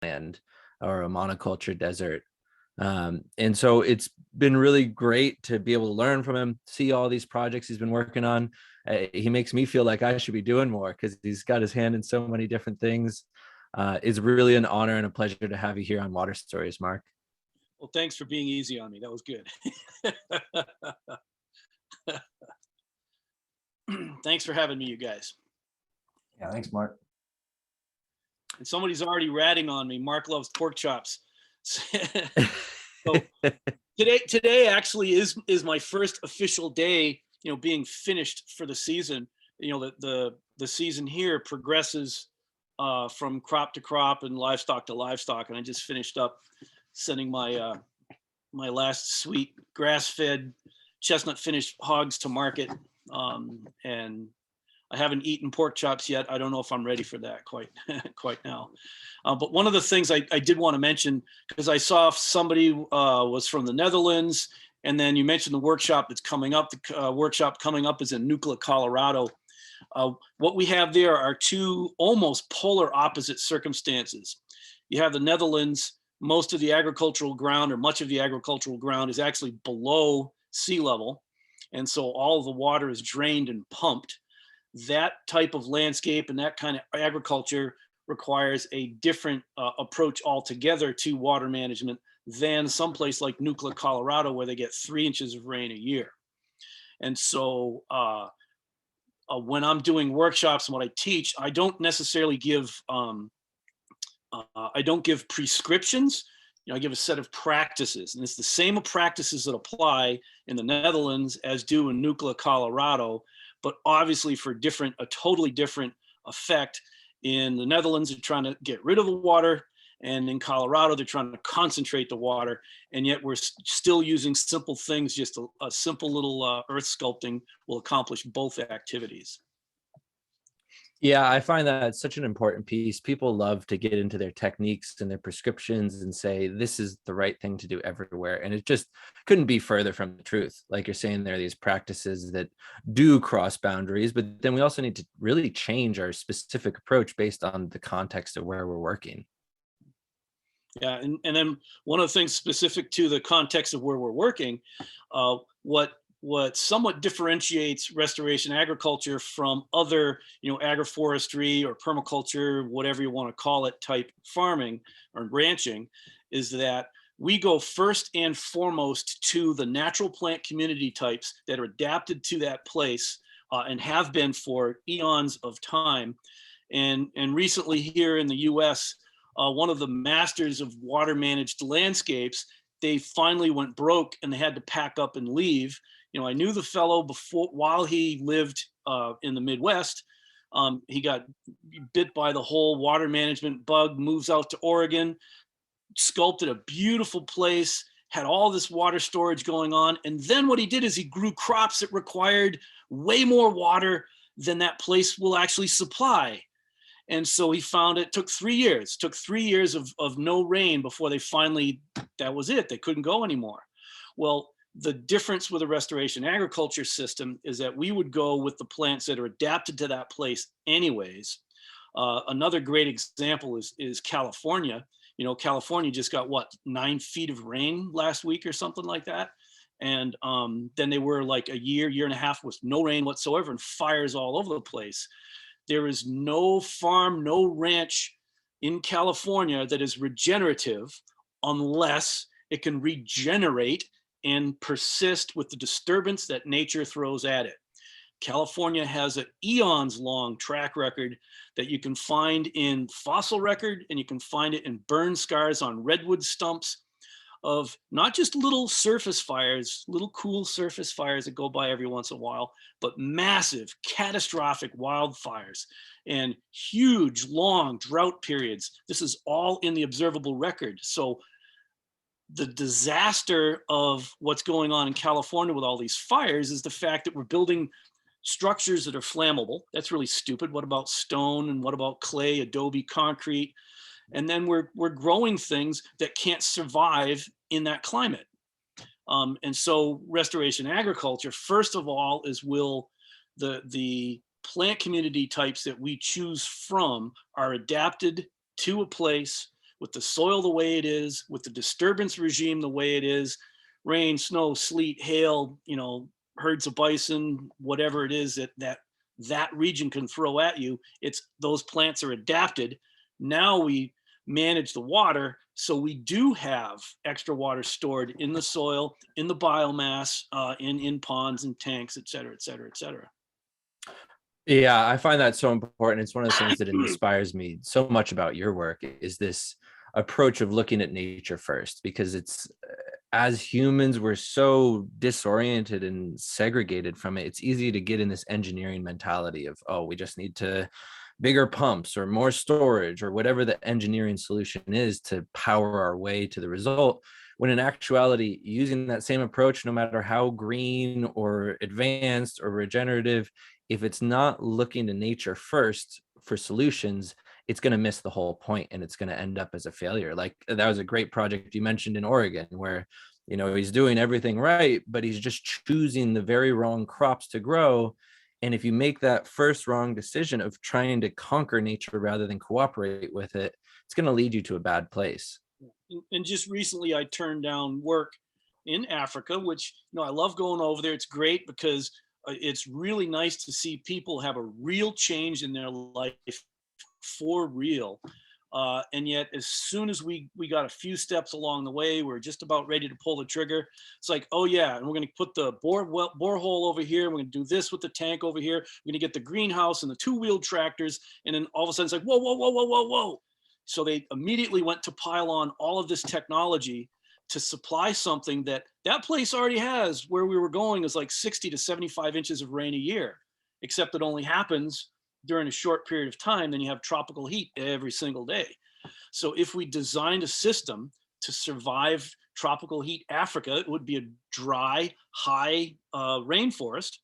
land or a monoculture desert. And so it's been really great to be able to learn from him, see all these projects he's been working on. He makes me feel like I should be doing more because he's got his hand in so many different things. It's really an honor and a pleasure to have you here on Water Stories, Mark. Well, thanks for being easy on me. That was good. Thanks for having me, you guys. Yeah, thanks, Mark. And somebody's already ratting on me. Mark loves pork chops. So today actually is my first official day, being finished for the season. The season here progresses from crop to crop and livestock to livestock, and I just finished up sending my my last sweet grass-fed chestnut finished hogs to market, and I haven't eaten pork chops yet. I don't know if I'm ready for that quite quite now. But one of the things I did want to mention, because I saw somebody was from the Netherlands, and then you mentioned the workshop that's coming up. The workshop coming up is in Nucla, Colorado. What we have there are two almost polar opposite circumstances. You have the Netherlands. Most of the agricultural ground, or much of the agricultural ground, is actually below sea level. And so all of the water is drained and pumped. That type of landscape and that kind of agriculture requires a different approach altogether to water management than someplace like Nucla, Colorado, where they get 3 inches of rain a year. And so when I'm doing workshops and what I teach, I don't necessarily give I don't give prescriptions. I give a set of practices, and it's the same practices that apply in the Netherlands as do in Nucla, Colorado, but obviously for a totally different effect. In the Netherlands, they're trying to get rid of the water, and in Colorado, they're trying to concentrate the water, and yet we're still using simple things. Just a simple little earth sculpting will accomplish both activities. Yeah, I find that such an important piece. People love to get into their techniques and their prescriptions and say, this is the right thing to do everywhere. And it just couldn't be further from the truth. Like you're saying, there are these practices that do cross boundaries, but then we also need to really change our specific approach based on the context of where we're working. Yeah, and then one of the things specific to the context of where we're working, what somewhat differentiates restoration agriculture from other, agroforestry or permaculture, whatever you want to call it, type farming or ranching, is that we go first and foremost to the natural plant community types that are adapted to that place and have been for eons of time. And recently here in the US, one of the masters of water managed landscapes, they finally went broke and they had to pack up and leave. I knew the fellow while he lived in the Midwest. He got bit by the whole water management bug, moves out to Oregon, sculpted a beautiful place, had all this water storage going on. And then what he did is he grew crops that required way more water than that place will actually supply. And so he found it took 3 years, of no rain before they finally, that was it. They couldn't go anymore. Well, the difference with a restoration agriculture system is that we would go with the plants that are adapted to that place anyways. Another great example is California. California just got 9 feet of rain last week or something like that. And then they were like a year and a half with no rain whatsoever and fires all over the place. There is no farm, no ranch in California that is regenerative unless it can regenerate and persist with the disturbance that nature throws at it. California has an eons long track record that you can find in fossil record, and you can find it in burn scars on redwood stumps of not just little surface fires, little cool surface fires that go by every once in a while, but massive catastrophic wildfires and huge long drought periods. This is all in the observable record. So the disaster of what's going on in California with all these fires is the fact that we're building structures that are flammable. That's really stupid. What about stone, and what about clay, adobe, concrete? And then we're growing things that can't survive in that climate. And so restoration agriculture, first of all, is the plant community types that we choose from are adapted to a place with the soil the way it is, with the disturbance regime the way it is, rain, snow, sleet, hail, herds of bison, whatever it is that region can throw at you, it's those plants are adapted. Now we manage the water, so we do have extra water stored in the soil, in the biomass, in ponds and tanks, et cetera, et cetera, et cetera. Yeah, I find that so important. It's one of the things that inspires me so much about your work is this approach of looking at nature first, because it's as humans, we're so disoriented and segregated from it. It's easy to get in this engineering mentality of, oh, we just need to bigger pumps or more storage or whatever the engineering solution is to power our way to the result. When in actuality, using that same approach, no matter how green or advanced or regenerative, if it's not looking to nature first for solutions, it's going to miss the whole point and it's going to end up as a failure. Like that was a great project you mentioned in Oregon where, he's doing everything right, but he's just choosing the very wrong crops to grow. And if you make that first wrong decision of trying to conquer nature rather than cooperate with it, it's going to lead you to a bad place. And just recently I turned down work in Africa, which, I love going over there. It's great because it's really nice to see people have a real change in their life for real. And yet, as soon as we got a few steps along the way, we're just about ready to pull the trigger. It's like, oh yeah, and we're going to put the borehole over here. We're going to do this with the tank over here. We're going to get the greenhouse and the two-wheeled tractors. And then all of a sudden, it's like, whoa, whoa, whoa, whoa, whoa, whoa. So they immediately went to pile on all of this technology to supply something that place already has. Where we were going is like 60 to 75 inches of rain a year, except it only happens during a short period of time. Then you have tropical heat every single day. So if we designed a system to survive tropical heat Africa, it would be a dry, high rainforest,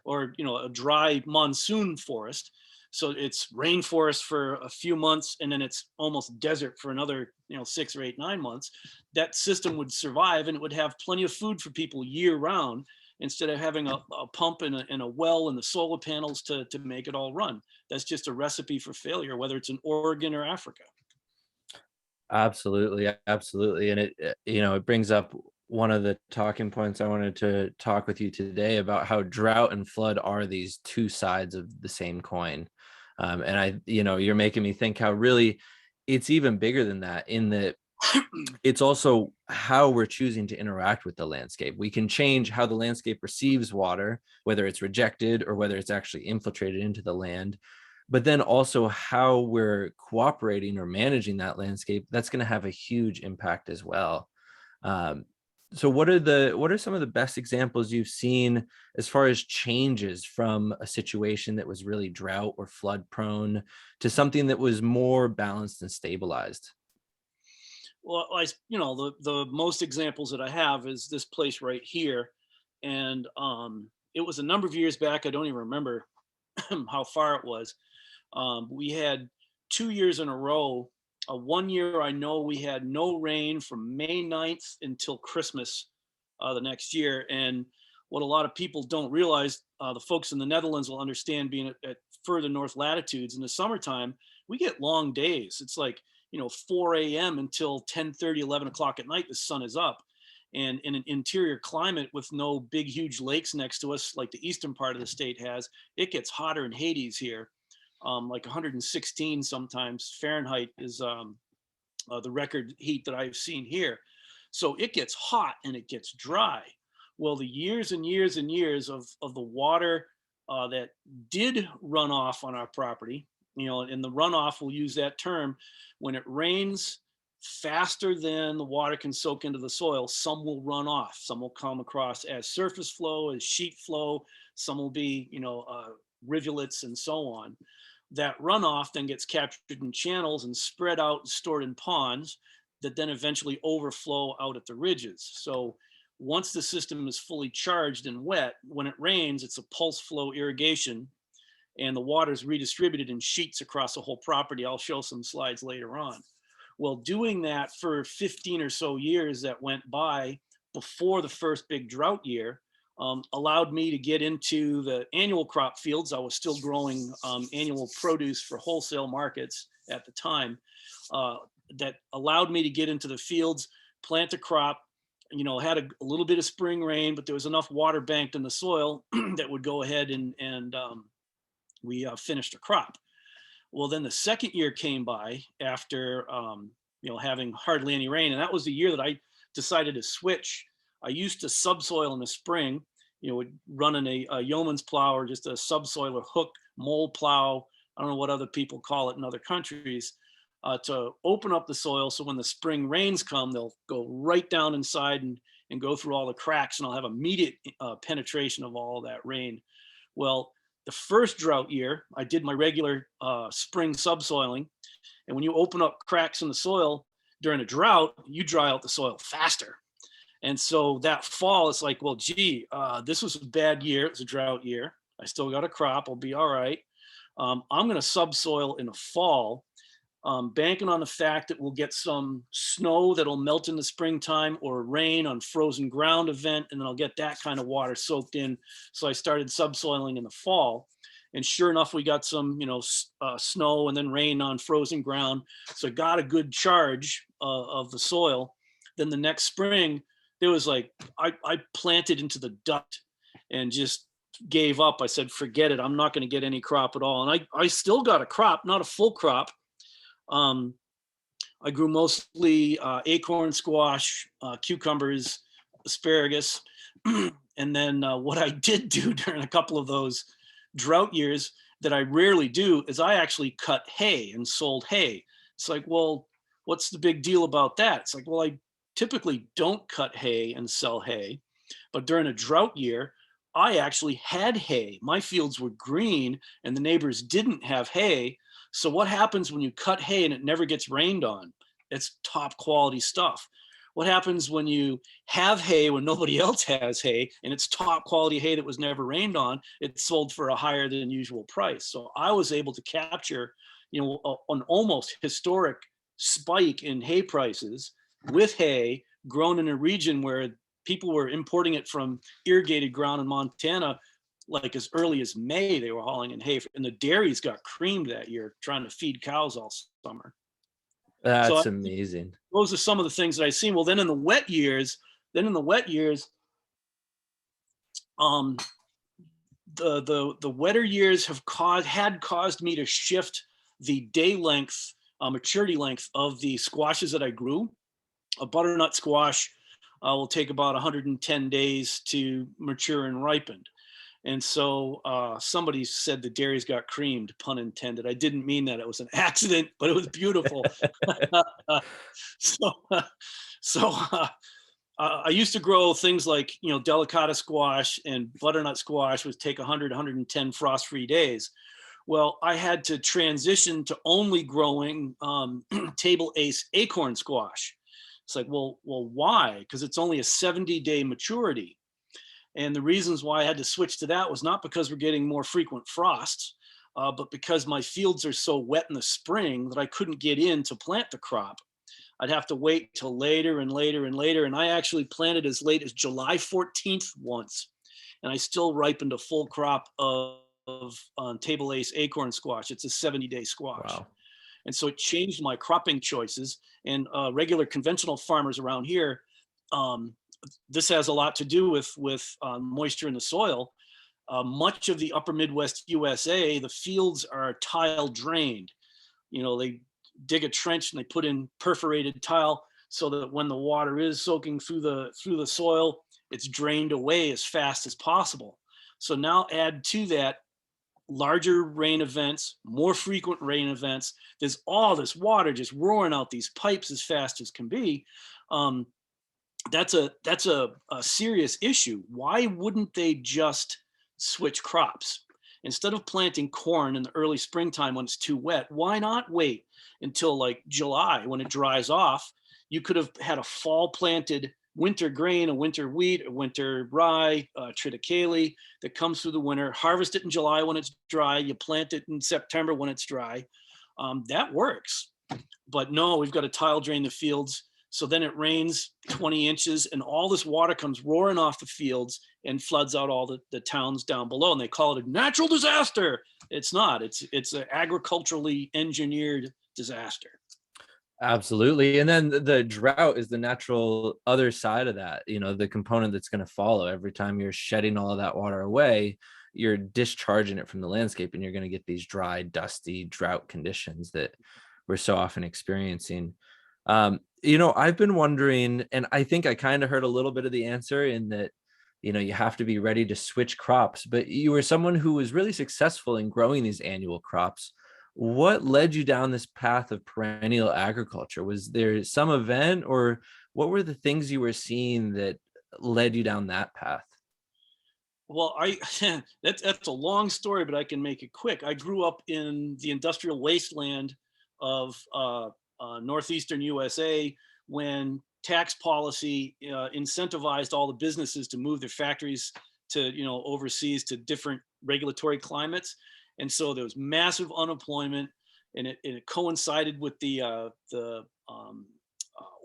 or a dry monsoon forest. So it's rainforest for a few months, and then it's almost desert for another 6 or 8, 9 months. That system would survive, and it would have plenty of food for people year round, instead of having a pump and a well and the solar panels to make it all run. That's just a recipe for failure, whether it's in Oregon or Africa. Absolutely. And it brings up one of the talking points I wanted to talk with you today about how drought and flood are these two sides of the same coin. And you're making me think how really it's even bigger than that, in that it's also how we're choosing to interact with the landscape. We can change how the landscape receives water, whether it's rejected or whether it's actually infiltrated into the land, but then also how we're cooperating or managing that landscape. That's going to have a huge impact as well. So what are some of the best examples you've seen as far as changes from a situation that was really drought or flood prone to something that was more balanced and stabilized? Well, the most examples that I have is this place right here. And it was a number of years back. I don't even remember how far it was. We had 2 years in a row. One year, I know we had no rain from May 9th until Christmas the next year. And what a lot of people don't realize, the folks in the Netherlands will understand, being at further north latitudes in the summertime, we get long days. It's like, 4 a.m. until 10:30, 11 o'clock at night, the sun is up. And in an interior climate with no big, huge lakes next to us, like the eastern part of the state has, it gets hotter in Hades here. Like 116 sometimes Fahrenheit is the record heat that I've seen here. So it gets hot and it gets dry. Well, the years and years and years of the water that did run off on our property, and the runoff, we'll use that term, when it rains faster than the water can soak into the soil, some will run off. Some will come across as surface flow, as sheet flow. Some will be, rivulets and so on. That runoff then gets captured in channels and spread out and stored in ponds that then eventually overflow out at the ridges. So once the system is fully charged and wet, when it rains, it's a pulse flow irrigation, and the water is redistributed in sheets across the whole property. I'll show some slides later on. Well, doing that for 15 or so years that went by before the first big drought year allowed me to get into the annual crop fields. I was still growing annual produce for wholesale markets at the time. that allowed me to get into the fields, plant a crop. Had a little bit of spring rain, but there was enough water banked in the soil that would go ahead and we finished a crop. Well, then the second year came by after having hardly any rain, and that was the year that I decided to switch. I used to subsoil in the spring, would run in a yeoman's plow or just a subsoil or hook mole plow. I don't know what other people call it in other countries, to open up the soil. So when the spring rains come, they'll go right down inside and go through all the cracks, and I'll have immediate penetration of all of that rain. Well, the first drought year, I did my regular spring subsoiling. And when you open up cracks in the soil during a drought, you dry out the soil faster. And so that fall, it's like, well, gee, this was a bad year. It was a drought year. I still got a crop. I'll be all right. I'm going to subsoil in the fall, banking on the fact that we'll get some snow that'll melt in the springtime or rain on frozen ground event, and then I'll get that kind of water soaked in. So I started subsoiling in the fall, and sure enough, we got some, snow and then rain on frozen ground. So I got a good charge of the soil. Then the next spring, there was like, I planted into the dust and just gave up. I said, forget it. I'm not going to get any crop at all. And I still got a crop, not a full crop. I grew mostly acorn squash, cucumbers, asparagus. And then what I did do during a couple of those drought years that I rarely do is I actually cut hay and sold hay. It's like, well, what's the big deal about that? It's like, well, I typically don't cut hay and sell hay, but during a drought year, I actually had hay. My fields were green and the neighbors didn't have hay. So what happens when you cut hay and it never gets rained on? It's top quality stuff. What happens when you have hay when nobody else has hay and it's top quality hay that was never rained on? It's sold for a higher than usual price. So I was able to capture, an almost historic spike in hay prices with hay grown in a region where people were importing it from irrigated ground in Montana. Like as early as May, they were hauling in hay, and the dairies got creamed that year trying to feed cows all summer. That's amazing. Those are some of the things that I've seen. Well, then in the wet years, the wetter years had caused me to shift the day length, maturity length of the squashes that I grew. A butternut squash will take about 110 days to mature and ripen. And so somebody said the dairies got creamed, pun intended. I didn't mean that. It was an accident, but it was beautiful. I used to grow things like, delicata squash and butternut squash, would take 100, 110 frost-free days. Well, I had to transition to only growing table ace acorn squash. It's like, well, why? Because it's only a 70-day maturity. And the reasons why I had to switch to that was not because we're getting more frequent frosts, but because my fields are so wet in the spring that I couldn't get in to plant the crop. I'd have to wait till later and later and later. And I actually planted as late as July 14th once. And I still ripened a full crop of table ace acorn squash. It's a 70-day squash. Wow. And so it changed my cropping choices. And regular conventional farmers around here, this has a lot to do with moisture in the soil. Much of the upper Midwest USA, the fields are tile drained. They dig a trench and they put in perforated tile so that when the water is soaking through the soil, it's drained away as fast as possible. So now add to that larger rain events, more frequent rain events. There's all this water just roaring out these pipes as fast as can be. That's a serious issue. Why wouldn't they just switch crops? Instead of planting corn in the early springtime when it's too wet, why not wait until like July when it dries off? You could have had a fall planted winter grain, a winter wheat, a winter rye, triticale that comes through the winter, harvest it in July when it's dry, you plant it in September when it's dry. That works. But no, we've got to tile drain the fields. So then it rains 20 inches and all this water comes roaring off the fields and floods out all the towns down below. And they call it a natural disaster. It's not. It's an agriculturally engineered disaster. Absolutely. And then the drought is the natural other side of that, the component that's going to follow. Every time you're shedding all of that water away, you're discharging it from the landscape, and you're going to get these dry, dusty drought conditions that we're so often experiencing. I've been wondering, and I think I kind of heard a little bit of the answer in that, you have to be ready to switch crops, but you were someone who was really successful in growing these annual crops. What led you down this path of perennial agriculture? Was there some event, or what were the things you were seeing that led you down that path? Well, that's a long story, but I can make it quick. I grew up in the industrial wasteland of northeastern USA when tax policy incentivized all the businesses to move their factories to overseas to different regulatory climates, and so there was massive unemployment, and it coincided with the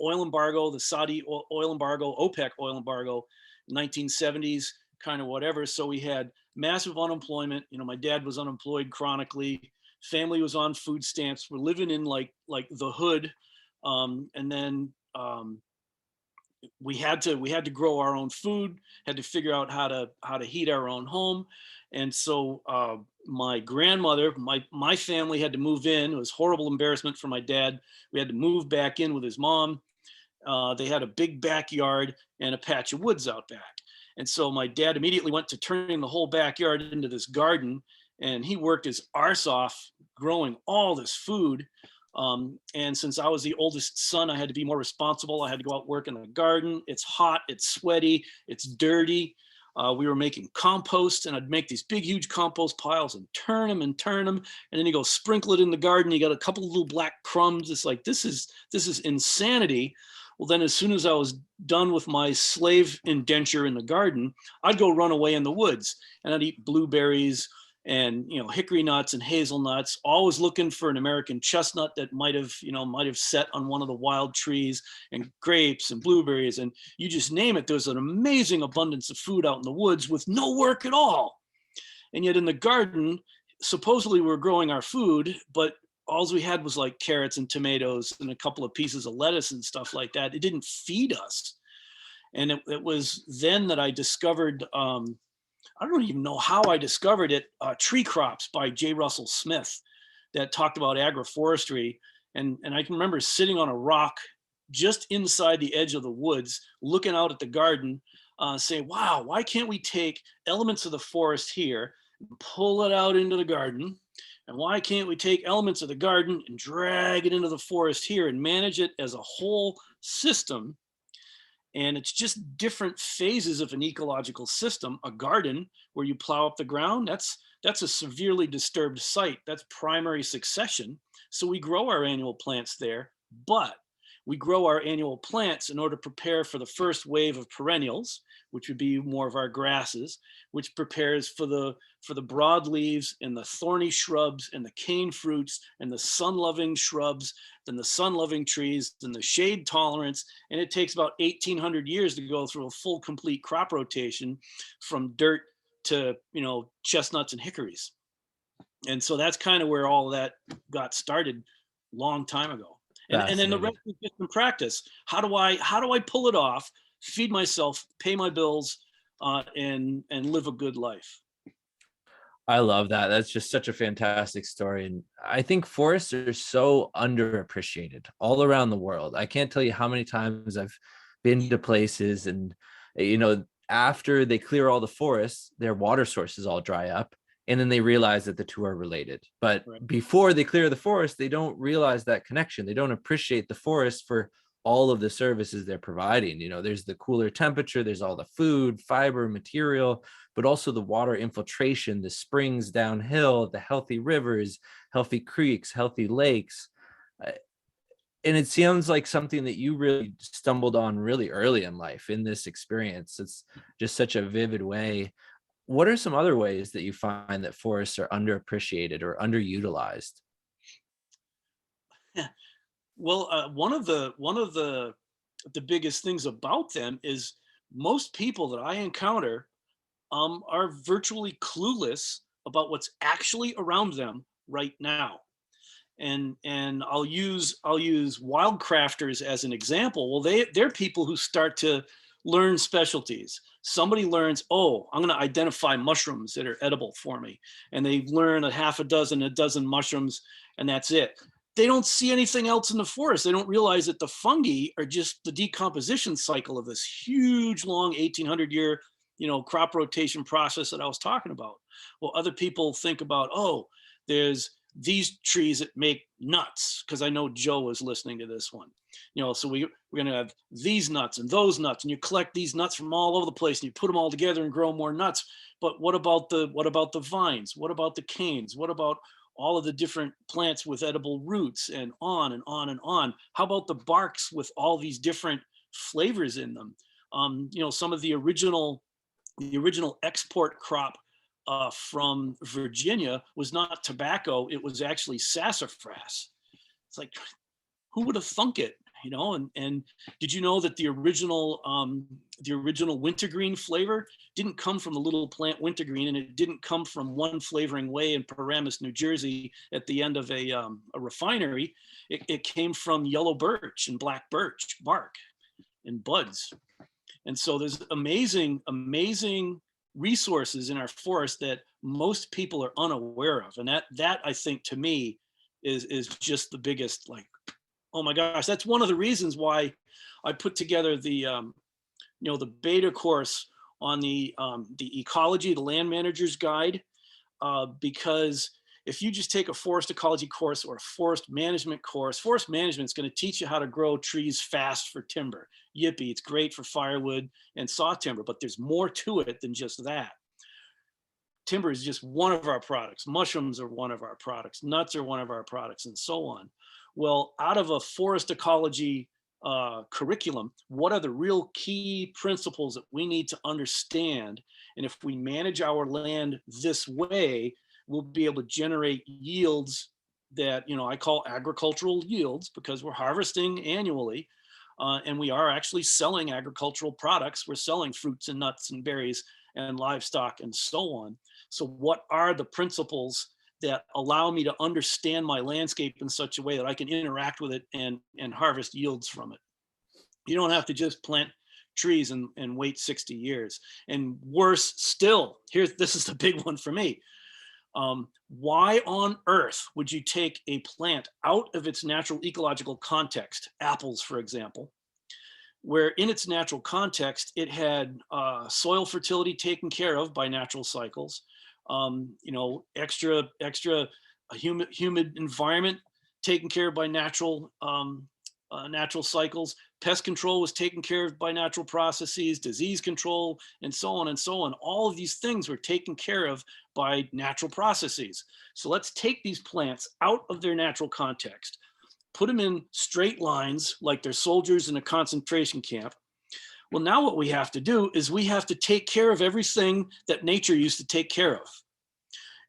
oil embargo, the Saudi oil embargo, OPEC oil embargo, 1970s kind of whatever. So we had massive unemployment. My dad was unemployed chronically. Family was on food stamps. We're living in like the hood, and then we had to grow our own food. Had to figure out how to heat our own home, and so my grandmother, my family had to move in. It was horrible embarrassment for my dad. We had to move back in with his mom. They had a big backyard and a patch of woods out back. And so my dad immediately went to turning the whole backyard into this garden, and he worked his arse off growing all this food. And since I was the oldest son, I had to be more responsible. I had to go out work in the garden. It's hot, it's sweaty, it's dirty. We were making compost, and I'd make these big, huge compost piles and turn them. And then you go sprinkle it in the garden. You got a couple of little black crumbs. It's like, this is insanity. Well, then as soon as I was done with my slave indenture in the garden, I'd go run away in the woods, and I'd eat blueberries and hickory nuts and hazelnuts, always looking for an American chestnut that might have set on one of the wild trees, and grapes and blueberries, and you just name it. There's an amazing abundance of food out in the woods with no work at all. And yet in the garden, supposedly we're growing our food, but all we had was like carrots and tomatoes and a couple of pieces of lettuce and stuff like that. It didn't feed us. And it was then that I discovered, I don't even know how I discovered it, Tree Crops by J. Russell Smith, that talked about agroforestry. And I can remember sitting on a rock just inside the edge of the woods, looking out at the garden, saying, wow, why can't we take elements of the forest here, pull it out into the garden? And why can't we take elements of the garden and drag it into the forest here and manage it as a whole system? And it's just different phases of an ecological system. A garden where you plow up the ground, that's a severely disturbed site. That's primary succession. So we grow our annual plants there, but we grow our annual plants in order to prepare for the first wave of perennials, which would be more of our grasses, which prepares for the broadleaves and the thorny shrubs and the cane fruits and the sun-loving shrubs, then the sun-loving trees, then the shade tolerance. And it takes about 1,800 years to go through a full, complete crop rotation from dirt to chestnuts and hickories. And so that's kind of where all of that got started long time ago. And then the rest is just in practice. How do I pull it off, feed myself, pay my bills, and live a good life? I love that. That's just such a fantastic story. And I think forests are so underappreciated all around the world. I can't tell you how many times I've been to places, and after they clear all the forests, their water sources all dry up. And then they realize that the two are related. But Right. before they clear the forest, they don't realize that connection. They don't appreciate the forest for all of the services they're providing. There's the cooler temperature, there's all the food, fiber, material, but also the water infiltration, the springs downhill, the healthy rivers, healthy creeks, healthy lakes. And it sounds like something that you really stumbled on really early in life in this experience. It's just such a vivid way. What are some other ways that you find that forests are underappreciated or underutilized? Well, one of the biggest things about them is most people that I encounter are virtually clueless about what's actually around them right now. and I'll use wildcrafters as an example. Well, they're people who start to learn specialties. Somebody learns, oh, I'm going to identify mushrooms that are edible for me, and they learn a dozen mushrooms, and that's it. They don't see anything else in the forest. They don't realize that the fungi are just the decomposition cycle of this huge, long 1,800-year, crop rotation process that I was talking about. Well, other people think about, oh, there's these trees that make nuts, because I know Joe is listening to this one. So we're going to have these nuts and those nuts, and you collect these nuts from all over the place and you put them all together and grow more nuts. But what about the vines? What about the canes? What about all of the different plants with edible roots, and on and on and on? How about the barks with all these different flavors in them? Some of the original export crop from Virginia was not tobacco, it was actually sassafras. It's like, who would have thunk it? And did you know that the original wintergreen flavor didn't come from the little plant wintergreen, and it didn't come from one flavoring way in Paramus, New Jersey at the end of a refinery. It came from yellow birch and black birch bark and buds. And so there's amazing resources in our forest that most people are unaware of. And that I think, to me, is just the biggest, like, oh my gosh, that's one of the reasons why I put together the beta course on the ecology, the land manager's guide, because if you just take a forest ecology course or a forest management course, forest management is going to teach you how to grow trees fast for timber. Yippee, it's great for firewood and saw timber, but there's more to it than just that. Timber is just one of our products. Mushrooms are one of our products. Nuts are one of our products, and so on. Well, out of a forest ecology curriculum, what are the real key principles that we need to understand? And if we manage our land this way, we'll be able to generate yields that, I call agricultural yields, because we're harvesting annually, and we are actually selling agricultural products. We're selling fruits and nuts and berries and livestock and so on. So what are the principles that allow me to understand my landscape in such a way that I can interact with it and harvest yields from it? You don't have to just plant trees and wait 60 years. And worse still, this is the big one for me. Why on earth would you take a plant out of its natural ecological context, apples, for example, where in its natural context, it had soil fertility taken care of by natural cycles, extra humid environment taken care of by natural cycles. Pest control was taken care of by natural processes, disease control, and so on and so on. All of these things were taken care of by natural processes. So let's take these plants out of their natural context, put them in straight lines like they're soldiers in a concentration camp. Well, now what we have to do is we have to take care of everything that nature used to take care of.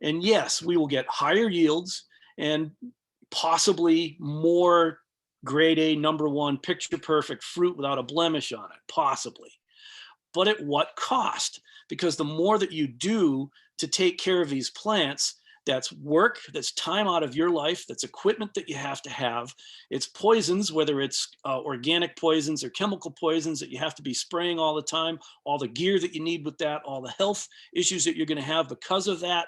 And yes, we will get higher yields and possibly more grade A, #1, picture perfect fruit without a blemish on it, possibly. But at what cost? Because the more that you do to take care of these plants, that's work, that's time out of your life, that's equipment that you have to have. It's poisons, whether it's organic poisons or chemical poisons that you have to be spraying all the time, all the gear that you need with that, all the health issues that you're going to have because of that.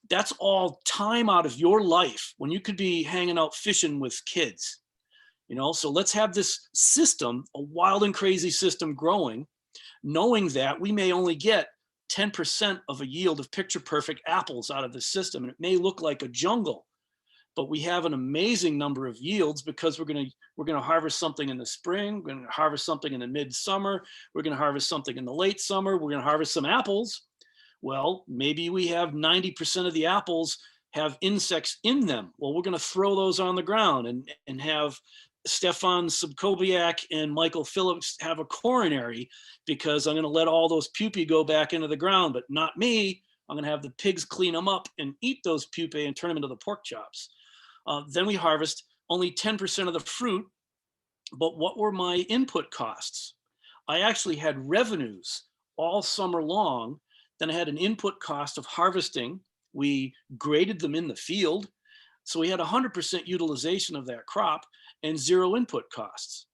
That's all time out of your life when you could be hanging out fishing with kids. So let's have this system, a wild and crazy system, growing, knowing that we may only get 10% of a yield of picture perfect apples out of the system. And it may look like a jungle, but we have an amazing number of yields because we're going to harvest something in the spring. We're going to harvest something in the midsummer. We're going to harvest something in the late summer. We're going to harvest some apples. Well, maybe we have 90% of the apples have insects in them. Well, we're going to throw those on the ground and have Stefan Subkowiak and Michael Phillips have a coronary, because I'm going to let all those pupae go back into the ground, but not me. I'm going to have the pigs clean them up and eat those pupae and turn them into the pork chops. Then we harvest only 10% of the fruit. But what were my input costs? I actually had revenues all summer long. Then I had an input cost of harvesting. We graded them in the field. So we had 100% utilization of that crop and zero input costs.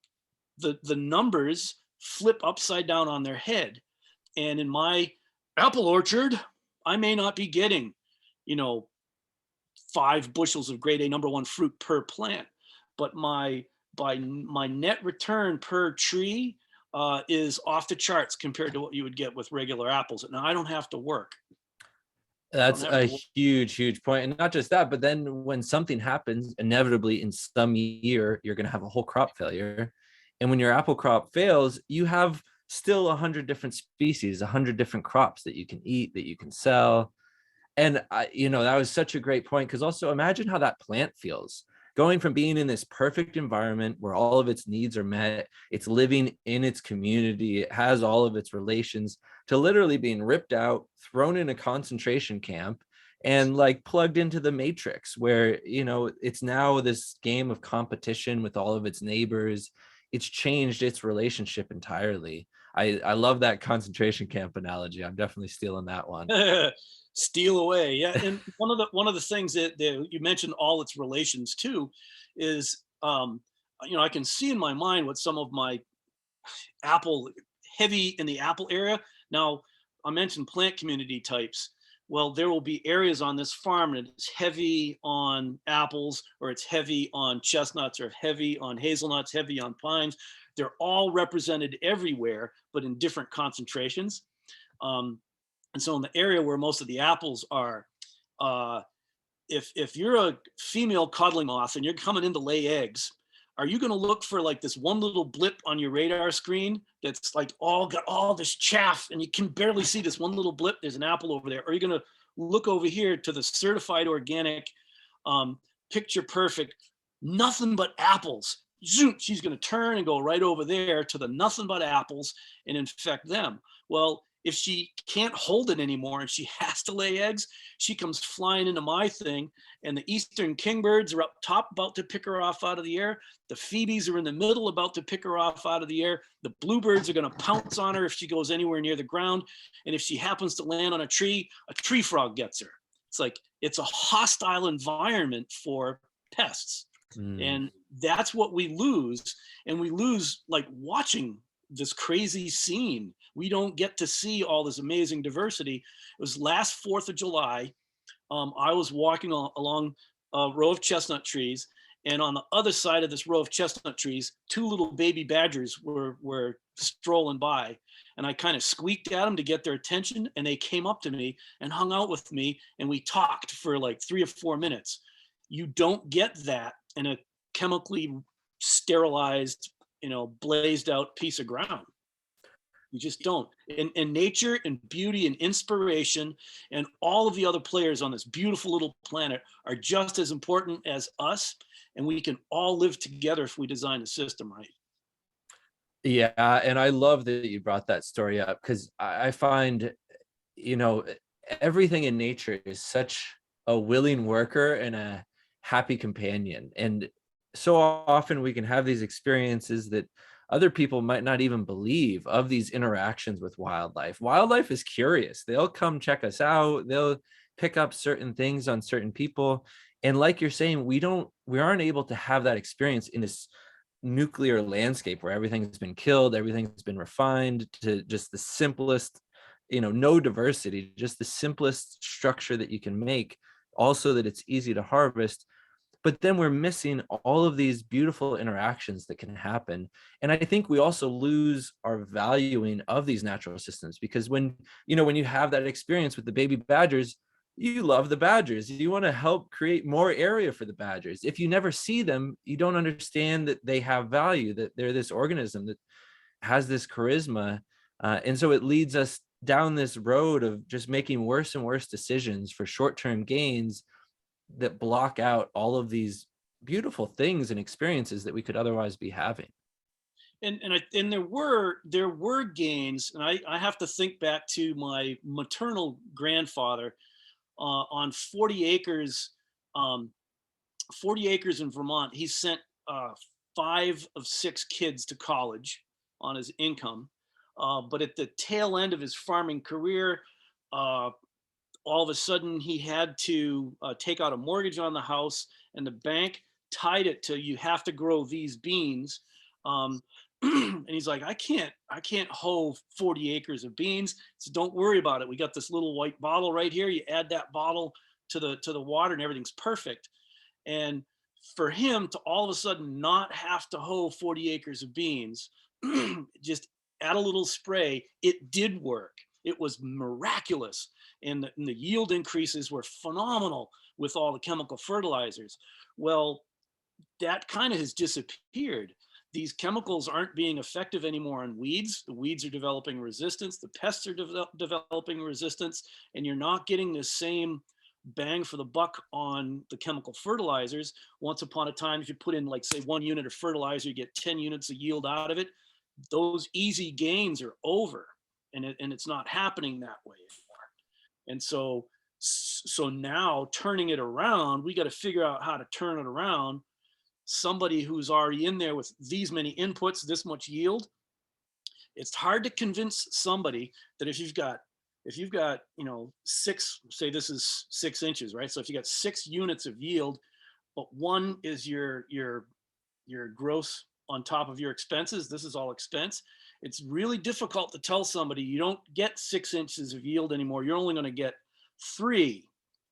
The numbers flip upside down on their head. And in my apple orchard, I may not be getting, 5 bushels of grade A #1 fruit per plant, but my net return per tree is off the charts compared to what you would get with regular apples. Now I don't have to work. That's a huge point. And not just that, but then when something happens, inevitably in some year, you're going to have a whole crop failure. And when your apple crop fails, you have still 100 different species, 100 different crops that you can eat, that you can sell. And that was such a great point, because also imagine how that plant feels, going from being in this perfect environment where all of its needs are met, it's living in its community, it has all of its relations, to literally being ripped out, thrown in a concentration camp, and like plugged into the matrix where, it's now this game of competition with all of its neighbors. It's changed its relationship entirely. I love that concentration camp analogy. I'm definitely stealing that one. Steal away. Yeah. And one of the things that you mentioned, all its relations too, is I can see in my mind what some of my apple heavy in the apple area. Now I mentioned plant community types. Well, there will be areas on this farm that it's heavy on apples, or it's heavy on chestnuts, or heavy on hazelnuts, heavy on pines. They're all represented everywhere, but in different concentrations. And so in the area where most of the apples are, if you're a female codling moth and you're coming in to lay eggs, are you going to look for like this one little blip on your radar screen that's like got all this chaff and you can barely see this one little blip? There's an apple over there. Or are you going to look over here to the certified organic, picture perfect, nothing but apples? Zoom, she's going to turn and go right over there to the nothing but apples and infect them. Well, if she can't hold it anymore and she has to lay eggs, she comes flying into my thing, and the eastern kingbirds are up top about to pick her off out of the air. The phoebes are in the middle about to pick her off out of the air. The bluebirds are going to pounce on her if she goes anywhere near the ground. And if she happens to land on a tree frog gets her. It's like, it's a hostile environment for pests. And that's what we lose. And we lose like watching this crazy scene. We don't get to see all this amazing diversity. It was last 4th of July. I was walking along a row of chestnut trees, and on the other side of this row of chestnut trees, 2 little baby badgers were strolling by, and I kind of squeaked at them to get their attention, and they came up to me and hung out with me, and we talked for like 3 or 4 minutes. You don't get that in a chemically sterilized, blazed out piece of ground. You just don't. And nature and beauty and inspiration and all of the other players on this beautiful little planet are just as important as us. And we can all live together if we design the system right. Yeah. And I love that you brought that story up, because I find, everything in nature is such a willing worker and a happy companion. And so often we can have these experiences that other people might not even believe, of these interactions with wildlife. Wildlife is curious. They'll come check us out. They'll pick up certain things on certain people. And like you're saying, we aren't able to have that experience in this nuclear landscape where everything's been killed, everything's been refined to just the simplest, no diversity, just the simplest structure that you can make, also that it's easy to harvest. But then we're missing all of these beautiful interactions that can happen. And I think we also lose our valuing of these natural systems, because when you have that experience with the baby badgers, you love the badgers. You want to help create more area for the badgers. If you never see them, you don't understand that they have value, that they're this organism that has this charisma. And so it leads us down this road of just making worse and worse decisions for short-term gains that block out all of these beautiful things and experiences that we could otherwise be having. And there were gains, and I have to think back to my maternal grandfather on 40 acres in Vermont. He sent 5 of 6 kids to college on his income, but at the tail end of his farming career, all of a sudden he had to take out a mortgage on the house and the bank tied it to, you have to grow these beans. And he's like, I can't hoe 40 acres of beans. So don't worry about it. We got this little white bottle right here. You add that bottle to the water and everything's perfect. And for him to all of a sudden not have to hoe 40 acres of beans, just add a little spray, it did work. It was miraculous. And the yield increases were phenomenal with all the chemical fertilizers. Well, that kind of has disappeared. These chemicals aren't being effective anymore on weeds. The weeds are developing resistance. The pests are developing resistance, and you're not getting the same bang for the buck on the chemical fertilizers. Once upon a time, if you put in, like, say, 1 unit of fertilizer, you get 10 units of yield out of it. Those easy gains are over, and it's not happening that way anymore. And so now turning it around, we got to figure out how to turn it around. Somebody who's already in there with these many inputs, this much yield, it's hard to convince somebody that if you've got, six, say this is 6 inches, right? So if you got 6 units of yield, but 1 is your gross on top of your expenses, this is all expense. It's really difficult to tell somebody you don't get 6 inches of yield anymore. You're only going to get 3,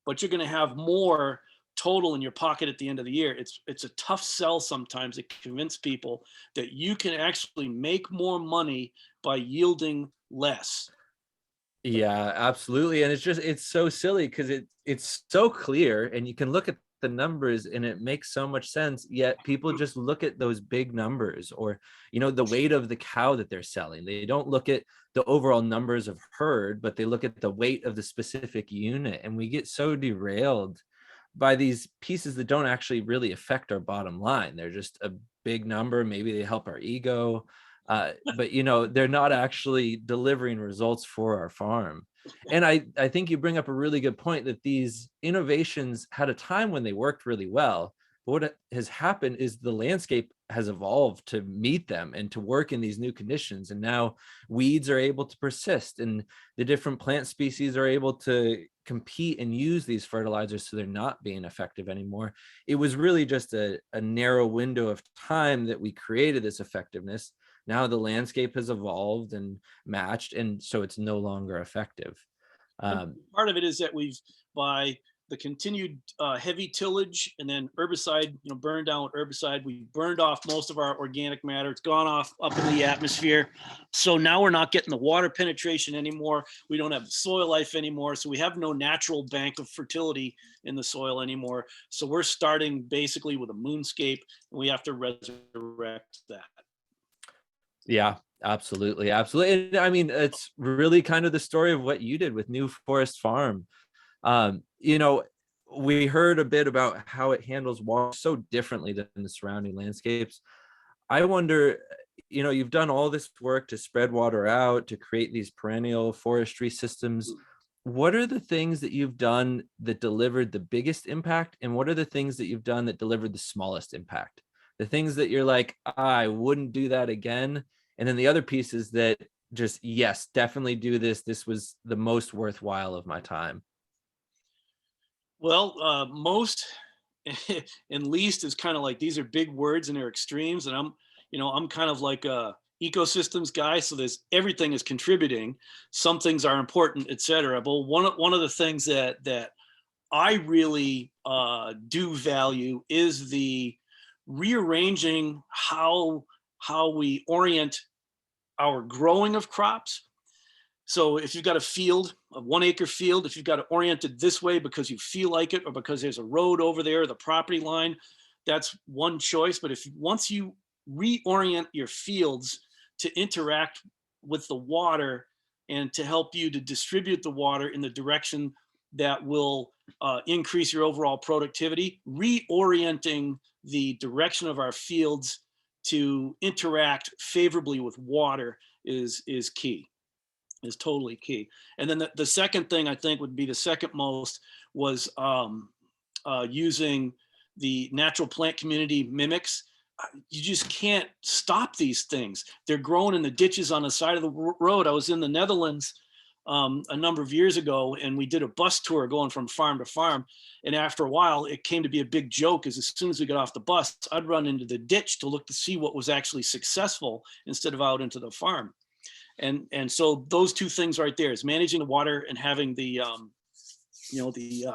but you're going to have more total in your pocket at the end of the year. It's a tough sell sometimes to convince people that you can actually make more money by yielding less. Yeah, absolutely. And it's so silly because it's so clear and you can look at the numbers and it makes so much sense, yet people just look at those big numbers, or the weight of the cow that they're selling. They don't look at the overall numbers of herd, but they look at the weight of the specific unit, and we get so derailed by these pieces that don't actually really affect our bottom line. They're just a big number. Maybe they help our ego, but they're not actually delivering results for our farm. And I think you bring up a really good point that these innovations had a time when they worked really well. But what has happened is the landscape has evolved to meet them and to work in these new conditions. And now weeds are able to persist, and the different plant species are able to compete and use these fertilizers, so they're not being effective anymore. It was really just a narrow window of time that we created this effectiveness. Now the landscape has evolved and matched, and so it's no longer effective. Part of it is that we've, by the continued heavy tillage and then herbicide, burned down with herbicide, we burned off most of our organic matter. It's gone off up in the atmosphere. So now we're not getting the water penetration anymore. We don't have soil life anymore. So we have no natural bank of fertility in the soil anymore. So we're starting basically with a moonscape, and we have to resurrect that. Yeah, absolutely. Absolutely. And I mean, it's really kind of the story of what you did with New Forest Farm. We heard a bit about how it handles water so differently than the surrounding landscapes. I wonder, you've done all this work to spread water out, to create these perennial forestry systems. What are the things that you've done that delivered the biggest impact? And what are the things that you've done that delivered the smallest impact? The things that you're like, I wouldn't do that again. And then the other pieces that just, yes, definitely do this. This was the most worthwhile of my time. Well, most and least is kind of like, these are big words and they're extremes. And I'm kind of like a ecosystems guy. So everything is contributing. Some things are important, et cetera. But one of the things that I really do value is the rearranging how we orient our growing of crops. So if you've got a field, a 1 acre field, if you've got it oriented this way because you feel like it, or because there's a road over there, the property line, that's one choice. But once you reorient your fields to interact with the water and to help you to distribute the water in the direction that will increase your overall productivity, reorienting the direction of our fields to interact favorably with water is key. Is totally key. And then the second thing I think would be the second most was using the natural plant community mimics. You just can't stop these things. They're growing in the ditches on the side of the road. I was in the Netherlands a number of years ago, and we did a bus tour going from farm to farm. And after a while, it came to be a big joke, as soon as we got off the bus, I'd run into the ditch to look to see what was actually successful instead of out into the farm. And so those two things right there is managing the water and having the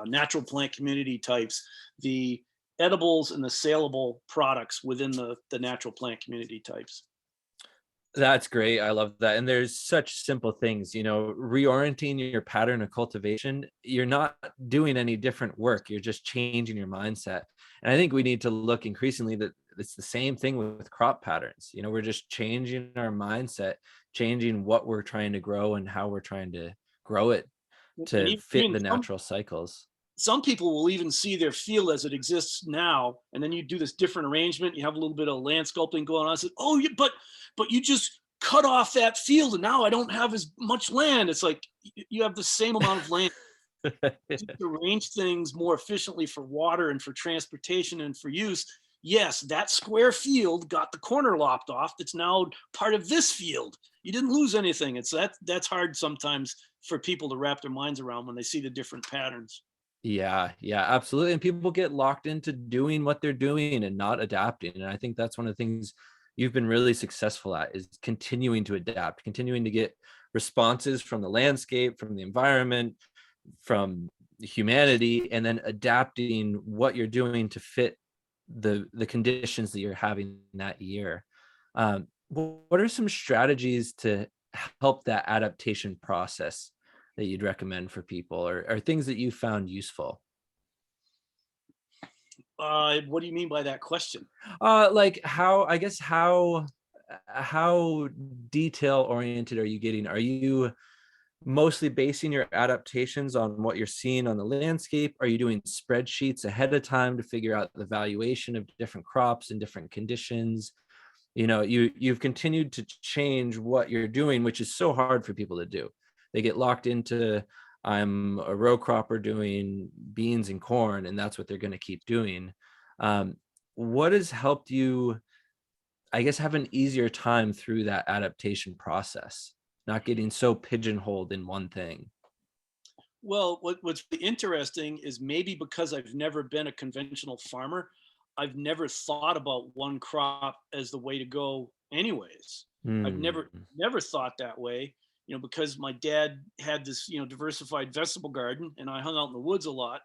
natural plant community types, the edibles and the saleable products within the natural plant community types. That's great. I love that. And there's such simple things, reorienting your pattern of cultivation. You're not doing any different work. You're just changing your mindset. And I think we need to look increasingly that it's the same thing with crop patterns. We're just changing our mindset, changing what we're trying to grow and how we're trying to grow it to fit the natural cycles. Some people will even see their field as it exists now, and then you do this different arrangement. You have a little bit of land sculpting going on. I said, "Oh, but you just cut off that field, and now I don't have as much land." It's like you have the same amount of land. Just arrange things more efficiently for water and for transportation and for use. Yes, that square field got the corner lopped off. That's now part of this field. You didn't lose anything. That's hard sometimes for people to wrap their minds around when they see the different patterns. Yeah, absolutely. And people get locked into doing what they're doing and not adapting. And I think that's one of the things you've been really successful at, is continuing to adapt, continuing to get responses from the landscape, from the environment, from humanity, and then adapting what you're doing to fit the conditions that you're having that year. What are some strategies to help that adaptation process that you'd recommend for people, or things that you found useful? What do you mean by that question? Like how detail oriented are you getting? Are you mostly basing your adaptations on what you're seeing on the landscape? Are you doing spreadsheets ahead of time to figure out the valuation of different crops and different conditions? You've continued to change what you're doing, which is so hard for people to do. They get locked into, I'm a row cropper doing beans and corn, and that's what they're going to keep doing. What has helped you, I guess, have an easier time through that adaptation process, not getting so pigeonholed in one thing? Well, what's interesting is, maybe because I've never been a conventional farmer, I've never thought about one crop as the way to go anyways. I've never thought that way. Because my dad had this, diversified vegetable garden, and I hung out in the woods a lot.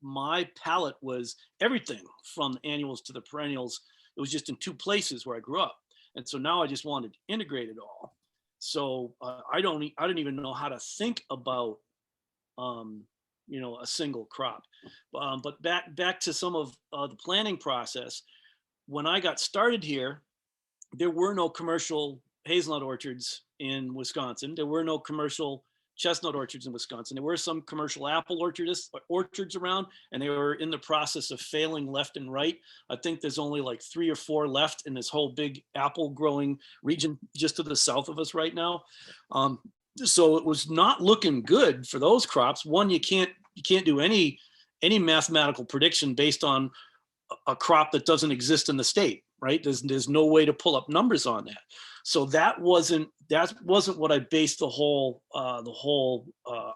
My palate was everything from the annuals to the perennials. It was just in two places where I grew up. And so now I just wanted to integrate it all. So I don't even know how to think about, a single crop. But back to some of the planning process. When I got started here, there were no commercial hazelnut orchards in Wisconsin. There were no commercial chestnut orchards in Wisconsin. There were some commercial apple orchards around, and they were in the process of failing left and right. I think there's only like 3 or 4 left in this whole big apple growing region just to the south of us right now. So it was not looking good for those crops. One, you can't do any mathematical prediction based on a crop that doesn't exist in the state, right? There's no way to pull up numbers on that. So that wasn't what I based the whole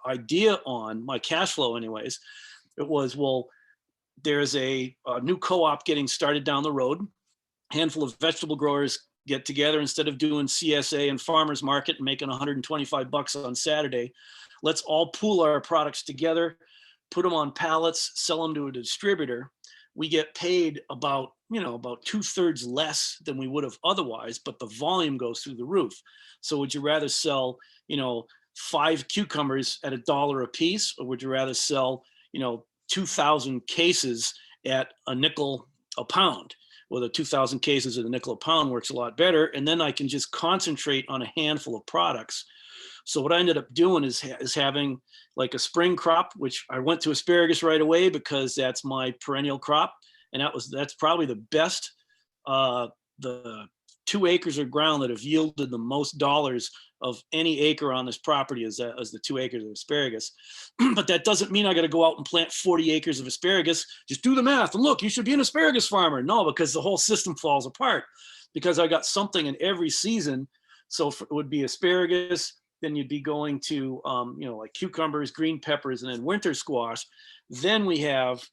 idea on, my cash flow anyways. It was, well, there's a new co-op getting started down the road. A handful of vegetable growers get together, instead of doing CSA and farmers market and making $125 on Saturday. Let's all pool our products together, put them on pallets, sell them to a distributor. We get paid about 2/3 less than we would have otherwise, but the volume goes through the roof. So would you rather sell, 5 cucumbers at $1 a piece, or would you rather sell, 2,000 cases at a nickel a pound? Well, the 2,000 cases at a nickel a pound works a lot better. And then I can just concentrate on a handful of products. So what I ended up doing is having like a spring crop, which I went to asparagus right away because that's my perennial crop. And that's probably the best, the 2 acres of ground that have yielded the most dollars of any acre on this property is the 2 acres of asparagus. But that doesn't mean I got to go out and plant 40 acres of asparagus. Just do the math and look, you should be an asparagus farmer. No, because the whole system falls apart, because I got something in every season. So it would be asparagus. then you'd be going to, like cucumbers, green peppers, and then winter squash. Then we have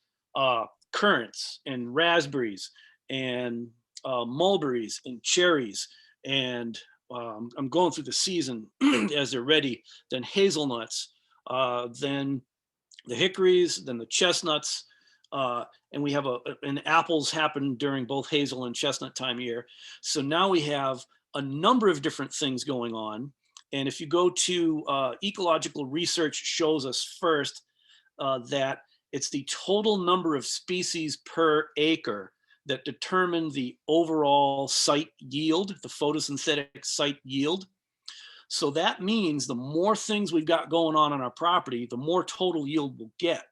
currants and raspberries and mulberries and cherries. And I'm going through the season as they're ready. Then hazelnuts, then the hickories, then the chestnuts. And we have and apples happen during both hazel and chestnut time of year. So now we have a number of different things going on. And if you go to ecological research shows us first that it's the total number of species per acre that determine the overall site yield, the photosynthetic site yield. So that means the more things we've got going on our property, the more total yield we'll get.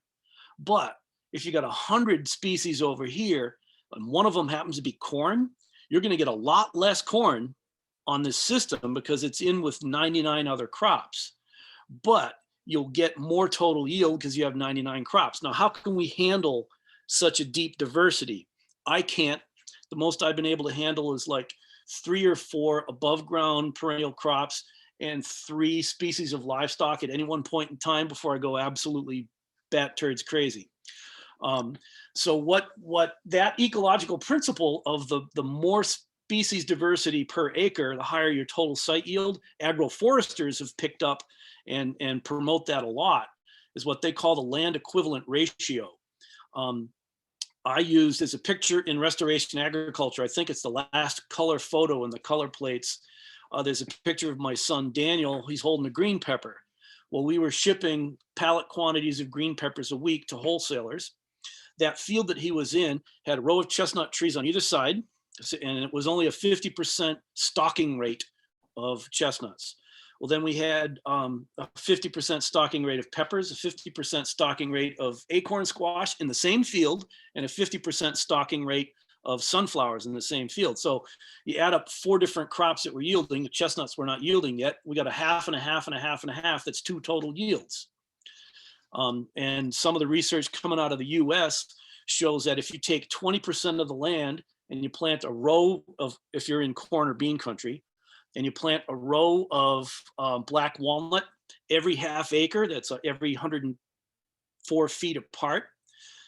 But if you got 100 species over here, and one of them happens to be corn, you're going to get a lot less corn on this system because it's in with 99 other crops. But you'll get more total yield because you have 99 crops. Now, how can we handle such a deep diversity? I can't. The most I've been able to handle is like 3 or 4 above ground perennial crops and 3 species of livestock at any one point in time before I go absolutely bat turds crazy. So what that ecological principle of the more species diversity per acre, the higher your total site yield, agroforesters have picked up and promote that a lot, is what they call the land equivalent ratio. I used as a picture in restoration agriculture, I think it's the last color photo in the color plates. There's a picture of my son, Daniel. He's holding a green pepper. Well, we were shipping pallet quantities of green peppers a week to wholesalers. That field that he was in had a row of chestnut trees on either side, and it was only a 50% stalking rate of chestnuts. Well, then we had a 50% stalking rate of peppers, a 50% stalking rate of acorn squash in the same field, and a 50% stalking rate of sunflowers in the same field. So you add up 4 different crops that were yielding. The chestnuts were not yielding yet. We got a half and a half and a half and a half. That's 2 total yields. And some of the research coming out of the US shows that if you take 20% of the land and you plant a row of, if you're in corn or bean country, and you plant a row of black walnut every half acre, that's every 104 feet apart,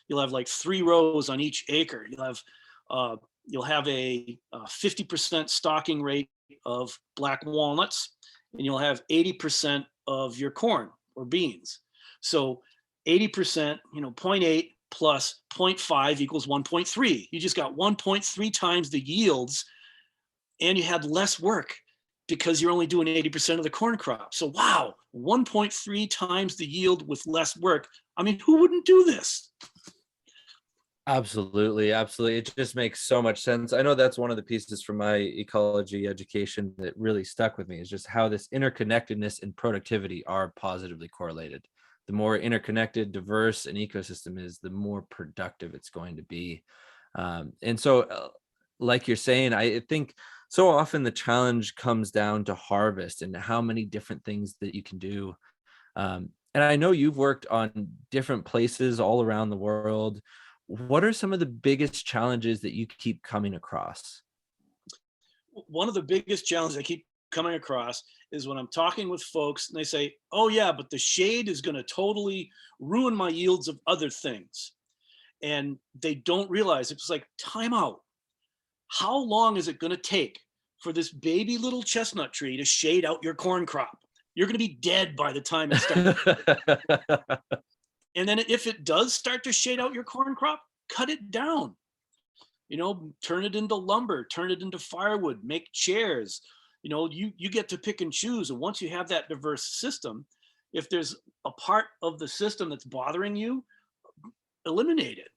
you'll have like 3 rows on each acre. You'll have a 50% stalking rate of black walnuts, and you'll have 80% of your corn or beans. So 80%, 0.8 plus 0.5 equals 1.3. You just got 1.3 times the yields, and you had less work because you're only doing 80% of the corn crop. So wow, 1.3 times the yield with less work. I mean, who wouldn't do this? Absolutely. Absolutely. It just makes so much sense. I know that's one of the pieces from my ecology education that really stuck with me, is just how this interconnectedness and productivity are positively correlated. The more interconnected, diverse an ecosystem is, the more productive it's going to be. And so, like you're saying, I think so often the challenge comes down to harvest and how many different things that you can do. And I know you've worked on different places all around the world. What are some of the biggest challenges that you keep coming across? One of the biggest challenges I keep coming across is when I'm talking with folks and they say, oh yeah, but the shade is going to totally ruin my yields of other things. And they don't realize, it's like, time out. How long is it going to take for this baby little chestnut tree to shade out your corn crop? You're going to be dead by the time it starts. And then if it does start to shade out your corn crop, cut it down. Turn it into lumber, turn it into firewood, make chairs. You get to pick and choose. And once you have that diverse system, if there's a part of the system that's bothering you, eliminate it.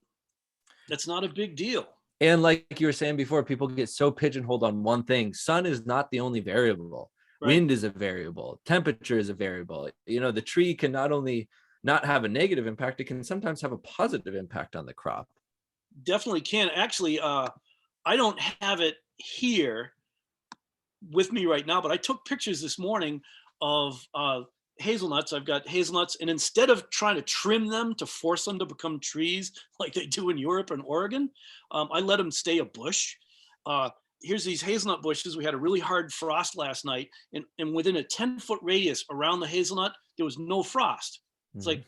That's not a big deal. And like you were saying before, people get so pigeonholed on one thing. Sun is not the only variable. Right. Wind is a variable. Temperature is a variable. The tree can not only not have a negative impact, it can sometimes have a positive impact on the crop. Definitely can. Actually, I don't have it here with me right now, but I took pictures this morning of hazelnuts. I've got hazelnuts, and instead of trying to trim them to force them to become trees like they do in Europe and Oregon, I let them stay a bush. here's these hazelnut bushes. We had a really hard frost last night, and within a 10-foot radius around the hazelnut, there was no frost. It's like,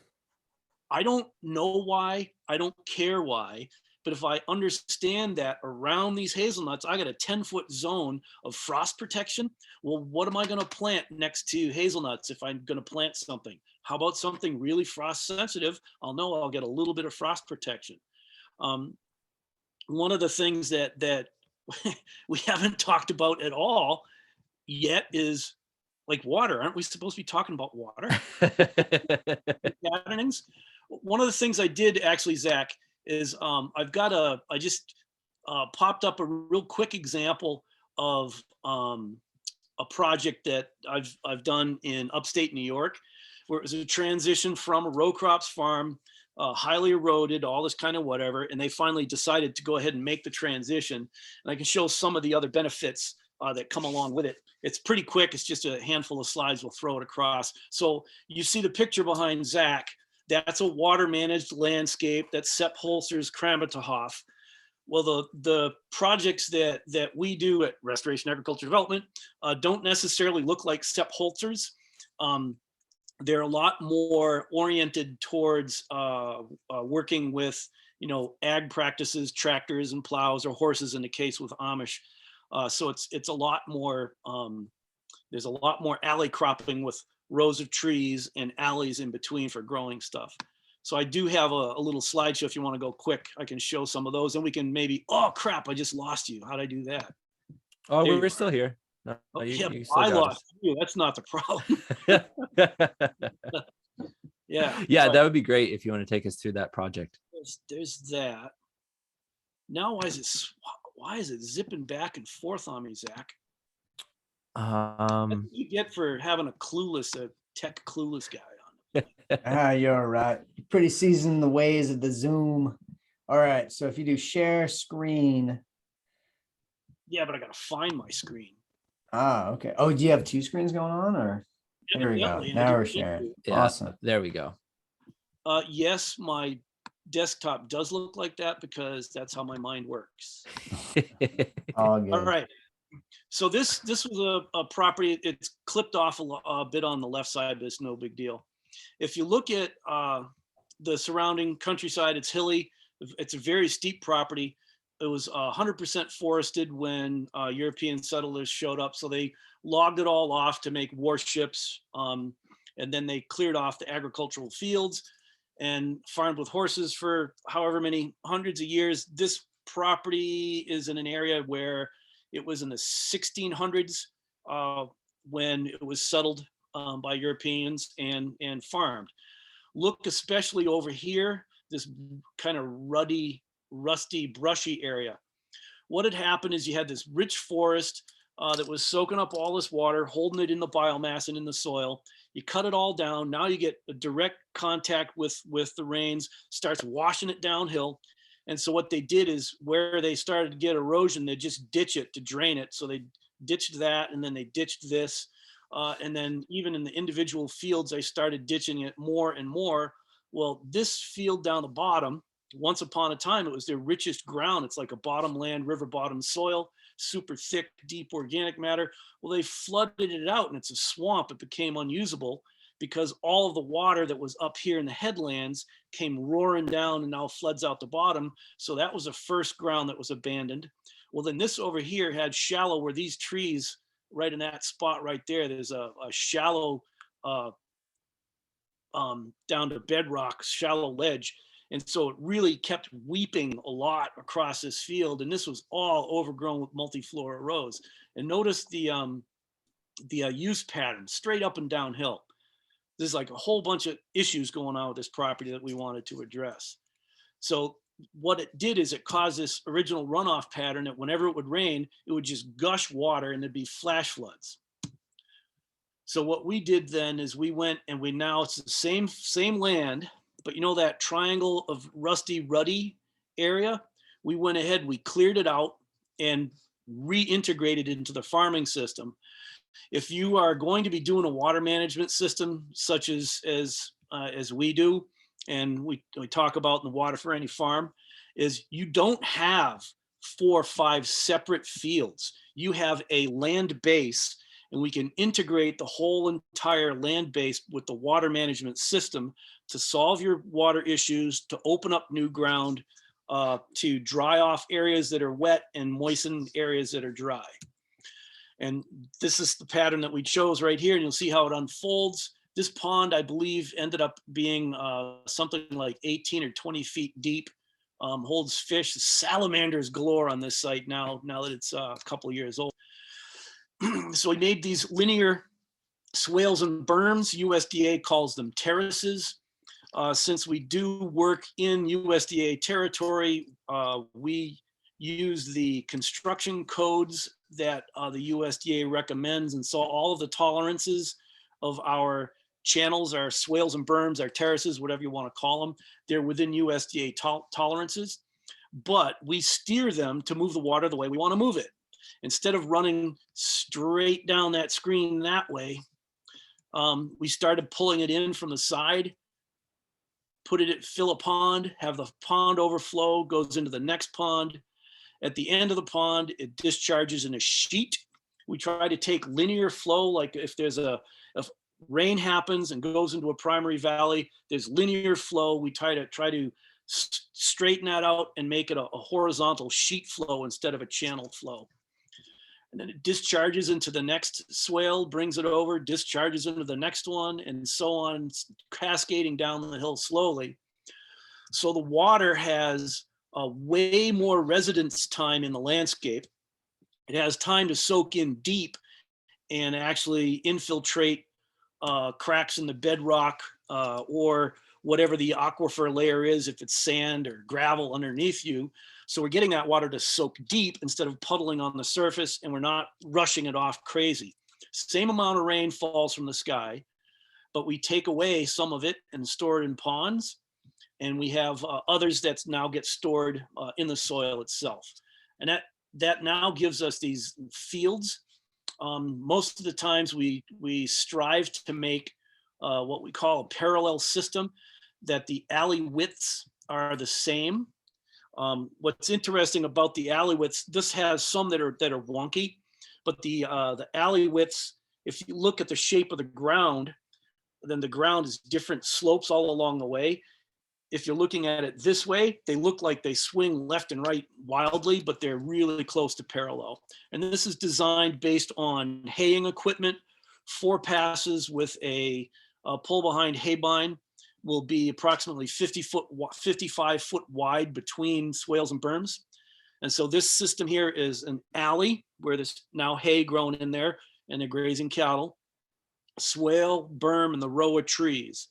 I don't know why, I don't care why, but if I understand that around these hazelnuts, I got a 10-foot zone of frost protection. Well, what am I going to plant next to hazelnuts if I'm going to plant something? How about something really frost sensitive? I'll know I'll get a little bit of frost protection. One of the things that we haven't talked about at all yet is like water. Aren't we supposed to be talking about water? Patternings. One of the things I did actually, Zach, is I just popped up a real quick example of a project that I've done in upstate New York, where it was a transition from a row crops farm, highly eroded, all this kind of whatever, and they finally decided to go ahead and make the transition. And I can show some of the other benefits that come along with it. It's pretty quick. It's just a handful of slides. We'll throw it across. So you see the picture behind Zach. That's a water managed landscape. That's Sepp Holzer's Kramatohof. Well, the projects that we do at Restoration Agriculture Development don't necessarily look like Sepp Holzer's. They're a lot more oriented towards working with, ag practices, tractors and plows, or horses in the case with Amish. So it's a lot more, there's a lot more alley cropping with rows of trees and alleys in between for growing stuff. So I do have a little slideshow if you want to go quick. I can show some of those, and we can maybe, oh crap, I just lost you. How'd I do that? Oh, we're still here. No, you I lost you. That's not the problem. Yeah. Yeah, that would be great if you want to take us through that project. There's that. Now why is it zipping back and forth on me, Zach? What do you get for having a tech clueless guy on? You're right. You're pretty seasoned in the ways of the Zoom. All right. So if you do share screen. Yeah, but I got to find my screen. Okay. Oh, do you have two screens going on, or? Yeah, here we go. Now we're sharing. Yeah, awesome. There we go. Yes, my desktop does look like that because that's how my mind works. All good. All right. So this was a property. It's clipped off a bit on the left side, but it's no big deal. If you look at the surrounding countryside, it's hilly. It's a very steep property. It was 100% forested when European settlers showed up. So they logged it all off to make warships. And then they cleared off the agricultural fields and farmed with horses for however many hundreds of years. This property is in an area where it was in the 1600s when it was settled by Europeans and farmed. Look especially over here, this kind of ruddy, rusty, brushy area. What had happened is you had this rich forest that was soaking up all this water, holding it in the biomass and in the soil. You cut it all down. Now you get a direct contact with the rains, starts washing it downhill. And so what they did is where they started to get erosion, they just ditch it to drain it. So they ditched that, and then they ditched this. And then even in the individual fields, they started ditching it more and more. Well, this field down the bottom, once upon a time, it was their richest ground. It's like a bottomland, river bottom soil, super thick, deep organic matter. Well, they flooded it out and it's a swamp. It became unusable because all of the water that was up here in the headlands came roaring down and now floods out the bottom. So that was the first ground that was abandoned. Well, then this over here had shallow, where these trees right in that spot right there, there's a shallow down to bedrock, shallow ledge. And so it really kept weeping a lot across this field. And this was all overgrown with multiflora rows. And notice the use pattern straight up and downhill. There's like a whole bunch of issues going on with this property that we wanted to address. So what it did is it caused this original runoff pattern that whenever it would rain, it would just gush water and there'd be flash floods. So what we did then is we went and now it's the same land, but you know that triangle of rusty, ruddy area? We went ahead, we cleared it out and reintegrated it into the farming system. If you are going to be doing a water management system such as we do, and we talk about in the Water for Any Farm, is you don't have 4 or 5 separate fields. You have a land base, and we can integrate the whole entire land base with the water management system to solve your water issues, to open up new ground, to dry off areas that are wet and moisten areas that are dry. And this is the pattern that we chose right here, and you'll see how it unfolds. This pond, I believe, ended up being something like 18 or 20 feet deep, holds fish, salamanders galore on this site now that it's a couple of years old. So we made these linear swales and berms. USDA calls them terraces. Since we do work in USDA territory, we use the construction codes that the USDA recommends. And so all of the tolerances of our channels, our swales and berms, our terraces, whatever you want to call them, they're within USDA tolerances, but we steer them to move the water the way we want to move it. Instead of running straight down that screen that way, we started pulling it in from the side, put it at fill a pond, have the pond overflow, goes into the next pond. At the end of the pond, it discharges in a sheet. We try to take linear flow, like if if rain happens and goes into a primary valley, there's linear flow. We try to straighten that out and make it a horizontal sheet flow instead of a channel flow. And then it discharges into the next swale, brings it over, discharges into the next one, and so on, cascading down the hill slowly. So the water has way more residence time in the landscape. It has time to soak in deep and actually infiltrate cracks in the bedrock or whatever the aquifer layer is, if it's sand or gravel underneath you. So we're getting that water to soak deep instead of puddling on the surface, and we're not rushing it off crazy. Same amount of rain falls from the sky, but we take away some of it and store it in ponds, and we have others that now get stored in the soil itself. And that now gives us these fields. Most of the times we strive to make what we call a parallel system, that the alley widths are the same. What's interesting about the alley widths, this has some that are wonky, but the alley widths, if you look at the shape of the ground, then the ground is different slopes all along the way. If you're looking at it this way, they look like they swing left and right wildly, but they're really close to parallel. And this is designed based on haying equipment. 4 passes with a pull behind hay bind will be approximately 55 foot wide between swales and berms. And so this system here is an alley where there's now hay grown in there and they're grazing cattle, swale, berm, and the row of trees.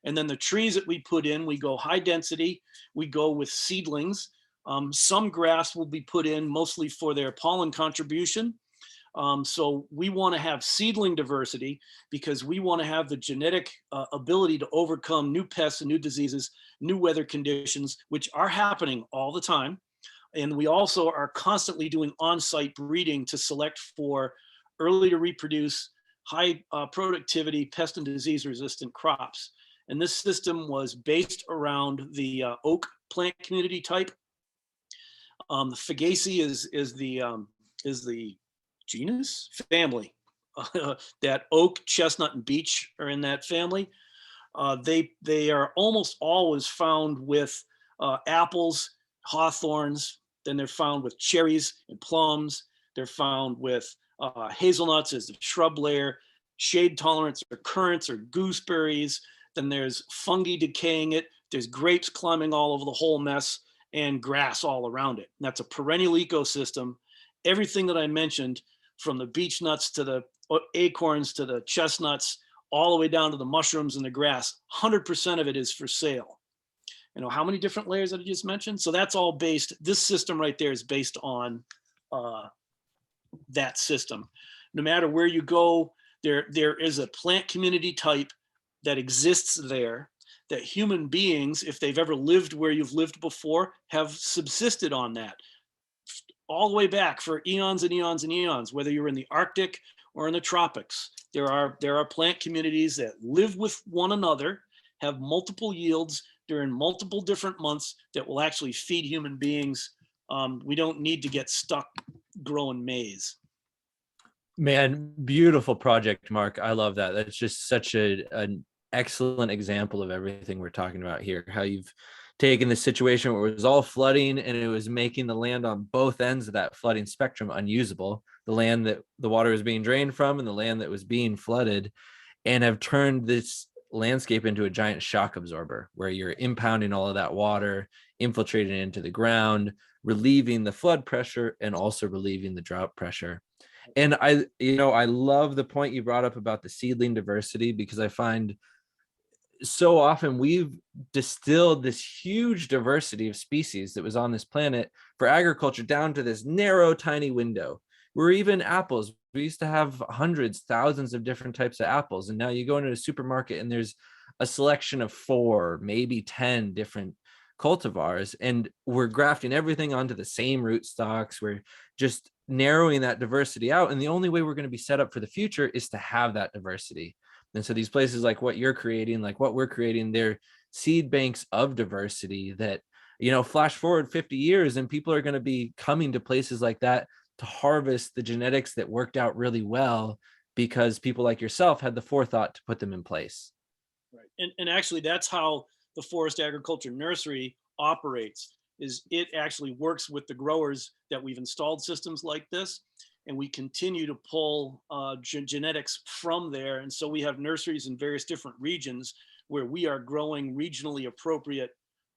And then the trees that we put in, we go high density, we go with seedlings. Some grass will be put in mostly for their pollen contribution. So we want to have seedling diversity because we want to have the genetic ability to overcome new pests and new diseases, new weather conditions, which are happening all the time. And we also are constantly doing on-site breeding to select for early to reproduce, high productivity, pest and disease resistant crops. And this system was based around the oak plant community type. The Fagaceae is the genus family. That oak, chestnut, and beech are in that family. They are almost always found with apples, hawthorns. Then they're found with cherries and plums. They're found with hazelnuts as the shrub layer, shade tolerance or currants or gooseberries. Then there's fungi decaying it. There's grapes climbing all over the whole mess and grass all around it. And that's a perennial ecosystem. Everything that I mentioned, from the beech nuts to the acorns to the chestnuts, all the way down to the mushrooms and the grass, 100% of it is for sale. You know, how many different layers that I just mentioned? So that's all based, this system right there is based on that system. No matter where you go, there is a plant community type that exists there, that human beings, if they've ever lived where you've lived before, have subsisted on that all the way back for eons and eons and eons, whether you're in the Arctic or in the tropics. There are plant communities that live with one another, have multiple yields during multiple different months that will actually feed human beings We don't need to get stuck growing maize. Man, beautiful project, Mark. I love that. That's just such an excellent example of everything we're talking about here. How you've taken the situation where it was all flooding and it was making the land on both ends of that flooding spectrum unusable, the land that the water was being drained from and the land that was being flooded, and have turned this landscape into a giant shock absorber where you're impounding all of that water, infiltrating it into the ground, relieving the flood pressure and also relieving the drought pressure. And I love the point you brought up about the seedling diversity, because I find so often we've distilled this huge diversity of species that was on this planet for agriculture down to this narrow, tiny window. Where even apples, we used to have hundreds, thousands of different types of apples. And now you go into a supermarket and there's a selection of 4, maybe 10 different cultivars. And we're grafting everything onto the same rootstocks. We're just narrowing that diversity out. And the only way we're going to be set up for the future is to have that diversity. And so these places like what you're creating, like what we're creating, they're seed banks of diversity that, flash forward 50 years and people are going to be coming to places like that to harvest the genetics that worked out really well because people like yourself had the forethought to put them in place. Right. And actually that's how the Forest Agriculture Nursery operates, is it actually works with the growers that we've installed systems like this, and we continue to pull genetics from there. And so we have nurseries in various different regions where we are growing regionally appropriate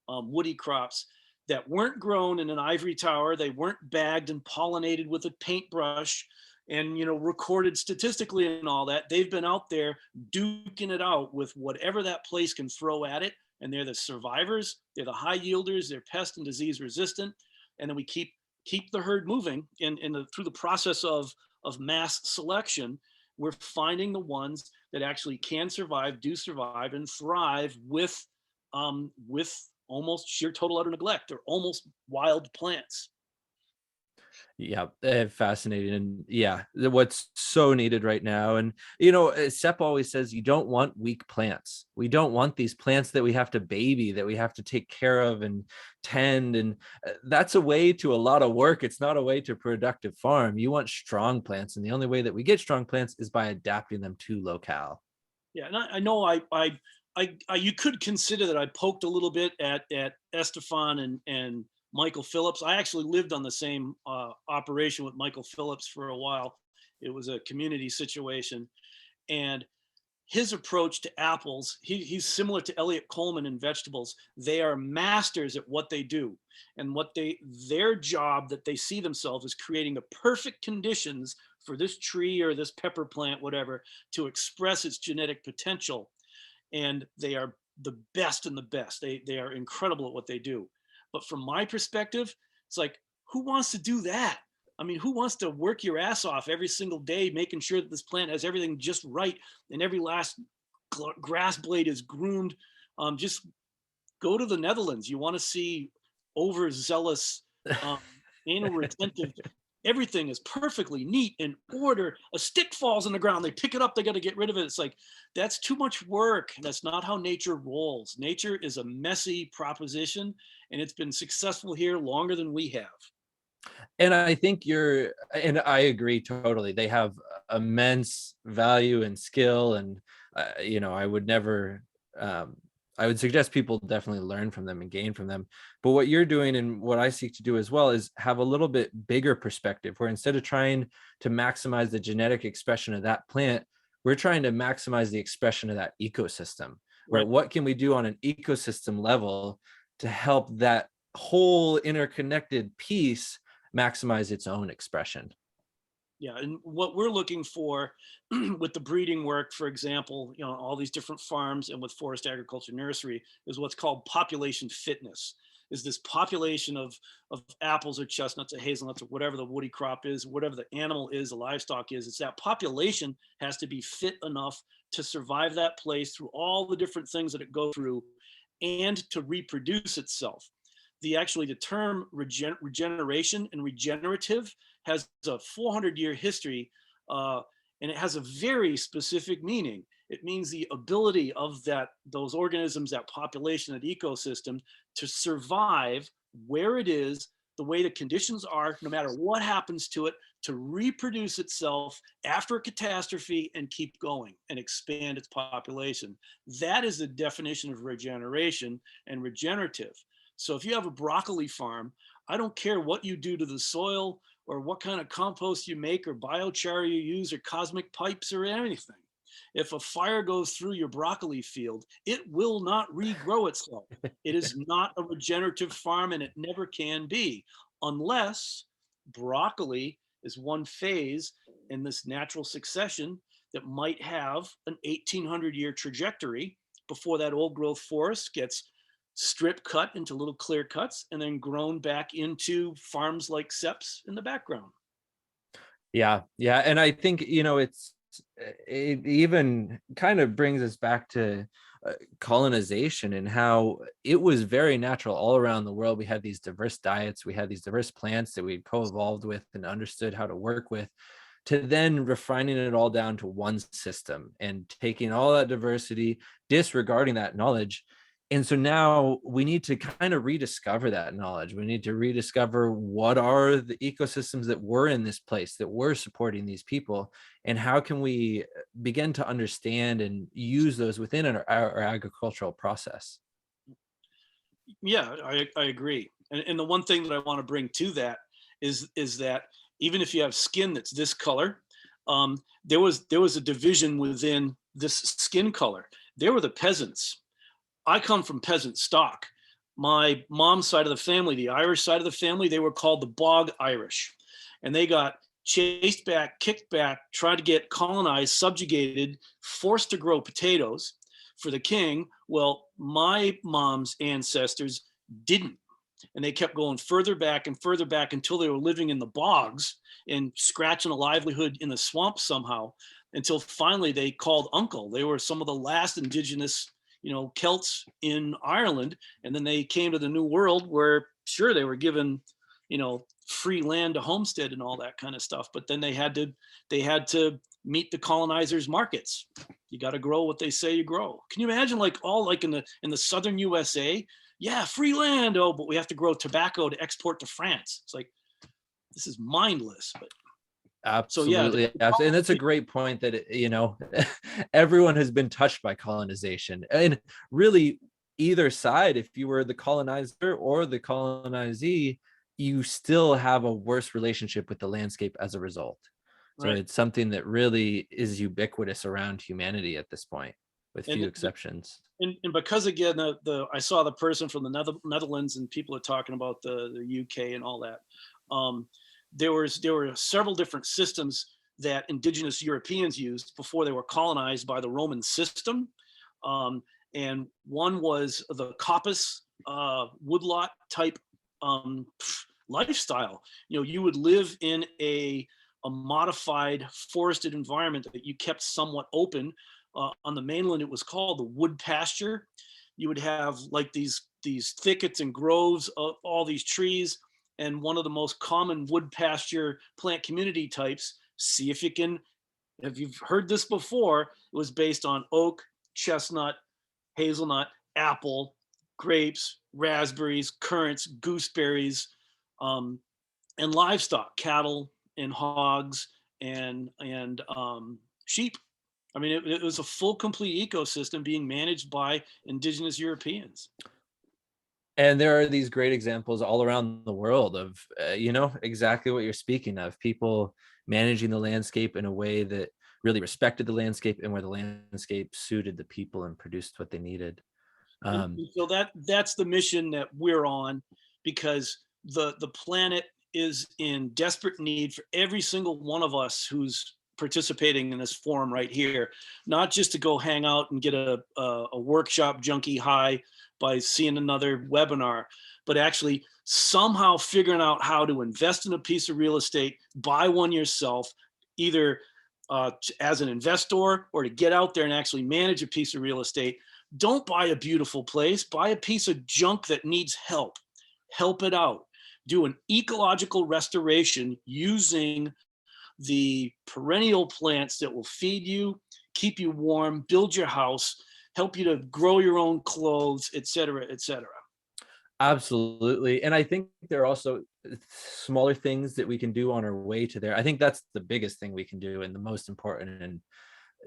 woody crops that weren't grown in an ivory tower. They weren't bagged and pollinated with a paintbrush and, recorded statistically and all that. They've been out there duking it out with whatever that place can throw at it. And they're the survivors. They're the high yielders. They're pest and disease resistant. And then we keep the herd moving through the process of mass selection. We're finding the ones that actually can survive, do survive, and thrive with almost sheer total utter neglect. They're almost wild plants. Yeah, fascinating. And yeah, what's so needed right now. And, Sepp always says, you don't want weak plants. We don't want these plants that we have to baby, that we have to take care of and tend. And that's a way to a lot of work. It's not a way to a productive farm. You want strong plants. And the only way that we get strong plants is by adapting them to locale. Yeah. And I know you could consider that I poked a little bit at Estefan and Michael Phillips. I actually lived on the same operation with Michael Phillips for a while. It was a community situation. And his approach to apples, he's similar to Elliot Coleman in vegetables. They are masters at what they do. And their job that they see themselves is creating the perfect conditions for this tree or this pepper plant, whatever, to express its genetic potential. And they are the best in the best. They are incredible at what they do. But from my perspective, it's like, who wants to do that? I mean, who wants to work your ass off every single day, making sure that this plant has everything just right and every last grass blade is groomed? Just go to the Netherlands. You want to see overzealous, anal retentive. Everything is perfectly neat in order. A stick falls on the ground, they pick it up, they got to get rid of it. It's like, that's too much work. That's not how nature rolls. Nature is a messy proposition, and it's been successful here longer than we have. And I think and I agree totally. They have immense value and skill. And, I would never, I would suggest people definitely learn from them and gain from them. But what you're doing and what I seek to do as well is have a little bit bigger perspective, where instead of trying to maximize the genetic expression of that plant, we're trying to maximize the expression of that ecosystem. Where what can we do on an ecosystem level to help that whole interconnected piece maximize its own expression? Yeah, and what we're looking for with the breeding work, for example, all these different farms and with Forest Agriculture Nursery, is what's called population fitness. Is this population of apples or chestnuts or hazelnuts or whatever the woody crop is, whatever the animal is, the livestock is, it's that population has to be fit enough to survive that place through all the different things that it goes through and to reproduce itself. The term regeneration and regenerative has a 400-year history, and it has a very specific meaning. It means the ability of those organisms, that population, that ecosystem, to survive where it is the way the conditions are, no matter what happens to it, to reproduce itself after a catastrophe and keep going and expand its population. That is the definition of regeneration and regenerative. So if you have a broccoli farm, I don't care what you do to the soil or what kind of compost you make or biochar you use or cosmic pipes or anything. If a fire goes through your broccoli field, it will not regrow itself. It is not a regenerative farm, and it never can be, unless broccoli is one phase in this natural succession that might have an 1800-year trajectory before that old growth forest gets strip cut into little clear cuts and then grown back into farms like Seps in the background. Yeah, yeah, and I think, you know, it even kind of brings us back to colonization and how it was very natural all around the world. We had these diverse diets, we had these diverse plants that we co-evolved with and understood how to work with, to then refining it all down to one system and taking all that diversity, disregarding that knowledge. And so now we need to kind of rediscover that knowledge. We need to rediscover what are the ecosystems that were in this place, that were supporting these people, and how can we begin to understand and use those within our agricultural process. Yeah, I agree. And the one thing that I want to bring to that is that even if you have skin that's this color, there was a division within this skin color. There were the peasants. I come from peasant stock. My mom's side of the family, the Irish side of the family, they were called the Bog Irish. And they got chased back, kicked back, tried to get colonized, subjugated, forced to grow potatoes for the king. Well, my mom's ancestors didn't. And they kept going further back and further back until they were living in the bogs and scratching a livelihood in the swamp somehow, until finally they called uncle. They were some of the last indigenous, you know, Celts in Ireland. And then they came to the New World where, sure, they were given, you know, free land to homestead and all that kind of stuff. But then they had to meet the colonizers' markets. You got to grow what they say you grow. Can you imagine, like, all like in the southern USA? Yeah, free land. Oh, but we have to grow tobacco to export to France. It's like, this is mindless. But Absolutely. So yeah, And that's a great point that, you know, everyone has been touched by colonization, and really either side, if you were the colonizer or the colonizee, you still have a worse relationship with the landscape as a result. So right. it's something that really is ubiquitous around humanity at this point, with few exceptions. And because, again, I saw the person from the Netherlands, and people are talking about the UK and all that. There were several different systems that indigenous Europeans used before they were colonized by the Roman system. And one was the coppice woodlot type lifestyle. You know, you would live in a modified forested environment that you kept somewhat open. On the mainland, it was called the wood pasture. You would have like these thickets and groves of all these trees. And one of the most common wood pasture plant community types, see if you can, if you've heard this before, it was based on oak, chestnut, hazelnut, apple, grapes, raspberries, currants, gooseberries, and livestock, cattle and hogs and sheep. I mean, it was a full, complete ecosystem being managed by indigenous Europeans. And there are these great examples all around the world of, you know, exactly what you're speaking of, people managing the landscape in a way that really respected the landscape and where the landscape suited the people and produced what they needed. So that's the mission that we're on, because the planet is in desperate need for every single one of us who's participating in this forum right here, not just to go hang out and get a workshop junkie high by seeing another webinar, but actually somehow figuring out how to invest in a piece of real estate, buy one yourself, either as an investor or to get out there and actually manage a piece of real estate. Don't buy a beautiful place, buy a piece of junk that needs help. Help it out. Do an ecological restoration using the perennial plants that will feed you, keep you warm, build your house, help you to grow your own clothes, et cetera, et cetera. Absolutely. And I think there are also smaller things that we can do on our way to there. I think that's the biggest thing we can do and the most important and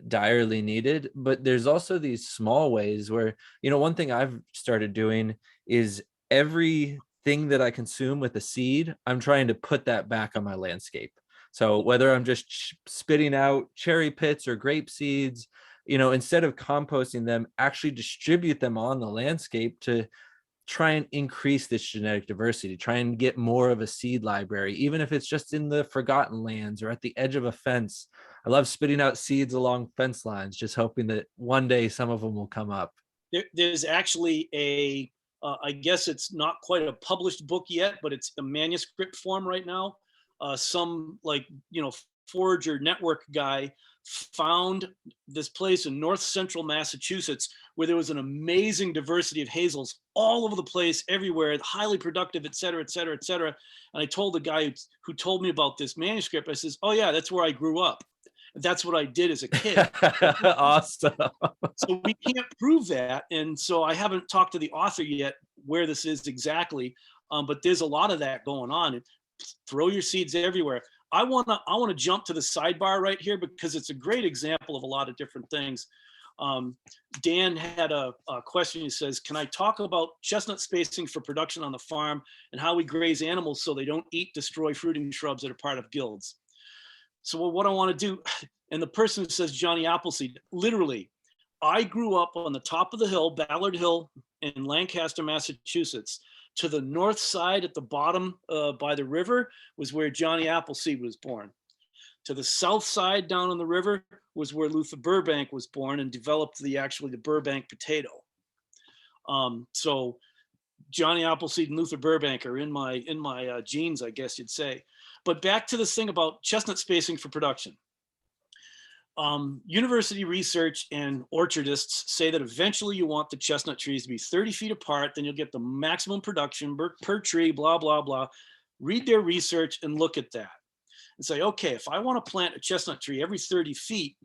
direly needed. But there's also these small ways where, one thing I've started doing is everything that I consume with a seed, I'm trying to put that back on my landscape. So whether I'm just spitting out cherry pits or grape seeds, instead of composting them, actually distribute them on the landscape to try and increase this genetic diversity, try and get more of a seed library, even if it's just in the forgotten lands or at the edge of a fence. I love spitting out seeds along fence lines, just hoping that one day some of them will come up. There's actually I guess it's not quite a published book yet, but it's a manuscript form right now. Some forager network guy found this place in north central Massachusetts where there was an amazing diversity of hazels all over the place, everywhere, highly productive, et cetera, et cetera, et cetera. And I told the guy who told me about this manuscript, I says, oh yeah, that's where I grew up. That's what I did as a kid. Awesome. So we can't prove that. And so I haven't talked to the author yet where this is exactly, but there's a lot of that going on. Throw your seeds everywhere. I want to jump to the sidebar right here because it's a great example of a lot of different things. Dan had a question. He says, can I talk about chestnut spacing for production on the farm and how we graze animals so they don't destroy fruiting shrubs that are part of guilds? So what I want to do, and the person who says Johnny Appleseed, literally, I grew up on the top of the hill, Ballard Hill in Lancaster, Massachusetts. To the north side at the bottom by the river was where Johnny Appleseed was born. To the south side down on the river was where Luther Burbank was born and developed the Burbank potato. So Johnny Appleseed and Luther Burbank are in my genes, I guess you'd say. But back to this thing about chestnut spacing for production. University research and orchardists say that eventually you want the chestnut trees to be 30 feet apart, then you'll get the maximum production per tree, blah, blah, blah. Read their research and look at that and say, okay, if I want to plant a chestnut tree every 30 feet,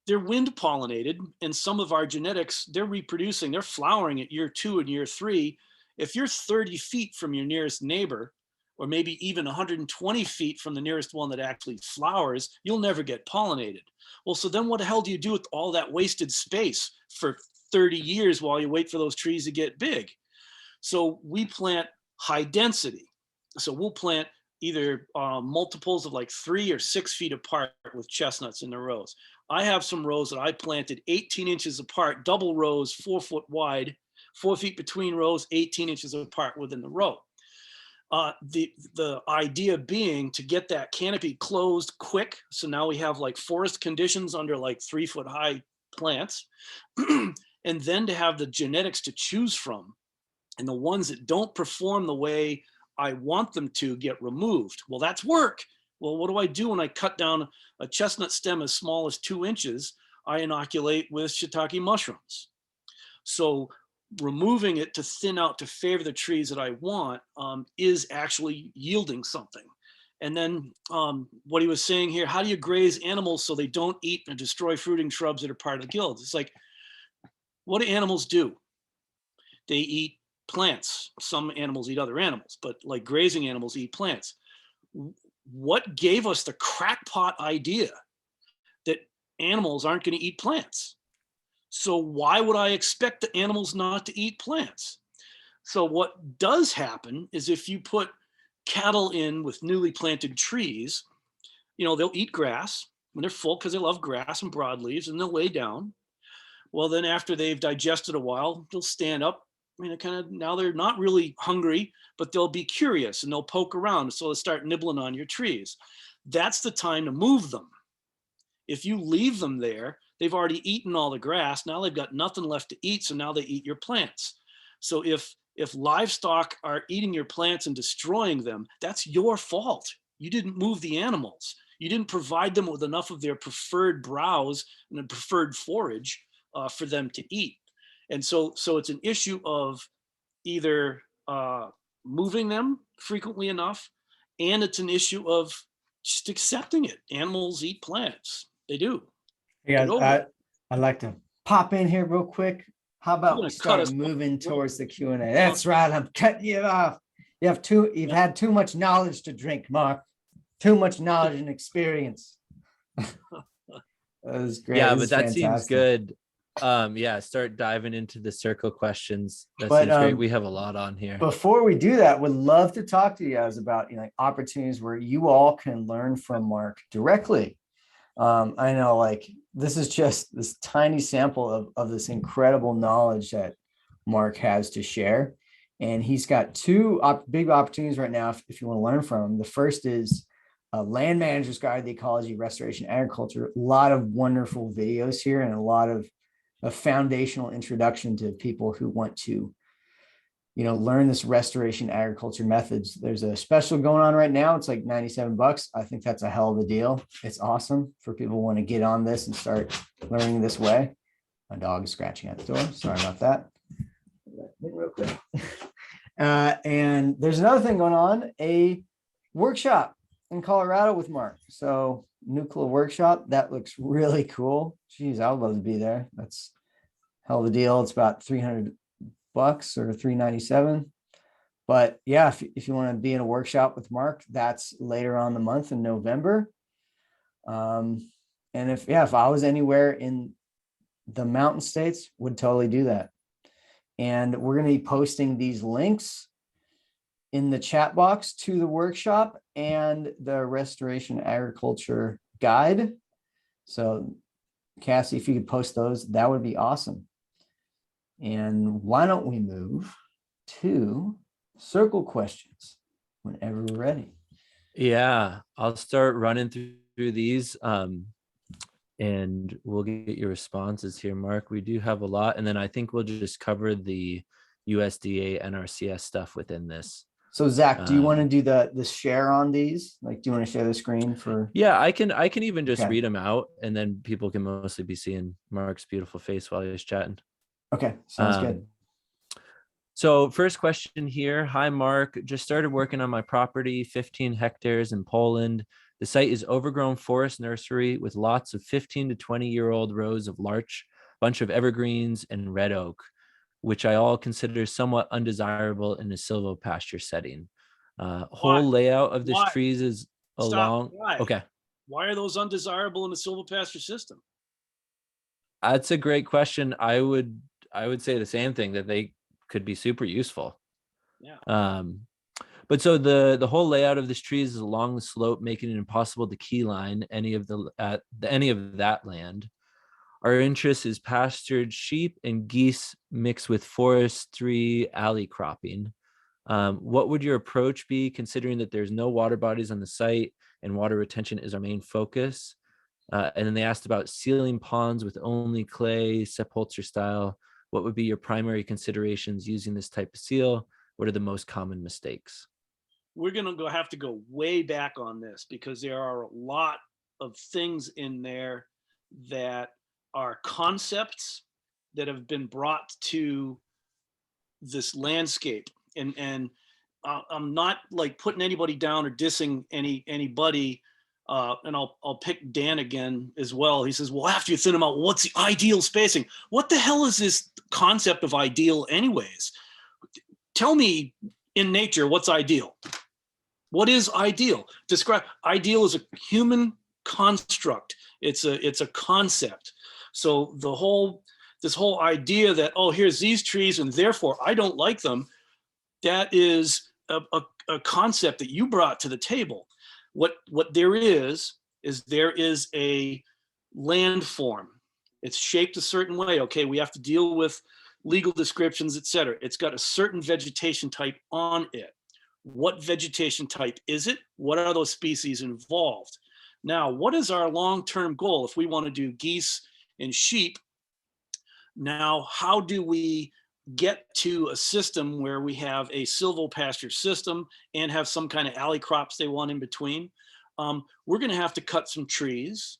they're wind pollinated, and some of our genetics, they're reproducing, they're flowering at year 2 and year 3. If you're 30 feet from your nearest neighbor, or maybe even 120 feet from the nearest one that actually flowers, you'll never get pollinated. Well, so then what the hell do you do with all that wasted space for 30 years while you wait for those trees to get big? So we plant high density. So we'll plant either multiples of like 3 or 6 feet apart with chestnuts in the rows. I have some rows that I planted 18 inches apart, double rows, 4 foot wide, 4 feet between rows, 18 inches apart within the row. The idea being to get that canopy closed quick. So now we have like forest conditions under like 3 foot high plants, and then to have the genetics to choose from. And the ones that don't perform the way I want them to get removed. Well, that's work. Well, what do I do when I cut down a chestnut stem as small as 2 inches? I inoculate with shiitake mushrooms. So removing it to thin out to favor the trees that I want is actually yielding something. And then what he was saying here, how do you graze animals so they don't eat and destroy fruiting shrubs that are part of the guilds? It's like, what do animals do? They eat plants. Some animals eat other animals, but like grazing animals eat plants. What gave us the crackpot idea that animals aren't going to eat plants? So why would I expect the animals not to eat plants? So what does happen is if you put cattle in with newly planted trees, they'll eat grass when they're full because they love grass and broadleaves, and they'll lay down. Well, then after they've digested a while, they'll stand up. Now they're not really hungry, but they'll be curious and they'll poke around. So they'll start nibbling on your trees. That's the time to move them. If you leave them there, they've already eaten all the grass. Now they've got nothing left to eat. So now they eat your plants. So if livestock are eating your plants and destroying them, that's your fault. You didn't move the animals. You didn't provide them with enough of their preferred browse and the preferred forage for them to eat. And so it's an issue of either moving them frequently enough, and it's an issue of just accepting it. Animals eat plants. They do. Hey guys, I'd like to pop in here real quick. How about we start moving towards the Q&A? That's right. I'm cutting you off. You've had too much knowledge to drink, Mark. Too much knowledge and experience. That was great. Yeah, This but is that seems fantastic. good. Yeah, start diving into the circle questions. That But, seems great. We have a lot on here. Before we do that, would love to talk to you guys about, like opportunities where you all can learn from Mark directly. I know, like, this is just this tiny sample of this incredible knowledge that Mark has to share. And he's got two big opportunities right now if you want to learn from him. The first is a Land Manager's Guide to Ecology, Restoration, Agriculture. A lot of wonderful videos here and a lot of a foundational introduction to people who want to, learn this restoration agriculture methods. There's a special going on right now. It's like $97. I think that's a hell of a deal. It's awesome for people who want to get on this and start learning this way. My dog is scratching at the door. Sorry about that. Real quick. And there's another thing going on, a workshop in Colorado with Mark. So nuclear workshop, that looks really cool. Geez, I would love to be there. That's hell of a deal. It's about $300 or $397. But yeah, if you want to be in a workshop with Mark, that's later on the month in November. And if I was anywhere in the mountain states, would totally do that. And we're going to be posting these links in the chat box to the workshop and the restoration agriculture guide. So Cassie, if you could post those, that would be awesome. And why don't we move to circle questions whenever we're ready? Yeah, I'll start running through these and we'll get your responses here, Mark. We do have a lot. And then I think we'll just cover the USDA NRCS stuff within this. So Zach, do you want to do the share on these? Like, do you want to share the screen for? Yeah, I can even just read them out and then people can mostly be seeing Mark's beautiful face while he's chatting. Okay, sounds good. So first question here. Hi, Mark. Just started working on my property, 15 hectares in Poland. The site is overgrown forest nursery with lots of 15 to 20-year-old rows of larch, bunch of evergreens, and red oak, which I all consider somewhat undesirable in a silvopasture setting. Whole layout of this trees is along. Why? Okay. Why are those undesirable in a silvopasture system? That's a great question. I would say the same thing, that they could be super useful. Yeah. But so the whole layout of this tree is along the slope, making it impossible to keyline any of that land. Our interest is pastured sheep and geese mixed with forestry alley cropping. What would your approach be, considering that there's no water bodies on the site and water retention is our main focus? And then they asked about sealing ponds with only clay, sepulcher style. What would be your primary considerations using this type of seal? What are the most common mistakes? We're going to have to go way back on this because there are a lot of things in there that are concepts that have been brought to this landscape. And I'm not like putting anybody down or dissing anybody. And I'll pick Dan again as well. He says, well, after you thin them out, what's the ideal spacing? What the hell is this concept of ideal anyways? Tell me in nature, what's ideal? What is ideal? Describe. Ideal is a human construct. It's a concept. So this whole idea that, oh, here's these trees and therefore I don't like them, that is a concept that you brought to the table. What there is there is a landform. It's shaped a certain way. Okay, we have to deal with legal descriptions, etc. It's got a certain vegetation type on it. What vegetation type is it? What are those species involved? Now, what is our long-term goal if we want to do geese and sheep? Now, how do we get to a system where we have a silvopasture system and have some kind of alley crops they want in between? We're going to have to cut some trees.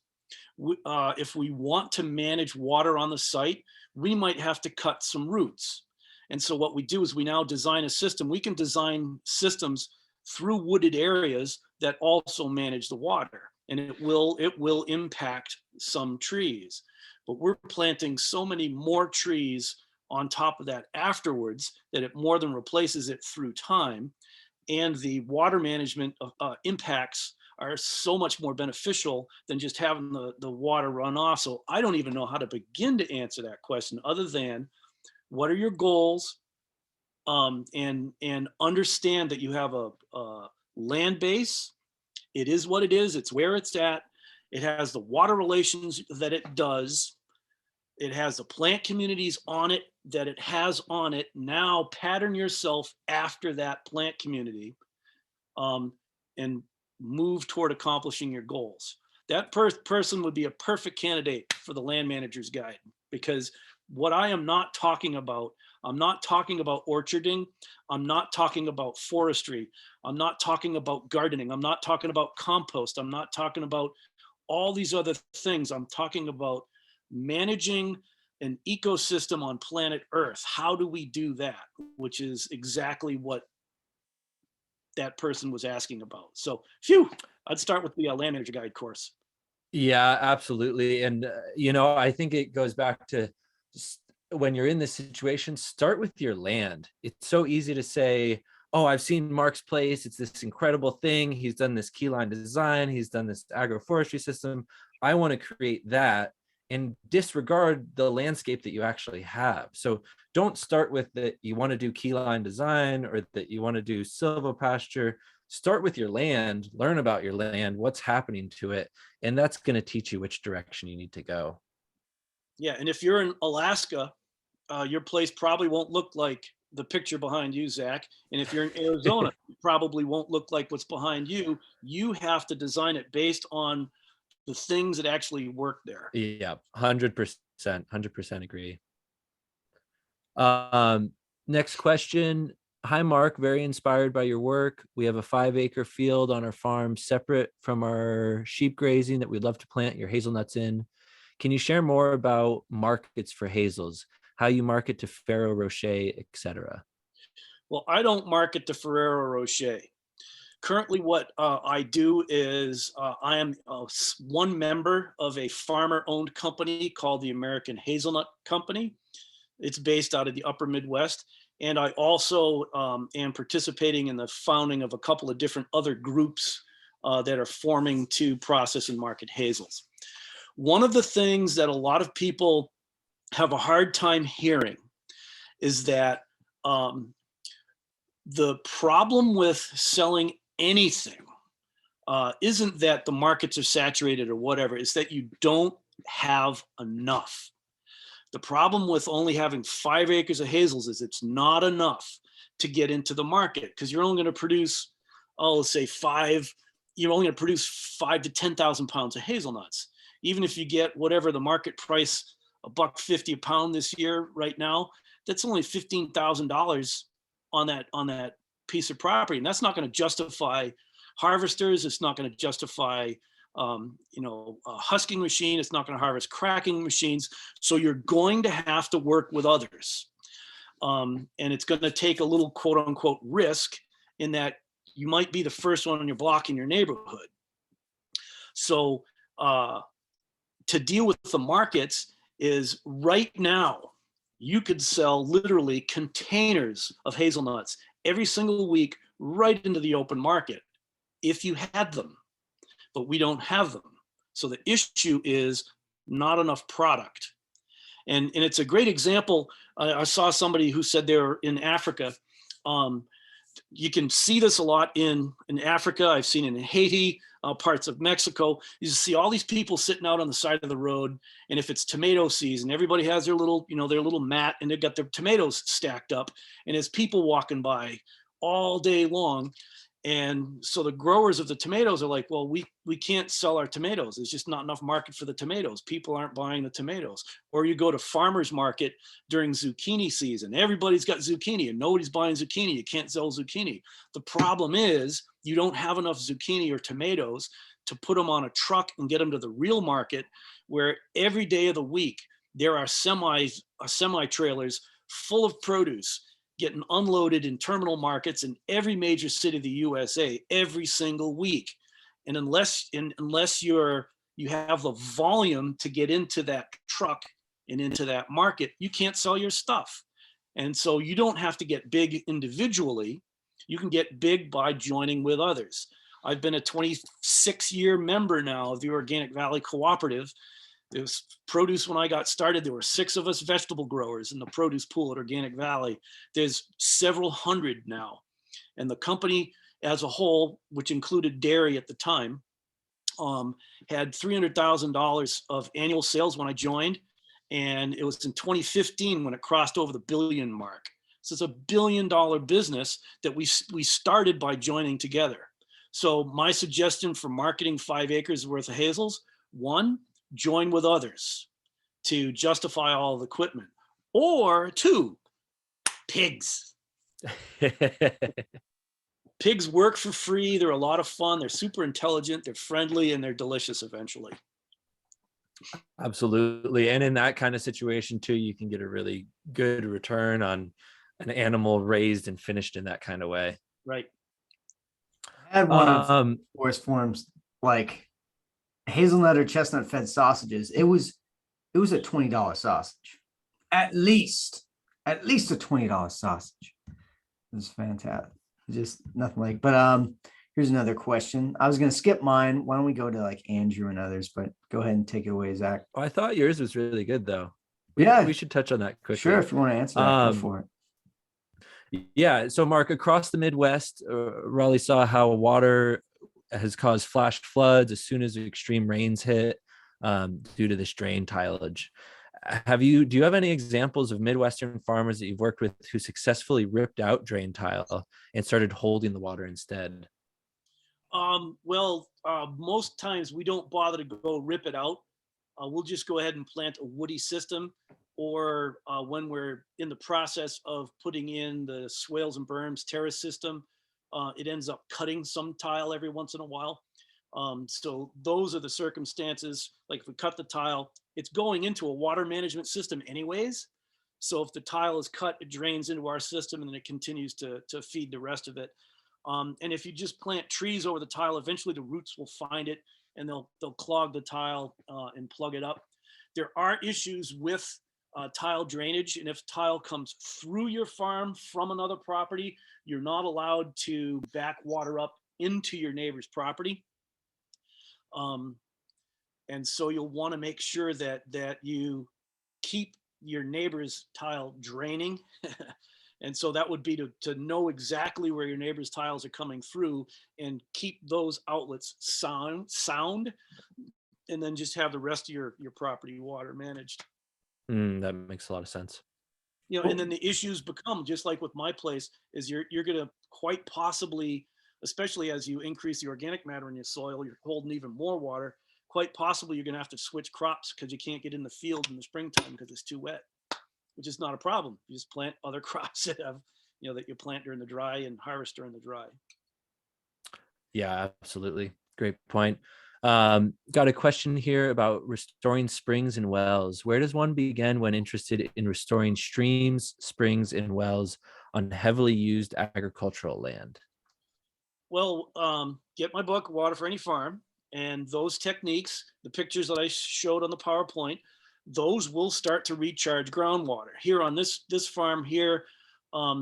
If we want to manage water on the site, we might have to cut some roots. And so what we do is we now design a system. We can design systems through wooded areas that also manage the water, and it will impact some trees. But we're planting so many more trees on top of that afterwards that it more than replaces it through time. and the water management impacts are so much more beneficial than just having the water run off. So I don't even know how to begin to answer that question other than what are your goals, and understand that you have a land base. It is what it is. It's where it's at. It has the water relations that it does. It has the plant communities on it that it has on it. Now pattern yourself after that plant community, and move toward accomplishing your goals. That person would be a perfect candidate for the land manager's guide, because what I am not talking about, I'm not talking about orcharding. I'm not talking about forestry. I'm not talking about gardening. I'm not talking about compost. I'm not talking about all these other things. I'm talking about managing an ecosystem on planet Earth. How do we do that? Which is exactly what that person was asking about. So, phew, I'd start with the land manager guide course. Yeah, absolutely. And, I think it goes back to just when you're in this situation, start with your land. It's so easy to say, oh, I've seen Mark's place. It's this incredible thing. He's done this keyline design. He's done this agroforestry system. I want to create that, and disregard the landscape that you actually have. So don't start with that you want to do keyline design or that you want to do silvopasture. Start with your land, learn about your land, what's happening to it, and that's going to teach you which direction you need to go. Yeah, and if you're in Alaska, your place probably won't look like the picture behind you, Zach. And if you're in Arizona, it probably won't look like what's behind you. You have to design it based on the things that actually work there. Yeah, 100%, 100% agree. Next question. Hi, Mark. Very inspired by your work. We have a 5-acre field on our farm separate from our sheep grazing that we'd love to plant your hazelnuts in. Can you share more about markets for hazels, how you market to Ferrero Rocher, etc.? Well, I don't market to Ferrero Rocher. Currently, what I do is I am one member of a farmer-owned company called the American Hazelnut Company. It's based out of the upper Midwest. And I also am participating in the founding of a couple of different other groups that are forming to process and market hazels. One of the things that a lot of people have a hard time hearing is that the problem with selling anything isn't that the markets are saturated or whatever, it's that you don't have enough. The problem with only having 5 acres of hazels is it's not enough to get into the market, because you're only going to produce, let's say you're only going to produce 5 to 10,000 pounds of hazelnuts. Even if you get whatever the market price, $1.50 a pound this year right now, that's only $15,000 on that piece of property. And that's not going to justify harvesters. It's not going to justify a husking machine. It's not going to harvest cracking machines. So you're going to have to work with others. And it's going to take a little quote unquote risk in that you might be the first one on your block in your neighborhood. So to deal with the markets is right now, you could sell literally containers of hazelnuts every single week right into the open market if you had them, but we don't have them. So the issue is not enough product. And it's a great example. I saw somebody who said they were in Africa. You can see this a lot in Africa. I've seen it in Haiti, parts of Mexico. You see all these people sitting out on the side of the road. And if it's tomato season, everybody has their little mat, and they've got their tomatoes stacked up. And there's people walking by all day long. And so the growers of the tomatoes are like, well, we can't sell our tomatoes. There's just not enough market for the tomatoes. People aren't buying the tomatoes. Or you go to farmer's market during zucchini season. Everybody's got zucchini and nobody's buying zucchini. You can't sell zucchini. The problem is you don't have enough zucchini or tomatoes to put them on a truck and get them to the real market, where every day of the week there are semi trailers full of produce getting unloaded in terminal markets in every major city of the USA every single week. And unless you have the volume to get into that truck and into that market, you can't sell your stuff. And so you don't have to get big individually. You can get big by joining with others. I've been a 26-year member now of the Organic Valley Cooperative. There was produce when I got started. There were 6 of us vegetable growers in the produce pool at Organic Valley. There's several hundred now. And the company as a whole, which included dairy at the time, had $300,000 of annual sales when I joined. And it was in 2015 when it crossed over the billion mark. So it's a $1 billion business that we started by joining together. So my suggestion for marketing 5 acres worth of hazels: 1, join with others to justify all the equipment, or 2, pigs. Pigs work for free. They're a lot of fun. They're super intelligent. They're friendly, and they're delicious eventually. Absolutely. And in that kind of situation too, you can get a really good return on an animal raised and finished in that kind of way. Right. I had one of forest forms, like hazelnut or chestnut fed sausages. It was a $20 sausage, at least a $20 sausage. It was fantastic. Just nothing like. But here's another question. I was going to skip mine. Why don't we go to like Andrew and others? But go ahead and take it away, Zach. Oh, I thought yours was really good though. We should touch on that quickly. Sure, if you want to answer that, go for it. Yeah. So Mark, across the Midwest, Raleigh saw how water has caused flash floods as soon as extreme rains hit due to this drain tillage. Do you have any examples of Midwestern farmers that you've worked with who successfully ripped out drain tile and started holding the water instead? Most times we don't bother to go rip it out. We'll just go ahead and plant a woody system, or when we're in the process of putting in the swales and berms terrace system, it ends up cutting some tile every once in a while. So those are the circumstances. Like if we cut the tile, it's going into a water management system anyways. So if the tile is cut, it drains into our system and then it continues to feed the rest of it. And if you just plant trees over the tile, eventually the roots will find it and they'll clog the tile and plug it up. There are issues with tile drainage, and if tile comes through your farm from another property, you're not allowed to back water up into your neighbor's property. And so you'll want to make sure that you keep your neighbor's tile draining. And so that would be to know exactly where your neighbor's tiles are coming through and keep those outlets sound, and then just have the rest of your property water managed. That makes a lot of sense. You know, and then the issues become, just like with my place, is you're going to quite possibly, especially as you increase the organic matter in your soil, you're holding even more water. Quite possibly you're going to have to switch crops because you can't get in the field in the springtime because it's too wet, which is not a problem. You just plant other crops that have, that you plant during the dry and harvest during the dry. Yeah, absolutely. Great point. Got a question here about restoring springs and wells. Where does one begin when interested in restoring streams, springs, and wells on heavily used agricultural land? Well, get my book, Water for Any Farm, and those techniques, the pictures that I showed on the PowerPoint, those will start to recharge groundwater. Here on this farm here,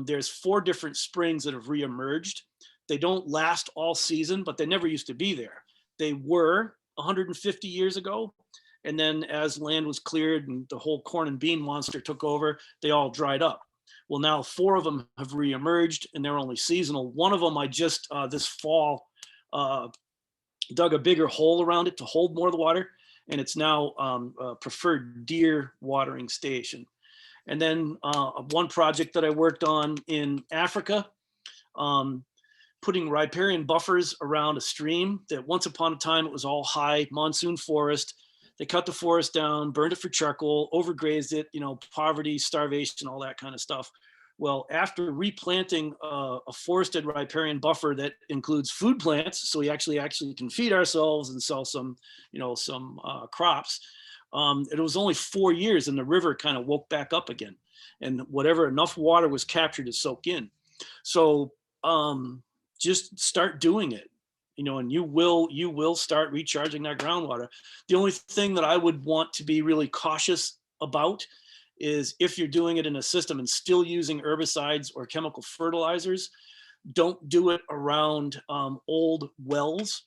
there's 4 different springs that have reemerged. They don't last all season, but they never used to be there. They were 150 years ago. And then as land was cleared and the whole corn and bean monster took over, they all dried up. Well, now 4 of them have reemerged and they're only seasonal. One of them I just this fall dug a bigger hole around it to hold more of the water. And it's now a preferred deer watering station. And then one project that I worked on in Africa, putting riparian buffers around a stream that once upon a time it was all high monsoon forest. They cut the forest down, burned it for charcoal, overgrazed it, poverty, starvation, all that kind of stuff. Well, after replanting a forested riparian buffer that includes food plants, so we actually can feed ourselves and sell some crops, it was only 4 years and the river kind of woke back up again. And whatever enough water was captured to soak in. So just start doing it, and you will start recharging that groundwater. The only thing that I would want to be really cautious about is if you're doing it in a system and still using herbicides or chemical fertilizers, don't do it around old wells.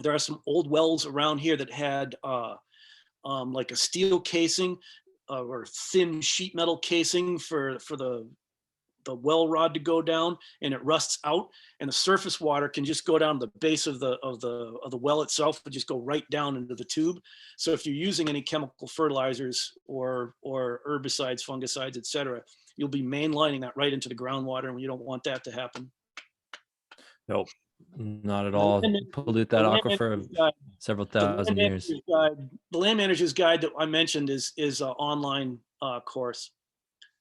There are some old wells around here that had like a steel casing or thin sheet metal casing for the well rod to go down, and it rusts out, and the surface water can just go down the base of the well itself and just go right down into the tube. So if you're using any chemical fertilizers or herbicides, fungicides, etc., you'll be mainlining that right into the groundwater, and you don't want that to happen. Nope, not at The all. land- Pollute the that land aquifer manager's guide- several the land thousand years. manager's guide- the land manager's guide that I mentioned is an online course.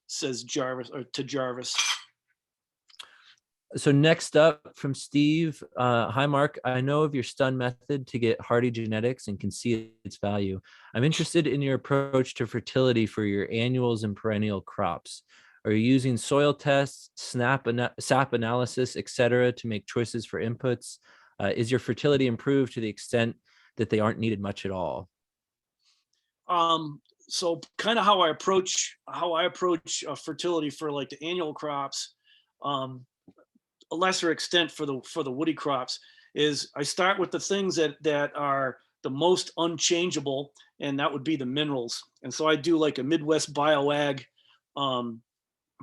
Says Jarvis, or to Jarvis. So next up from Steve, hi Mark, I know of your stun method to get hardy genetics and can see its value. I'm interested in your approach to fertility for your annuals and perennial crops. Are you using soil tests, sap analysis, etc., to make choices for inputs? Is your fertility improved to the extent that they aren't needed much at all? So kind of how I approach fertility for like the annual crops, a lesser extent for the woody crops, is I start with the things that are the most unchangeable, and that would be the minerals. And so I do like a Midwest bioag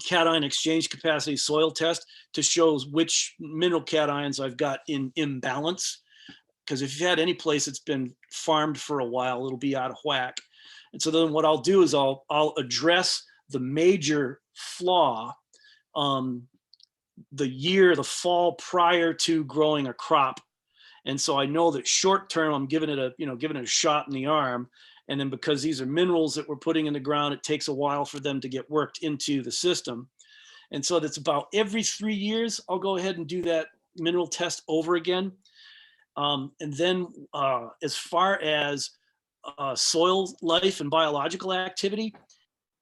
cation exchange capacity soil test to show which mineral cations I've got in imbalance. Because if you've had any place that's been farmed for a while, it'll be out of whack. And so then what I'll do is I'll address the major flaw the fall prior to growing a crop. And so I know that short term I'm giving it a shot in the arm. And then because these are minerals that we're putting in the ground, it takes a while for them to get worked into the system. And so that's about every 3 years, I'll go ahead and do that mineral test over again. And then as far as soil life and biological activity,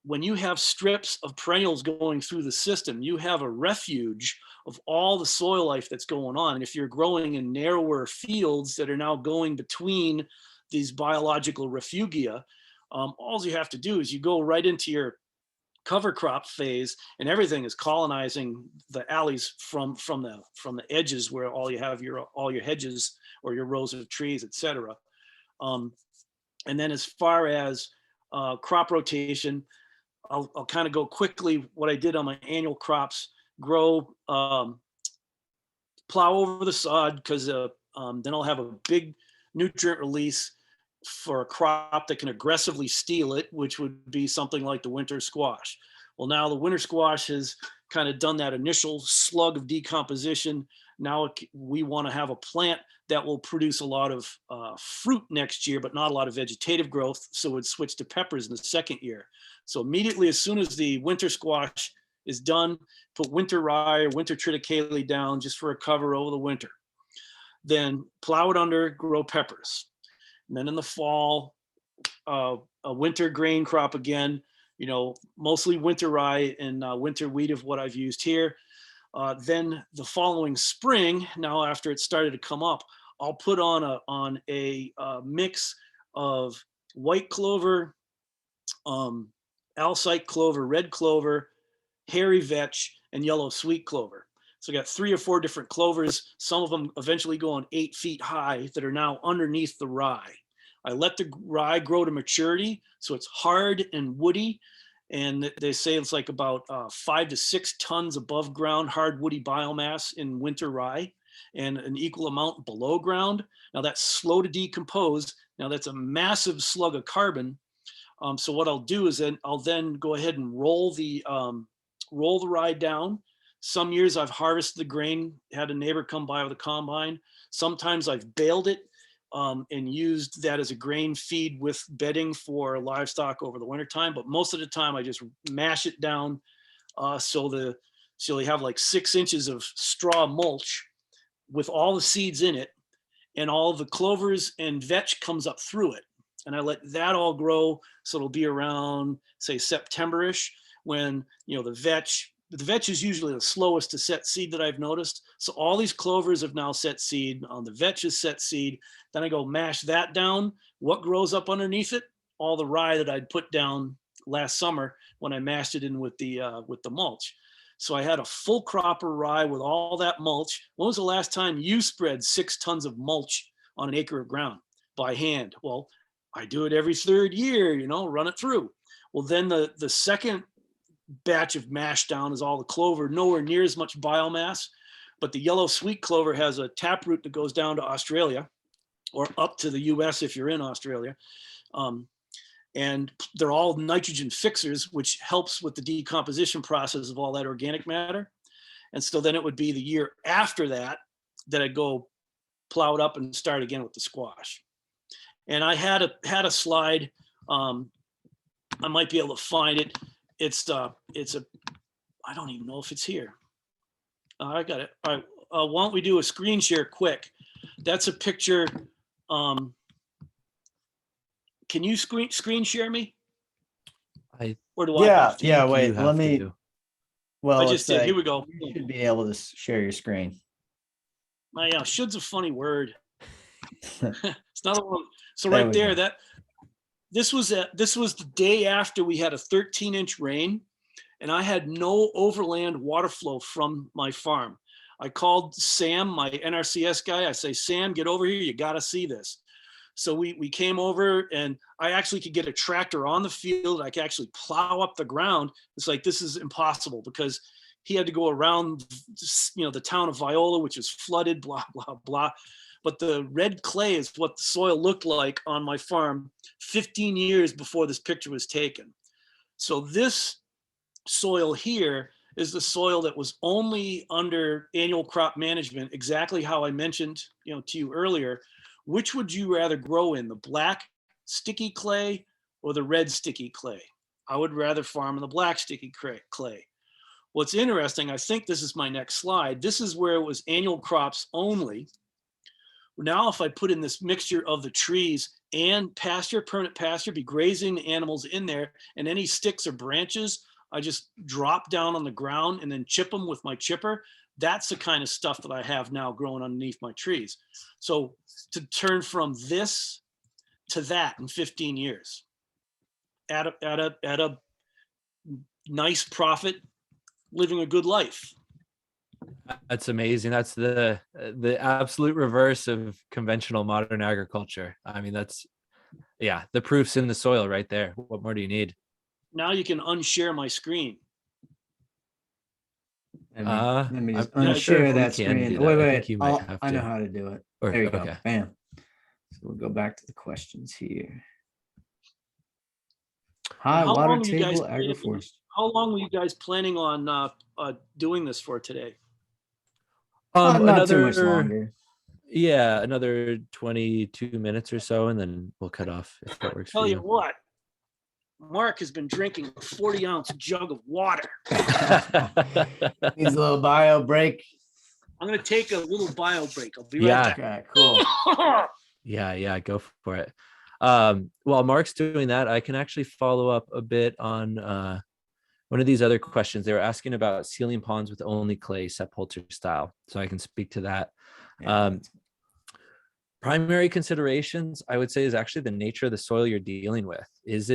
when you have strips of perennials going through the system, you have a refuge of all the soil life that's going on. And if you're growing in narrower fields that are now going between these biological refugia, all you have to do is you go right into your cover crop phase, and everything is colonizing the alleys from the edges where all you have all your hedges or your rows of trees, etc. And then as far as crop rotation, I'll kind of go quickly what I did on my annual crops: grow, plow over the sod, because then I'll have a big nutrient release for a crop that can aggressively steal it, which would be something like the winter squash. Well, now the winter squash has kind of done that initial slug of decomposition. Now we want to have a plant that will produce a lot of fruit next year, but not a lot of vegetative growth. So it'd switch to peppers in the second year. So immediately, as soon as the winter squash is done, put winter rye or winter triticale down just for a cover over the winter. Then plow it under, grow peppers. And then in the fall, a winter grain crop again, mostly winter rye and winter wheat of what I've used here. Then the following spring, now after it started to come up, I'll put on a mix of white clover, alsike clover, red clover, hairy vetch, and yellow sweet clover. So I got 3 or 4 different clovers. Some of them eventually go on 8 feet high that are now underneath the rye. I let the rye grow to maturity, so it's hard and woody. And they say it's like about 5 to 6 tons above ground hard woody biomass in winter rye, and an equal amount below ground. Now that's slow to decompose. Now that's a massive slug of carbon. So what I'll do is I'll then go ahead and roll the rye down. Some years I've harvested the grain, had a neighbor come by with a combine. Sometimes I've baled it and used that as a grain feed with bedding for livestock over the wintertime. But most of the time I just mash it down so you have like 6 inches of straw mulch with all the seeds in it, and all the clovers and vetch comes up through it. And I let that all grow. So it'll be around, say, September-ish, when the vetch is usually the slowest to set seed that I've noticed. So all these clovers have now set seed. The vetch is set seed. Then I go mash that down. What grows up underneath it? All the rye that I'd put down last summer when I mashed it in with the mulch. So I had a full crop of rye with all that mulch. When was the last time you spread 6 tons of mulch on an acre of ground by hand? Well, I do it every 3rd year, run it through. Well, then the second batch of mash down is all the clover, nowhere near as much biomass, but the yellow sweet clover has a taproot that goes down to Australia or up to the US if you're in Australia. And they're all nitrogen fixers, which helps with the decomposition process of all that organic matter. And so then it would be the year after that I'd go plow it up and start again with the squash. And I had a slide. I might be able to find it. It's I don't even know if it's here. I got it. All right. Why don't we do a screen share quick? That's a picture. Can you screen share me? Or do I? Yeah. Wait, let me. Well, I just did. Here we go. You should be able to share your screen. Yeah, should's a funny word. It's not a one. So right there, this was the day after we had a 13-inch rain, and I had no overland water flow from my farm. I called Sam, my NRCS guy. I say, Sam, get over here. You got to see this. So we came over, and I actually could get a tractor on the field. I could actually plow up the ground. It's like, this is impossible, because he had to go around, the town of Viola, which is flooded, blah, blah, blah. But the red clay is what the soil looked like on my farm 15 years before this picture was taken. So this soil here is the soil that was only under annual crop management, exactly how I mentioned, to you earlier. Which would you rather grow in, the black sticky clay or the red sticky clay? I would rather farm in the black sticky clay. What's interesting, I think this is my next slide. This is where it was annual crops only. Now, if I put in this mixture of the trees and pasture, permanent pasture, be grazing animals in there, and any sticks or branches, I just drop down on the ground and then chip them with my chipper. That's the kind of stuff that I have now growing underneath my trees. So to turn from this to that in 15 years at a nice profit, living a good life. That's amazing. That's the absolute reverse of conventional modern agriculture. I mean, the proof's in the soil right there. What more do you need? Now you can unshare my screen. Let me just unshare that screen. Wait. I know how to do it. There you go. Bam. So we'll go back to the questions here. High water table agroforestry. How long were you guys planning on doing this for today? Not too much longer. Yeah, another 22 minutes or so, and then we'll cut off if that works. Tell you what, Mark has been drinking a 40-ounce jug of water. Needs a little bio break. I'm going to take a little bio break. I'll be right back. Okay, cool. Yeah, go for it. While Mark's doing that, I can actually follow up a bit on one of these other questions. They were asking about sealing ponds with only clay, sepulcher style. So I can speak to that. Yeah. Primary considerations, I would say, is actually the nature of the soil you're dealing with. Does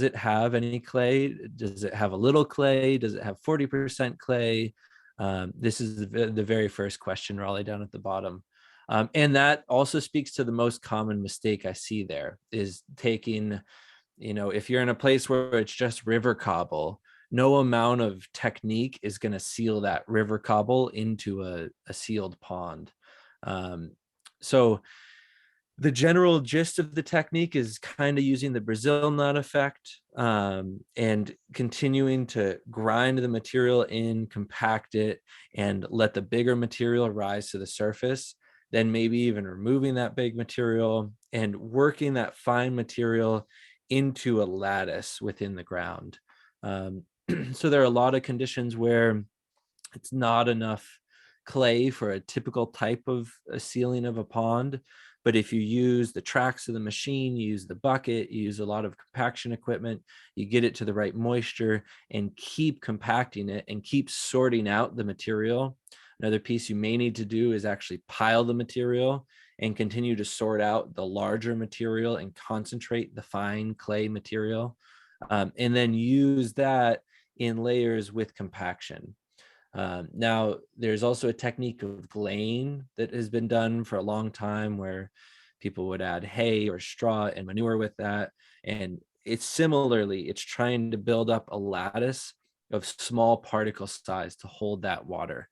it have any clay? Does it have a little clay? Does it have 40% clay? This is the very first question, Raleigh, down at the bottom. And that also speaks to the most common mistake I see there is taking, if you're in a place where it's just river cobble, no amount of technique is going to seal that river cobble into a sealed pond. So the general gist of the technique is kind of using the Brazil nut effect and continuing to grind the material in, compact it, and let the bigger material rise to the surface. Then maybe even removing that big material and working that fine material into a lattice within the ground. So there are a lot of conditions where it's not enough clay for a typical type of a sealing of a pond. But if you use the tracks of the machine, you use the bucket, you use a lot of compaction equipment, you get it to the right moisture and keep compacting it and keep sorting out the material. Another piece you may need to do is actually pile the material and continue to sort out the larger material and concentrate the fine clay material. And then use that in layers with compaction. Now, there's also a technique of glaying that has been done for a long time where people would add hay or straw and manure with that. And it's trying to build up a lattice of small particle size to hold that water.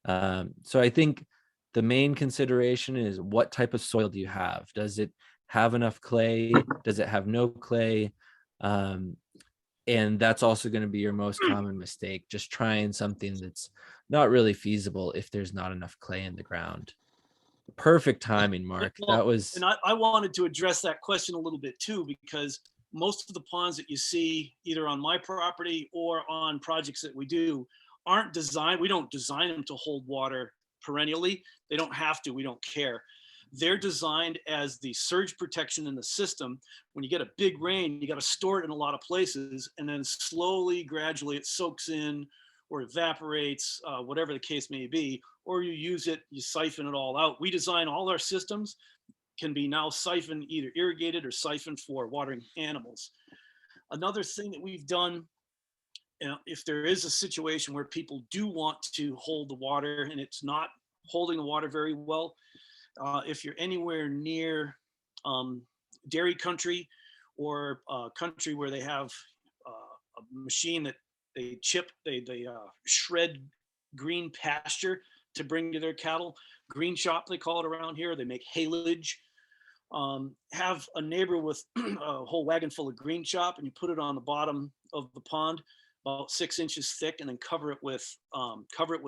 So I think the main consideration is, what type of soil do you have? Does it have enough clay? Does it have no clay? And that's also going to be your most common mistake, just trying something that's not really feasible if there's not enough clay in the ground. Perfect timing, Mark. Well, That was, and I wanted to address that question a little bit too, because most of the ponds that you see either on my property or on projects that we do aren't designed, we don't design them to hold water perennially. They don't have to, we don't care. They're designed as the surge protection in the system. When you get a big rain, you got to store it in a lot of places, and then slowly, gradually it soaks in or evaporates, whatever the case may be, or you use it, you siphon it all out. We design all our systems can be now siphoned, either irrigated or siphoned for watering animals. Another thing that we've done, if there is a situation where people do want to hold the water and it's not holding the water very well, if you're anywhere near dairy country or country where they have a machine that they shred green pasture to bring to their cattle, green chop they call it around here, they make haylage. Have a neighbor with a whole wagon full of green chop, and you put it on the bottom of the pond about 6 inches thick, and then cover it with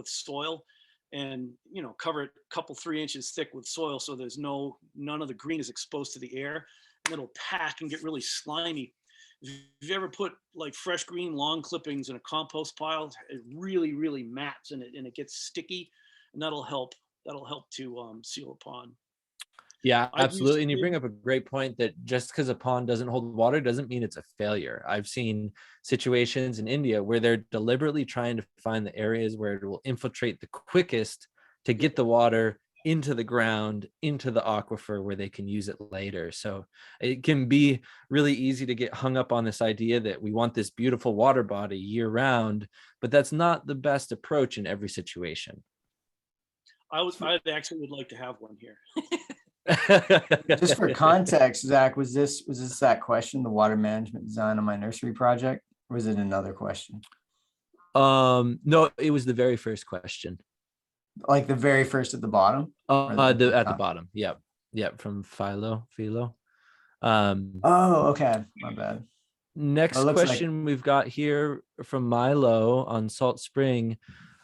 soil, and cover it a couple 3 inches thick with soil, so there's none of the green is exposed to the air, and it'll pack and get really slimy. If you ever put like fresh green lawn clippings in a compost pile, it really mats, and it gets sticky, and that'll help to seal a pond. yeah, I've used absolutely. And you bring up a great point that just because a pond doesn't hold water doesn't mean it's a failure. I've seen situations in India where they're deliberately trying to find the areas where it will infiltrate the quickest to get the water into the ground, into the aquifer where they can use it later. So it can be really easy to get hung up on this idea that we want this beautiful water body year round, but that's not the best approach in every situation. I actually would like to have one here. Just for context, Zach, was this that question, the water management design on my nursery project, or was it another question? No, it was the very first question. Like the very first at the bottom? At the bottom. Yep. From Philo. Oh, okay. My bad. Next question we've got here from Milo on Salt Spring.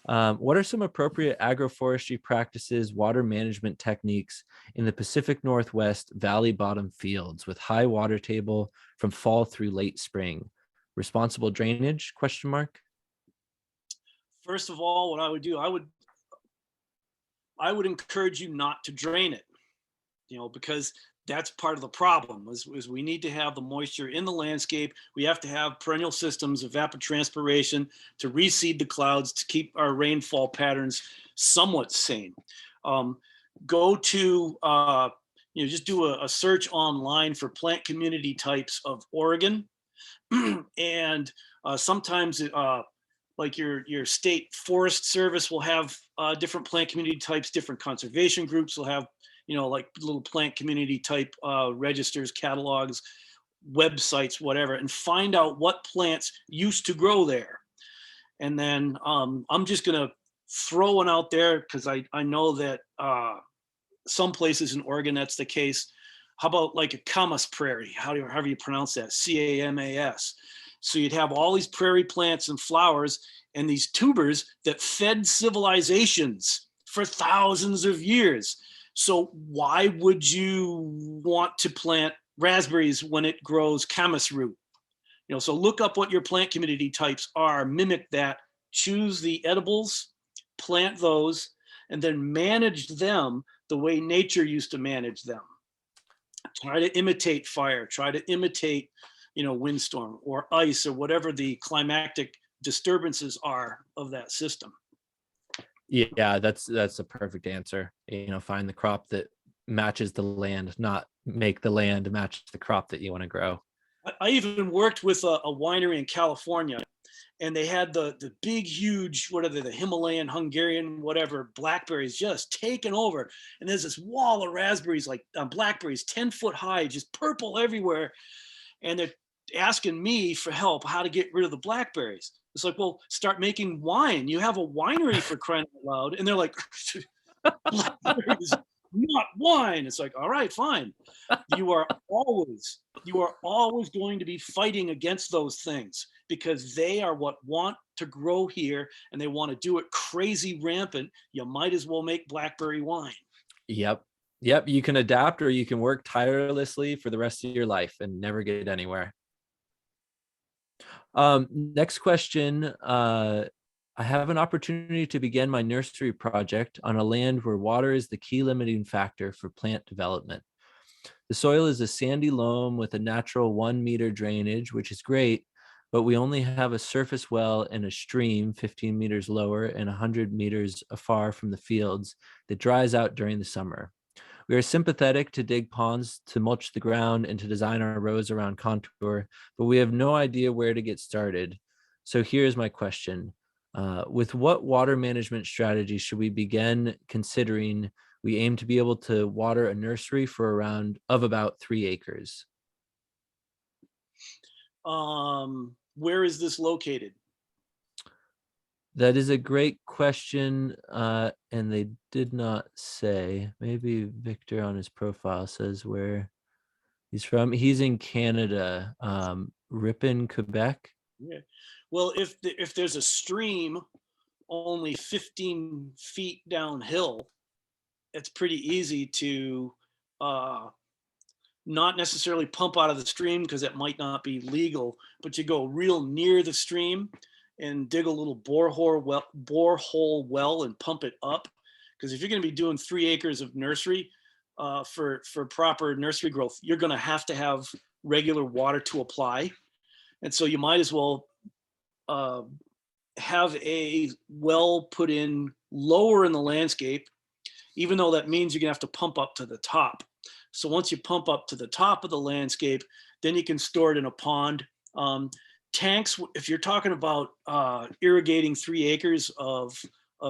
What are some appropriate agroforestry practices, water management techniques in the Pacific Northwest valley bottom fields with high water table from fall through late spring? Responsible drainage? ? First of all, what I would do, I would encourage you not to drain it, because that's part of the problem is we need to have the moisture in the landscape. We have to have perennial systems, evapotranspiration to reseed the clouds to keep our rainfall patterns somewhat sane. Go to, just do a search online for plant community types of Oregon. And sometimes like your state forest service will have different plant community types, different conservation groups will have like little plant community type registers, catalogs, websites, whatever, and find out what plants used to grow there. And then I'm just going to throw one out there because I know that some places in Oregon that's the case. How about like a camas prairie? However you pronounce that, CAMAS. So you'd have all these prairie plants and flowers and these tubers that fed civilizations for thousands of years. So why would you want to plant raspberries when it grows camas root? So look up what your plant community types are, mimic that, choose the edibles, plant those, and then manage them the way nature used to manage them. Try to imitate fire, try to imitate, windstorm or ice or whatever the climatic disturbances are of that system. Yeah, that's a perfect answer. Find the crop that matches the land, not make the land match the crop that you want to grow. I even worked with a winery in California, and they had the big, huge, what are they, the Himalayan, Hungarian, whatever, blackberries just taken over. And there's this wall of raspberries, like blackberries, 10-foot high, just purple everywhere. And they're asking me for help how to get rid of the blackberries. It's like, well, start making wine. You have a winery, for crying out loud. And they're like, blackberries, not wine. It's like, all right, fine. You are always going to be fighting against those things, because they are what want to grow here, and they want to do it crazy rampant. You might as well make blackberry wine. Yep. You can adapt, or you can work tirelessly for the rest of your life and never get anywhere. Next question. I have an opportunity to begin my nursery project on a land where water is the key limiting factor for plant development. The soil is a sandy loam with a natural 1 meter drainage, which is great, but we only have a surface well and a stream 15 meters lower and 100 meters afar from the fields that dries out during the summer. We are sympathetic to dig ponds to mulch the ground and to design our rows around contour, but we have no idea where to get started. So here's my question. With what water management strategy should we begin considering? We aim to be able to water a nursery for about 3 acres. Where is this located? That is a great question, and they did not say. Maybe Victor on his profile says where he's from. He's in Canada, Ripon, Quebec. Yeah. Well, if there's a stream only 15 feet downhill, it's pretty easy to not necessarily pump out of the stream, because it might not be legal, but you go real near the stream and dig a little borehole well and pump it up. Because if you're going to be doing 3 acres of nursery for proper nursery growth, you're going to have regular water to apply. And so you might as well have a well put in lower in the landscape, even though that means you're going to have to pump up to the top. So once you pump up to the top of the landscape, then you can store it in a pond. Tanks, if you're talking about irrigating 3 acres of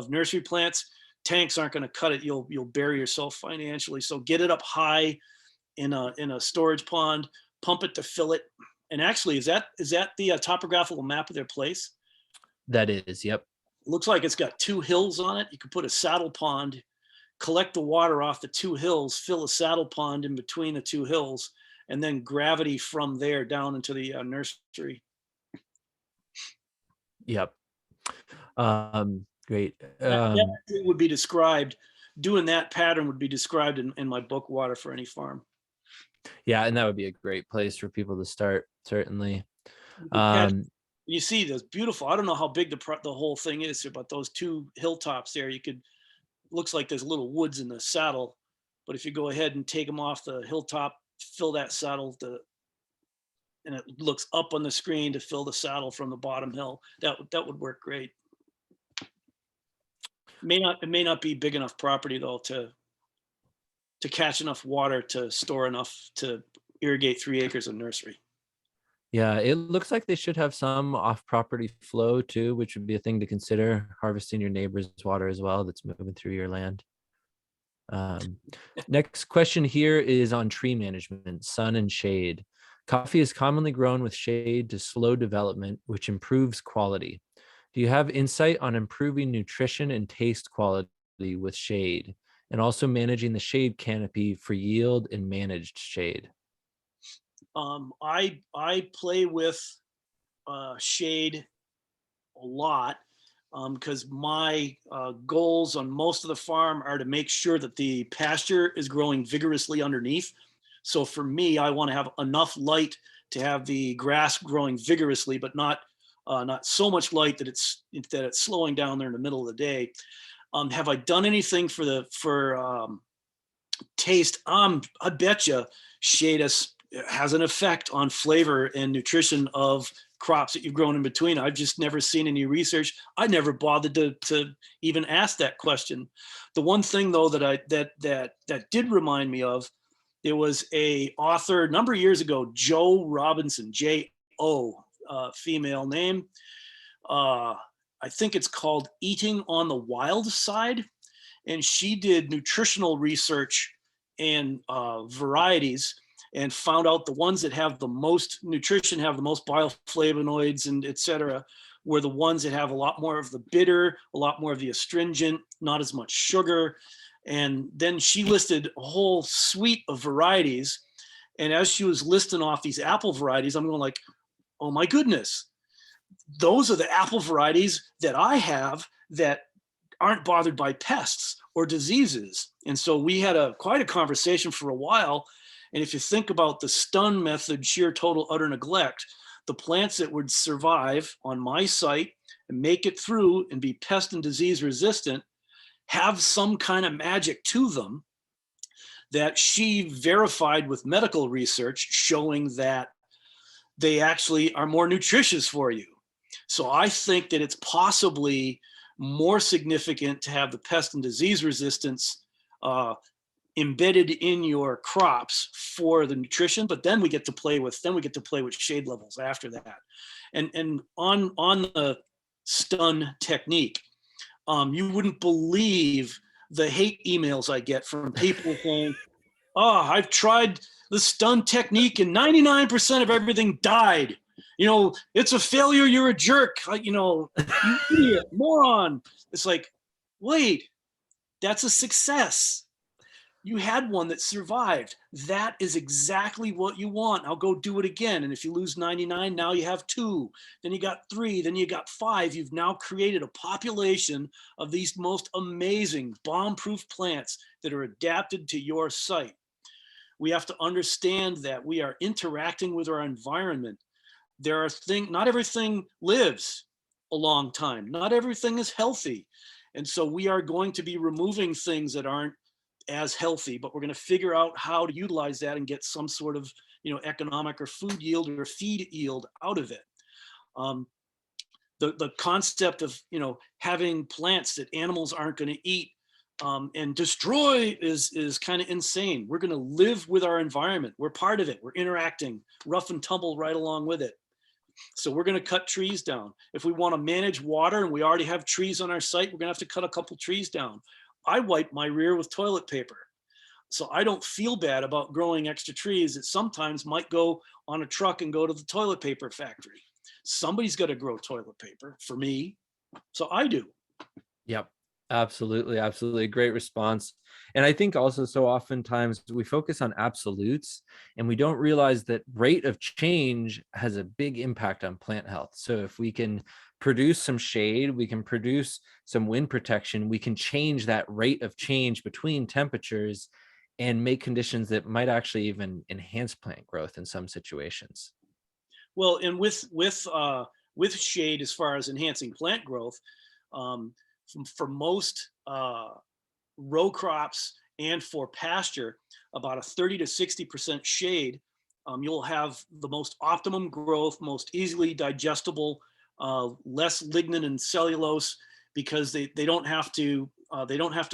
nursery plants, tanks aren't going to cut it. You'll bury yourself financially. So get it up high in a storage pond, pump it to fill it. And actually, is that the topographical map of their place? That is, yep. It looks like it's got 2 hills on it. You could put a saddle pond, collect the water off the 2 hills, fill a saddle pond in between the 2 hills, and then gravity from there down into the nursery. Yep. Great. That would be described, doing that pattern would be described in my book, Water for Any Farm. Yeah, and that would be a great place for people to start, certainly. You see those beautiful, I don't know how big the whole thing is here, but those 2 hilltops there, looks like there's little woods in the saddle, but if you go ahead and take them off the hilltop, fill that saddle and it looks up on the screen to fill the saddle from the bottom hill, that would work great. It may not be big enough property though to catch enough water to store enough to irrigate 3 acres of nursery. Yeah, it looks like they should have some off-property flow too, which would be a thing to consider, harvesting your neighbor's water as well that's moving through your land. Next question here is on tree management, sun and shade. Coffee is commonly grown with shade to slow development, which improves quality. Do you have insight on improving nutrition and taste quality with shade, and also managing the shade canopy for yield and managed shade? I play with shade a lot because my goals on most of the farm are to make sure that the pasture is growing vigorously underneath. So for me, I want to have enough light to have the grass growing vigorously, but not so much light that it's slowing down there in the middle of the day. Have I done anything for taste? I bet you shade has an effect on flavor and nutrition of crops that you've grown in between. I've just never seen any research. I never bothered to even ask that question. The one thing though that did remind me of, there was a author a number of years ago, Joe Robinson, J-O, female name. I think it's called Eating on the Wild Side. And she did nutritional research and varieties and found out the ones that have the most nutrition, have the most bioflavonoids and et cetera, were the ones that have a lot more of the bitter, a lot more of the astringent, not as much sugar. And then she listed a whole suite of varieties. And as she was listing off these apple varieties, I'm going like, oh my goodness, those are the apple varieties that I have that aren't bothered by pests or diseases. And so we had quite a conversation for a while. And if you think about the stun method, sheer total utter neglect, the plants that would survive on my site and make it through and be pest and disease resistant have some kind of magic to them that she verified with medical research showing that they actually are more nutritious for you. So I think that it's possibly more significant to have the pest and disease resistance embedded in your crops for the nutrition, but then we get to play with shade levels after that. And on the stun technique, you wouldn't believe the hate emails I get from people saying, oh, I've tried the stun technique and 99% of everything died. You know, it's a failure. You're a jerk. You know, you idiot, moron. It's like, wait, that's a success. You had one that survived. That is exactly what you want. I'll go do it again. And if you lose 99, now you have 2, then you got 3, then you got 5. You've now created a population of these most amazing bomb-proof plants that are adapted to your site. We have to understand that we are interacting with our environment. There are things, not everything lives a long time. Not everything is healthy. And so we are going to be removing things that aren't as healthy, but we're going to figure out how to utilize that and get some sort of, you know, economic or food yield or feed yield out of it. The concept of, you know, having plants that animals aren't going to eat and destroy is kind of insane. We're going to live with our environment. We're part of it. We're interacting rough and tumble right along with it. So we're going to cut trees down. If we want to manage water and we already have trees on our site, we're going to have to cut a couple trees down. I wipe my rear with toilet paper. So I don't feel bad about growing extra trees that sometimes might go on a truck and go to the toilet paper factory. Somebody's got to grow toilet paper for me. So I do. Yep. Absolutely. Absolutely. Great response. And I think also so oftentimes we focus on absolutes and we don't realize that rate of change has a big impact on plant health. So if we can produce some shade, we can produce some wind protection, we can change that rate of change between temperatures and make conditions that might actually even enhance plant growth in some situations. Well, and with shade, as far as enhancing plant growth, for most row crops and for pasture, about a 30 to 60% shade, you'll have the most optimum growth, most easily digestible, less lignin and cellulose, because they don't have to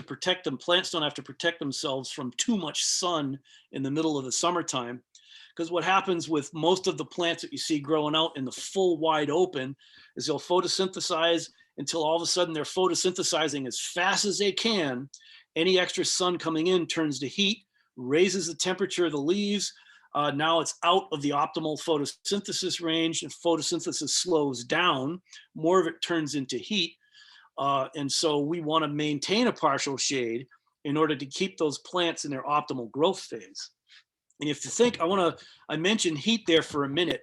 protect them. Plants don't have to protect themselves from too much sun in the middle of the summertime. Because what happens with most of the plants that you see growing out in the full wide open is they'll photosynthesize until all of a sudden they're photosynthesizing as fast as they can. Any extra sun coming in turns to heat, raises the temperature of the leaves. Now it's out of the optimal photosynthesis range, and photosynthesis slows down. More of it turns into heat. And so we want to maintain a partial shade in order to keep those plants in their optimal growth phase. And if you think, I mentioned heat there for a minute.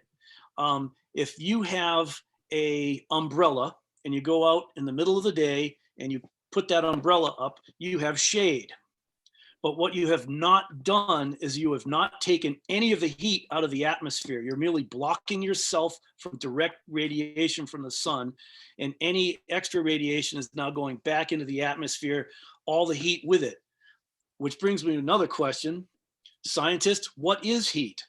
If you have a umbrella and you go out in the middle of the day and you put that umbrella up, you have shade. But what you have not done is you have not taken any of the heat out of the atmosphere. You're merely blocking yourself from direct radiation from the sun, and any extra radiation is now going back into the atmosphere, all the heat with it. Which brings me to another question. Scientists, what is heat?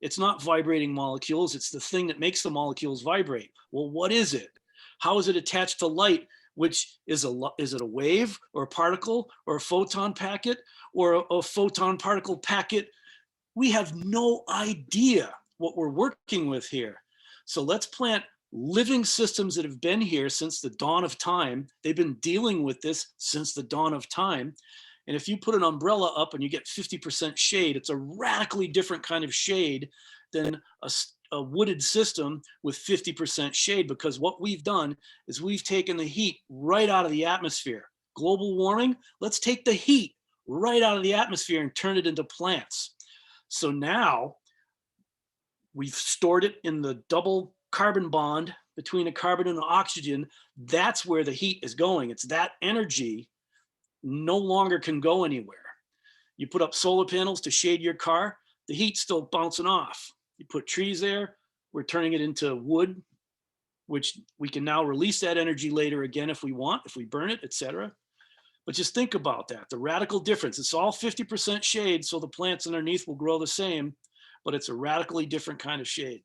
It's not vibrating molecules. It's the thing that makes the molecules vibrate. Well, what is it? How is it attached to light? Which is it a wave or a particle or a photon packet or a photon particle packet? We have no idea what we're working with here. So let's plant living systems that have been here since the dawn of time. They've been dealing with this since the dawn of time. And if you put an umbrella up and you get 50% shade, it's a radically different kind of shade than a wooded system with 50% shade, because what we've done is we've taken the heat right out of the atmosphere. Global warming, let's take the heat right out of the atmosphere and turn it into plants. So now we've stored it in the double carbon bond between a carbon and an oxygen. That's where the heat is going. It's that energy no longer can go anywhere. You put up solar panels to shade your car, the heat's still bouncing off. You put trees there, we're turning it into wood, which we can now release that energy later again if we want, if we burn it, etc. But just think about that, the radical difference. It's all 50% shade, so the plants underneath will grow the same, but it's a radically different kind of shade.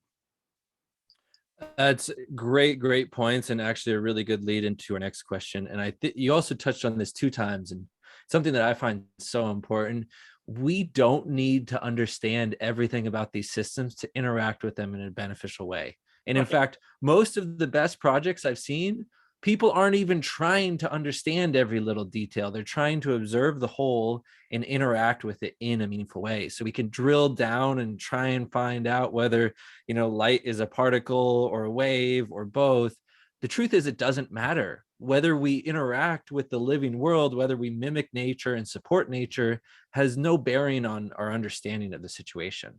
That's great points, and actually a really good lead into our next question. And I think you also touched on this 2 times, and something that I find so important. We don't need to understand everything about these systems to interact with them in a beneficial way. And in fact, most of the best projects I've seen, people aren't even trying to understand every little detail. They're trying to observe the whole and interact with it in a meaningful way. So we can drill down and try and find out whether, light is a particle or a wave or both. The truth is, it doesn't matter. Whether we interact with the living world, whether we mimic nature and support nature, has no bearing on our understanding of the situation.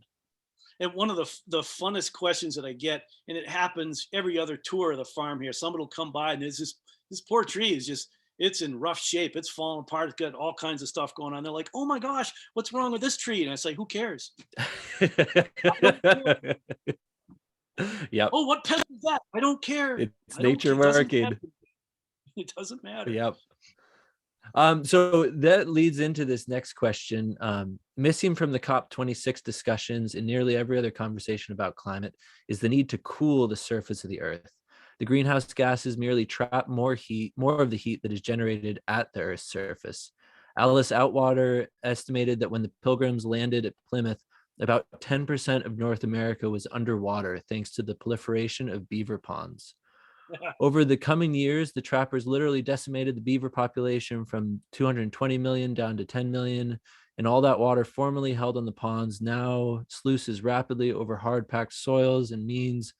And one of the funnest questions that I get, and it happens every other tour of the farm here, somebody will come by and there's this poor tree is just, it's in rough shape. It's falling apart. It's got all kinds of stuff going on. They're like, oh my gosh, what's wrong with this tree? And I say, who cares? Yep. Oh, what pest is that? I don't care. It's nature working. It doesn't matter. Yep. So that leads into this next question. Missing from the COP26 discussions and nearly every other conversation about climate is the need to cool the surface of the earth. The greenhouse gases merely trap more of the heat that is generated at the Earth's surface. Alice Outwater estimated that when the Pilgrims landed at Plymouth, about 10% of North America was underwater thanks to the proliferation of beaver ponds. Over the coming years, the trappers literally decimated the beaver population from 220 million down to 10 million, and all that water formerly held on the ponds now sluices rapidly over hard-packed soils and means,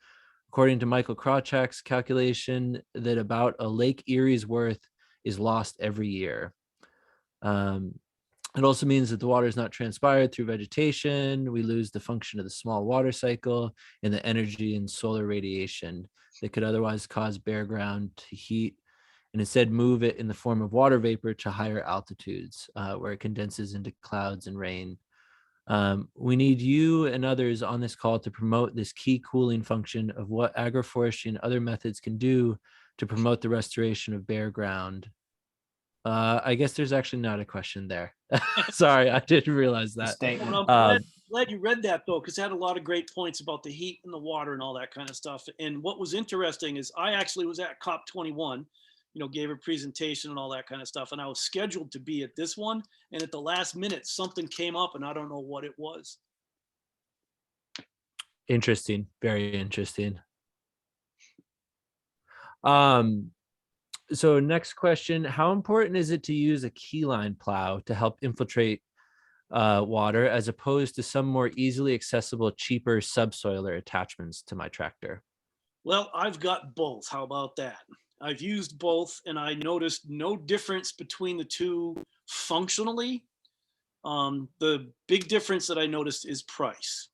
according to Michael Krawczak's calculation, that about a Lake Erie's worth is lost every year. It also means that the water is not transpired through vegetation. We lose the function of the small water cycle and the energy and solar radiation that could otherwise cause bare ground to heat, and instead move it in the form of water vapor to higher altitudes where it condenses into clouds and rain. We need you and others on this call to promote this key cooling function of what agroforestry and other methods can do to promote the restoration of bare ground. I guess there's actually not a question there. Sorry, I didn't realize that. I'm glad you read that though, because it had a lot of great points about the heat and the water and all that kind of stuff. And what was interesting is I actually was at COP21, gave a presentation and all that kind of stuff. And I was scheduled to be at this one. And at the last minute, something came up and I don't know what it was. Interesting. Very interesting. So next question, how important is it to use a keyline plow to help infiltrate water as opposed to some more easily accessible, cheaper subsoiler attachments to my tractor? Well, I've got both. How about that? I've used both and I noticed no difference between the two functionally. The big difference that I noticed is price.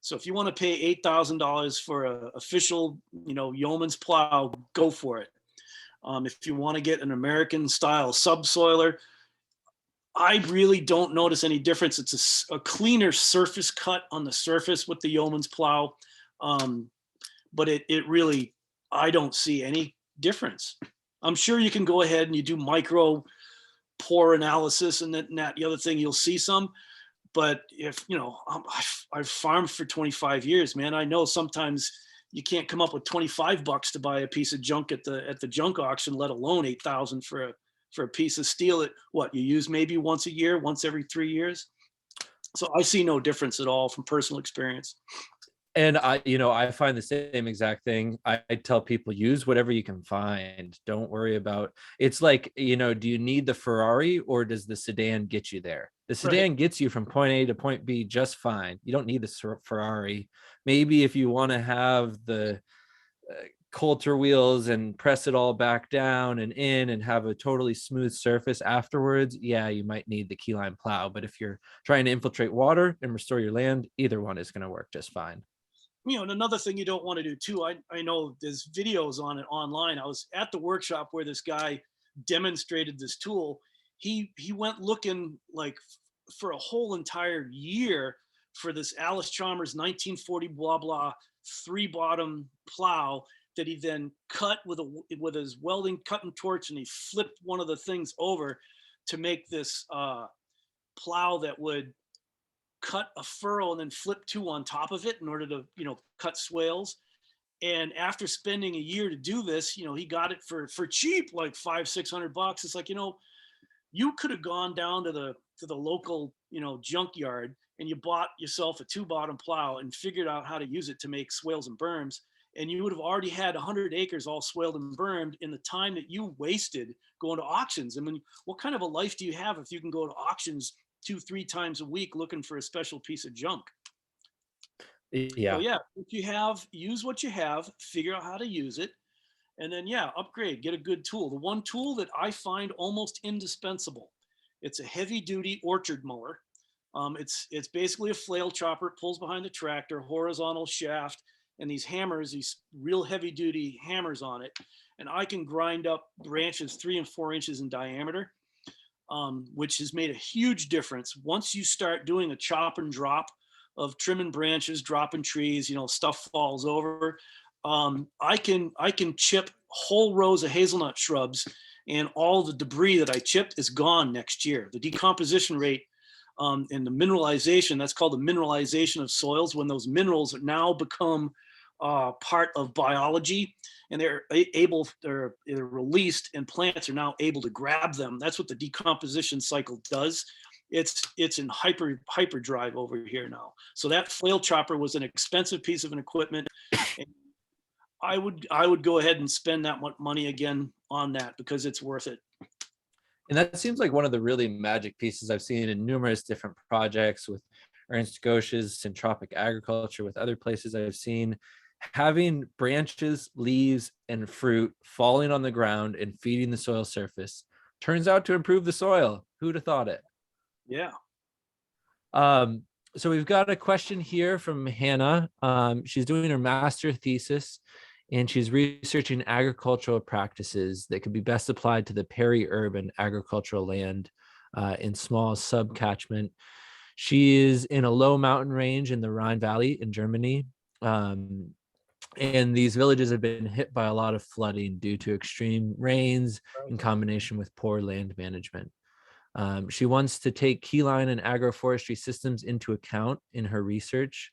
So if you want to pay $8,000 for an official, yeoman's plow, go for it. If you want to get an American style subsoiler, I really don't notice any difference. It's a cleaner surface cut on the surface with the yeoman's plow. But it really, I don't see any difference. I'm sure you can go ahead and you do micro pore analysis and that the other thing, you'll see some. But if, I've farmed for 25 years, man, I know sometimes you can't come up with $25 to buy a piece of junk at the junk auction, let alone 8,000 for a piece of steel that you use maybe once a year, once every 3 years. So I see no difference at all from personal experience. And I find the same exact thing. I tell people, use whatever you can find. Don't worry about, it's like, do you need the Ferrari or does the sedan get you there? The Right. sedan gets you from point A to point B just fine. You don't need the Ferrari. Maybe if you want to have the Coulter wheels and press it all back down and in and have a totally smooth surface afterwards, yeah, you might need the keyline plow. But if you're trying to infiltrate water and restore your land, either one is going to work just fine. And another thing you don't want to do too, I know there's videos on it online. I was at the workshop where this guy demonstrated this tool. He went looking like for a whole entire year for this Alice Chalmers 1940 blah blah 3-bottom plow that he then cut with his welding cutting torch, and he flipped one of the things over to make this plow that would cut a furrow and then flip 2 on top of it in order to cut swales. And after spending a year to do this, he got it for cheap, like $500-600. It's like, you could have gone down to the local junkyard and you bought yourself a 2-bottom plow and figured out how to use it to make swales and berms, and you would have already had 100 acres all swaled and bermed in the time that you wasted going to auctions. I mean, what kind of a life do you have if you can go to auctions 2-3 times a week looking for a special piece of junk? Yeah. So yeah, if you have, use what you have, figure out how to use it, and then upgrade, get a good tool. The one tool that I find almost indispensable, it's a heavy duty orchard mower. It's basically a flail chopper. It pulls behind the tractor, horizontal shaft, and these hammers, these real heavy duty hammers on it. And I can grind up branches 3 and 4 inches in diameter, which has made a huge difference. Once you start doing a chop and drop of trimming branches, dropping trees, stuff falls over. I can chip whole rows of hazelnut shrubs, and all the debris that I chipped is gone next year. The decomposition rate and the mineralization, that's called the mineralization of soils, when those minerals now become part of biology and they're released and plants are now able to grab them. That's what the decomposition cycle does. It's in hyperdrive over here now. So that flail chopper was an expensive piece of an equipment. And I would go ahead and spend that much money again on that because it's worth it. And that seems like one of the really magic pieces I've seen in numerous different projects with Ernst Gosch's Syntropic Agriculture, with other places I've seen. Having branches, leaves, and fruit falling on the ground and feeding the soil surface turns out to improve the soil. Who'd have thought it? Yeah. So we've got a question here from Hannah. She's doing her master thesis and she's researching agricultural practices that could be best applied to the peri-urban agricultural land in small subcatchment. She is in a low mountain range in the Rhine Valley in Germany. And these villages have been hit by a lot of flooding due to extreme rains in combination with poor land management. She wants to take keyline and agroforestry systems into account in her research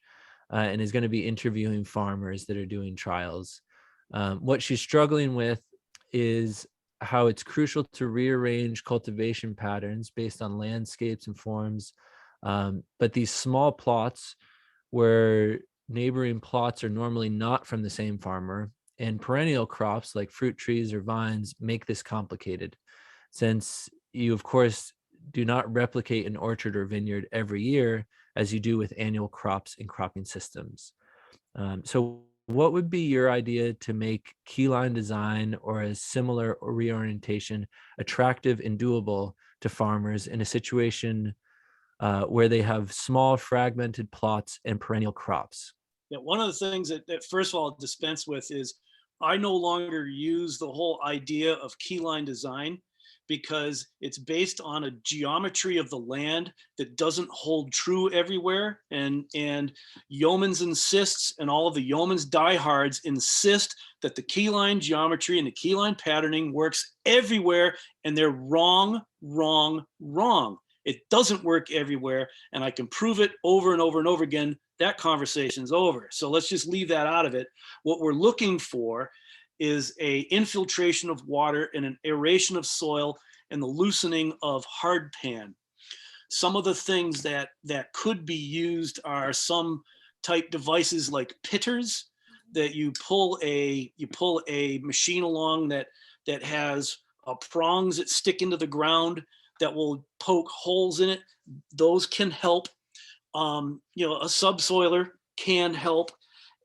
and is going to be interviewing farmers that are doing trials. What she's struggling with is how it's crucial to rearrange cultivation patterns based on landscapes and forms. But these small plots where neighboring plots are normally not from the same farmer, and perennial crops like fruit trees or vines make this complicated, since you, of course, do not replicate an orchard or vineyard every year as you do with annual crops and cropping systems. So what would be your idea to make keyline design or a similar reorientation attractive and doable to farmers in a situation where they have small fragmented plots and perennial crops? Yeah, one of the things that first of all dispense with is I no longer use the whole idea of keyline design because it's based on a geometry of the land that doesn't hold true everywhere. And yeomans insists, and all of the yeomans diehards insist that the keyline geometry and the keyline patterning works everywhere, and they're wrong, wrong, wrong. It doesn't work everywhere, and I can prove it over and over and over again. That conversation's over. So let's just leave that out of it. What we're looking for is a infiltration of water and an aeration of soil and the loosening of hard pan. Some of the things that could be used are some type devices like pitters that you pull a machine along that has prongs that stick into the ground that will poke holes in it. Those can help. A subsoiler can help,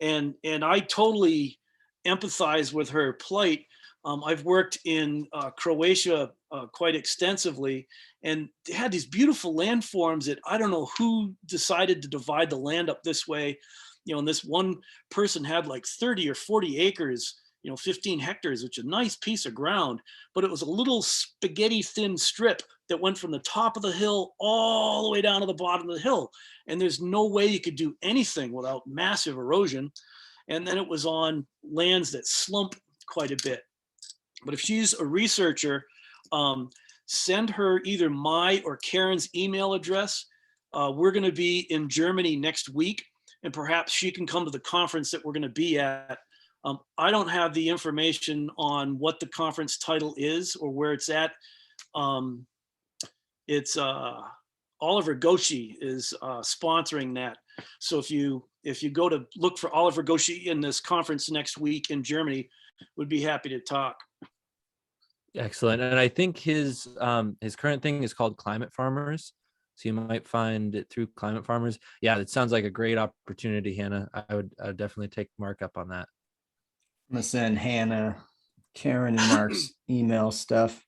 and I totally empathize with her plight. I've worked in Croatia quite extensively, and they had these beautiful landforms that I don't know who decided to divide the land up this way. And this one person had like 30 or 40 acres, 15 hectares, which is a nice piece of ground, but it was a little spaghetti thin strip that went from the top of the hill all the way down to the bottom of the hill. And there's no way you could do anything without massive erosion. And then it was on lands that slump quite a bit. But if she's a researcher, send her either my or Karen's email address. We're going to be in Germany next week, and perhaps she can come to the conference that we're going to be at. I don't have the information on what the conference title is or where it's at. It's Oliver Goshi is sponsoring that. So if you go to look for Oliver Goshi in this conference next week in Germany, would be happy to talk. Excellent. And I think his current thing is called Climate Farmers. So you might find it through Climate Farmers. Yeah, it sounds like a great opportunity, Hannah. I would definitely take Mark up on that. I'm gonna send Hannah, Karen, and Mark's email stuff.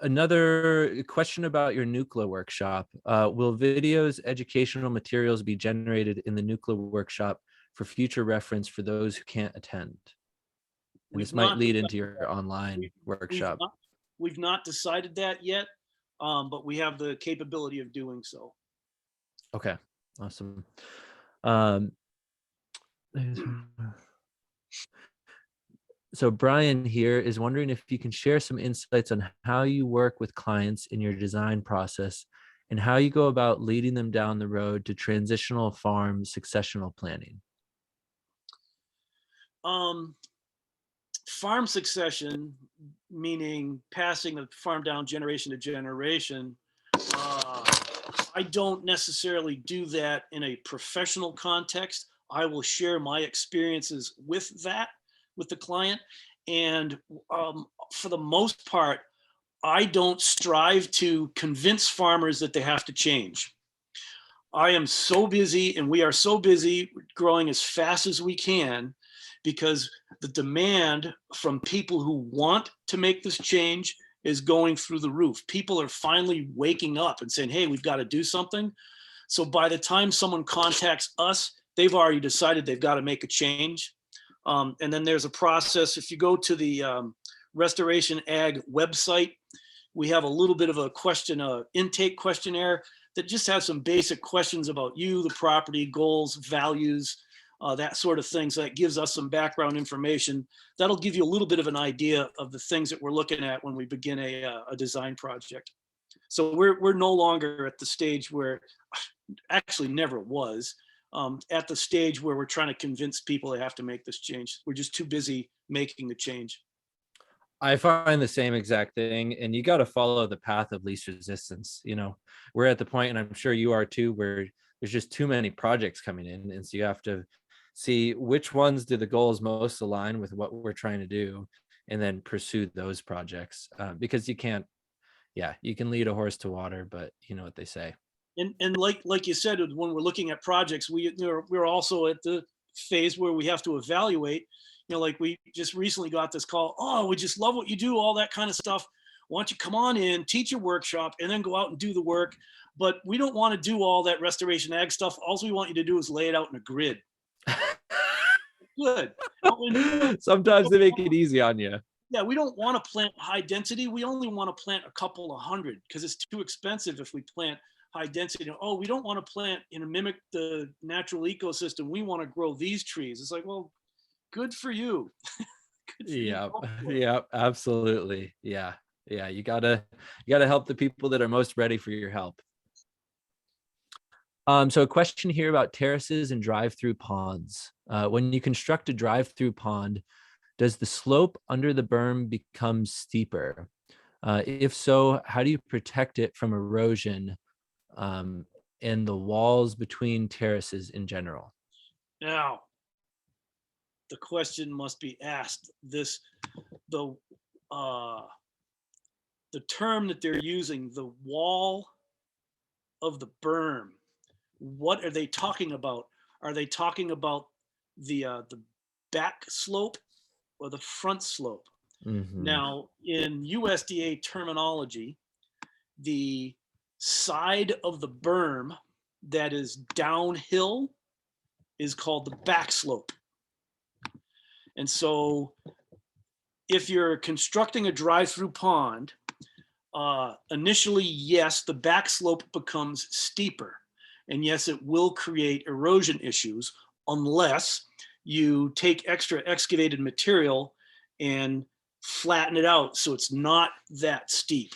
Another question about your NUCLA workshop. Will videos, educational materials be generated in the NUCLA workshop for future reference for those who can't attend? And this might lead into your online workshop. We've not decided that yet, but we have the capability of doing so. Okay, awesome. So Brian here is wondering if you can share some insights on how you work with clients in your design process and how you go about leading them down the road to transitional farm successional planning. Farm succession, meaning passing the farm down generation to generation. I don't necessarily do that in a professional context. I will share my experiences with that, with the client. And for the most part, I don't strive to convince farmers that they have to change. I am so busy, and we are so busy growing as fast as we can, because the demand from people who want to make this change is going through the roof. People are finally waking up and saying, hey, we've got to do something. So by the time someone contacts us, they've already decided they've got to make a change. And then there's a process. If you go to the Restoration Ag website, we have a little bit of a intake questionnaire that just has some basic questions about you, the property, goals, values, that sort of thing. So that gives us some background information. That'll give you a little bit of an idea of the things that we're looking at when we begin a design project. So we're no longer at the stage where, actually never was, at the stage where we're trying to convince people they have to make this change. We're just too busy making the change. I find the same exact thing, and you got to follow the path of least resistance. We're at the point, and I'm sure you are too, where there's just too many projects coming in, and so you have to see which ones do the goals most align with what we're trying to do, and then pursue those projects, because you can lead a horse to water, but you know what they say. And like you said, when we're looking at projects, we're also at the phase where we have to evaluate. Like we just recently got this call. Oh, we just love what you do, all that kind of stuff. Why don't you come on in, teach your workshop, and then go out and do the work? But we don't want to do all that restoration ag stuff. All we want you to do is lay it out in a grid. Good. Sometimes they make it easy on you. Yeah, we don't want to plant high density. We only want to plant a couple of hundred because it's too expensive if we plant high density. Oh, we don't want to plant and mimic the natural ecosystem. We want to grow these trees. It's like, well, good for you. Yeah, absolutely. Yeah. You gotta help the people that are most ready for your help. So a question here about terraces and drive-through ponds. When you construct a drive-through pond, does the slope under the berm become steeper? If so, how do you protect it from erosion? and the walls between terraces in general? Now, the question must be asked. The uh, the term that they're using, the wall of the berm. What are they talking about? Are they talking about the back slope or the front slope? Mhm. Now, in USDA terminology, the side of the berm that is downhill is called the back slope. And so if you're constructing a drive-through pond, initially, yes, the back slope becomes steeper. And yes, it will create erosion issues unless you take extra excavated material and flatten it out so it's not that steep.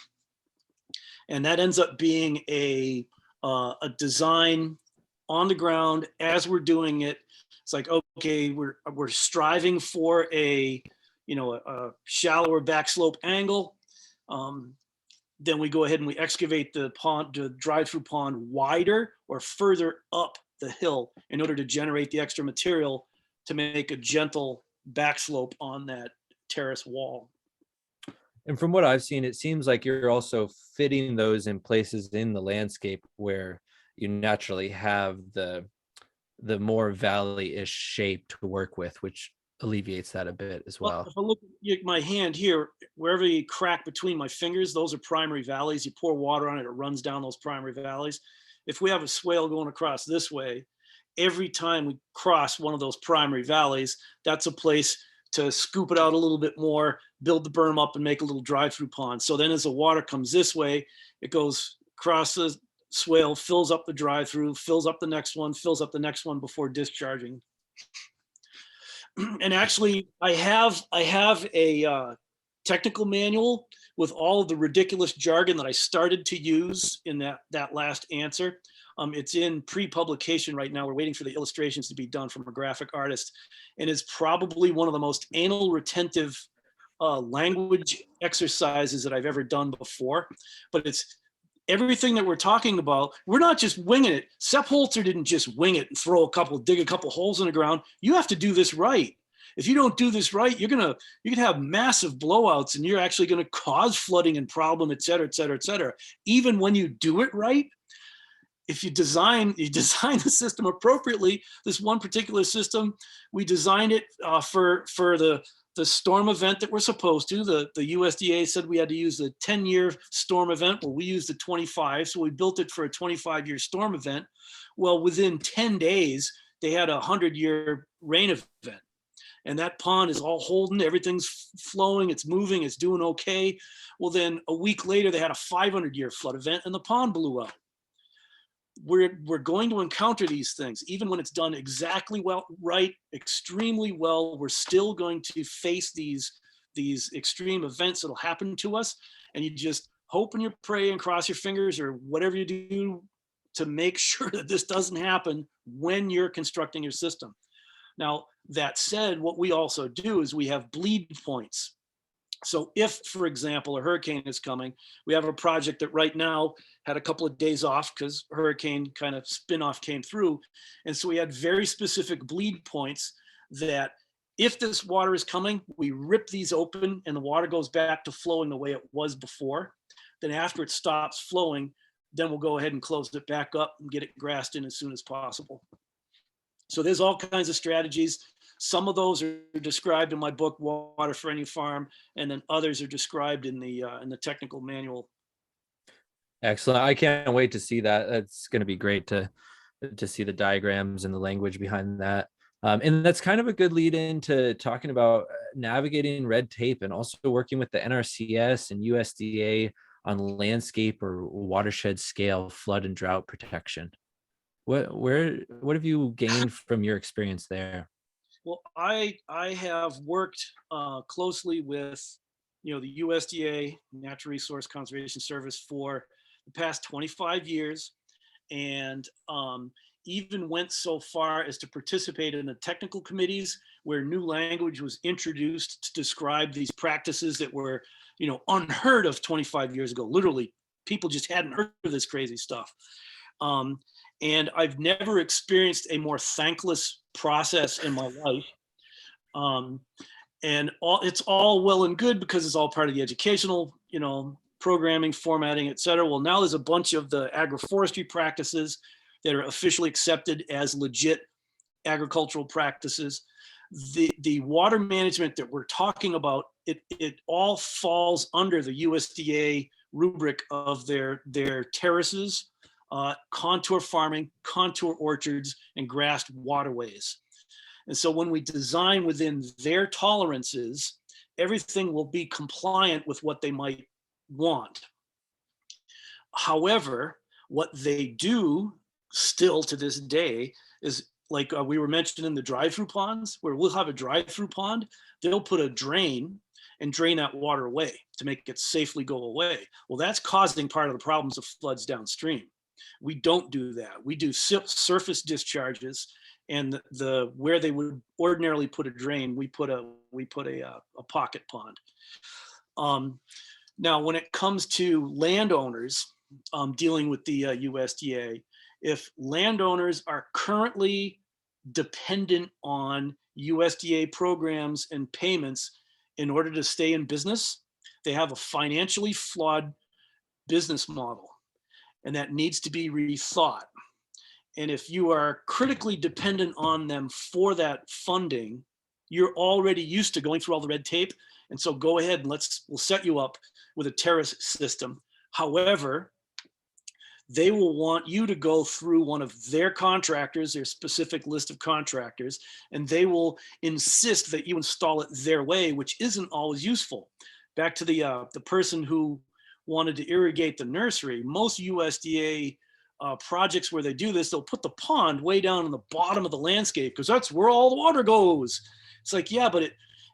And that ends up being a design on the ground as we're doing it. It's like, okay, we're striving for a shallower back slope angle. Then we go ahead and we excavate the pond, the drive-through pond wider or further up the hill in order to generate the extra material to make a gentle back slope on that terrace wall. And from what I've seen, it seems like you're also fitting those in places in the landscape where you naturally have the more valley-ish shape to work with, which alleviates that a bit as well. If I look at my hand here, wherever you crack between my fingers, those are primary valleys. You pour water on it, it runs down those primary valleys. If we have a swale going across this way, every time we cross one of those primary valleys, that's a place to scoop it out a little bit more, build the berm up and make a little drive-through pond. So then as the water comes this way, it goes across the swale, fills up the drive-through, fills up the next one, fills up the next one before discharging. And actually, I have a technical manual with all of the ridiculous jargon that I started to use in that last answer. It's in pre-publication right now. We're waiting for the illustrations to be done from a graphic artist, and it's probably one of the most anal retentive language exercises that I've ever done before. But it's everything that we're talking about. We're not just winging it. Sepp Holzer didn't just wing it and dig a couple holes in the ground. You have to do this right. If you don't do this right, you can have massive blowouts and you're actually going to cause flooding and problem, et cetera, et cetera, et cetera. Even when you do it right, if you design the system appropriately, this one particular system, we designed it for the storm event that we're supposed to. The USDA said we had to use the 10-year storm event. Well, we used the 25, so we built it for a 25-year storm event. Well, within 10 days, they had a 100-year rain event. And that pond is all holding, everything's flowing, it's moving, it's doing okay. Well, then a week later, they had a 500-year flood event and the pond blew up. We're going to encounter these things, even when it's done exactly right, extremely well. We're still going to face these extreme events that'll happen to us, and you just hope and you pray and cross your fingers or whatever you do to make sure that this doesn't happen when you're constructing your system. Now, that said, what we also do is we have bleed points. So if, for example, a hurricane is coming, we have a project that right now had a couple of days off because hurricane kind of spin-off came through. And so we had very specific bleed points that if this water is coming, we rip these open and the water goes back to flowing the way it was before. Then after it stops flowing, then we'll go ahead and close it back up and get it grassed in as soon as possible. So there's all kinds of strategies. Some of those are described in my book, Water for Any Farm, and then others are described in the technical manual. Excellent. I can't wait to see that. That's going to be great to see the diagrams and the language behind that. And that's kind of a good lead into talking about navigating red tape and also working with the NRCS and USDA on landscape or watershed scale flood and drought protection. What have you gained from your experience there? Well, I have worked closely with the USDA, Natural Resource Conservation Service, for the past 25 years, and even went so far as to participate in the technical committees where new language was introduced to describe these practices that were unheard of 25 years ago. Literally, people just hadn't heard of this crazy stuff. And I've never experienced a more thankless process in my life. And it's all well and good because it's all part of the educational, programming, formatting, et cetera. Well, now there's a bunch of the agroforestry practices that are officially accepted as legit agricultural practices. The water management that we're talking about, it all falls under the USDA rubric of their terraces, contour farming, contour orchards, and grassed waterways. And so when we design within their tolerances, everything will be compliant with what they might want. However, what they do still to this day is, like we were mentioning the drive-through ponds, where we'll have a drive-through pond, they'll put a drain and drain that water away to make it safely go away. Well, that's causing part of the problems of floods downstream. We don't do that. We do surface discharges, and the where they would ordinarily put a drain, we put a pocket pond. Now, when it comes to landowners dealing with the USDA, if landowners are currently dependent on USDA programs and payments in order to stay in business, they have a financially flawed business model, and that needs to be rethought. And if you are critically dependent on them for that funding, you're already used to going through all the red tape. And so go ahead and we'll set you up with a terrace system. However, they will want you to go through one of their contractors, their specific list of contractors, and they will insist that you install it their way, which isn't always useful. Back to the person who wanted to irrigate the nursery, most USDA projects where they do this, they'll put the pond way down in the bottom of the landscape because that's where all the water goes. It's like, yeah, but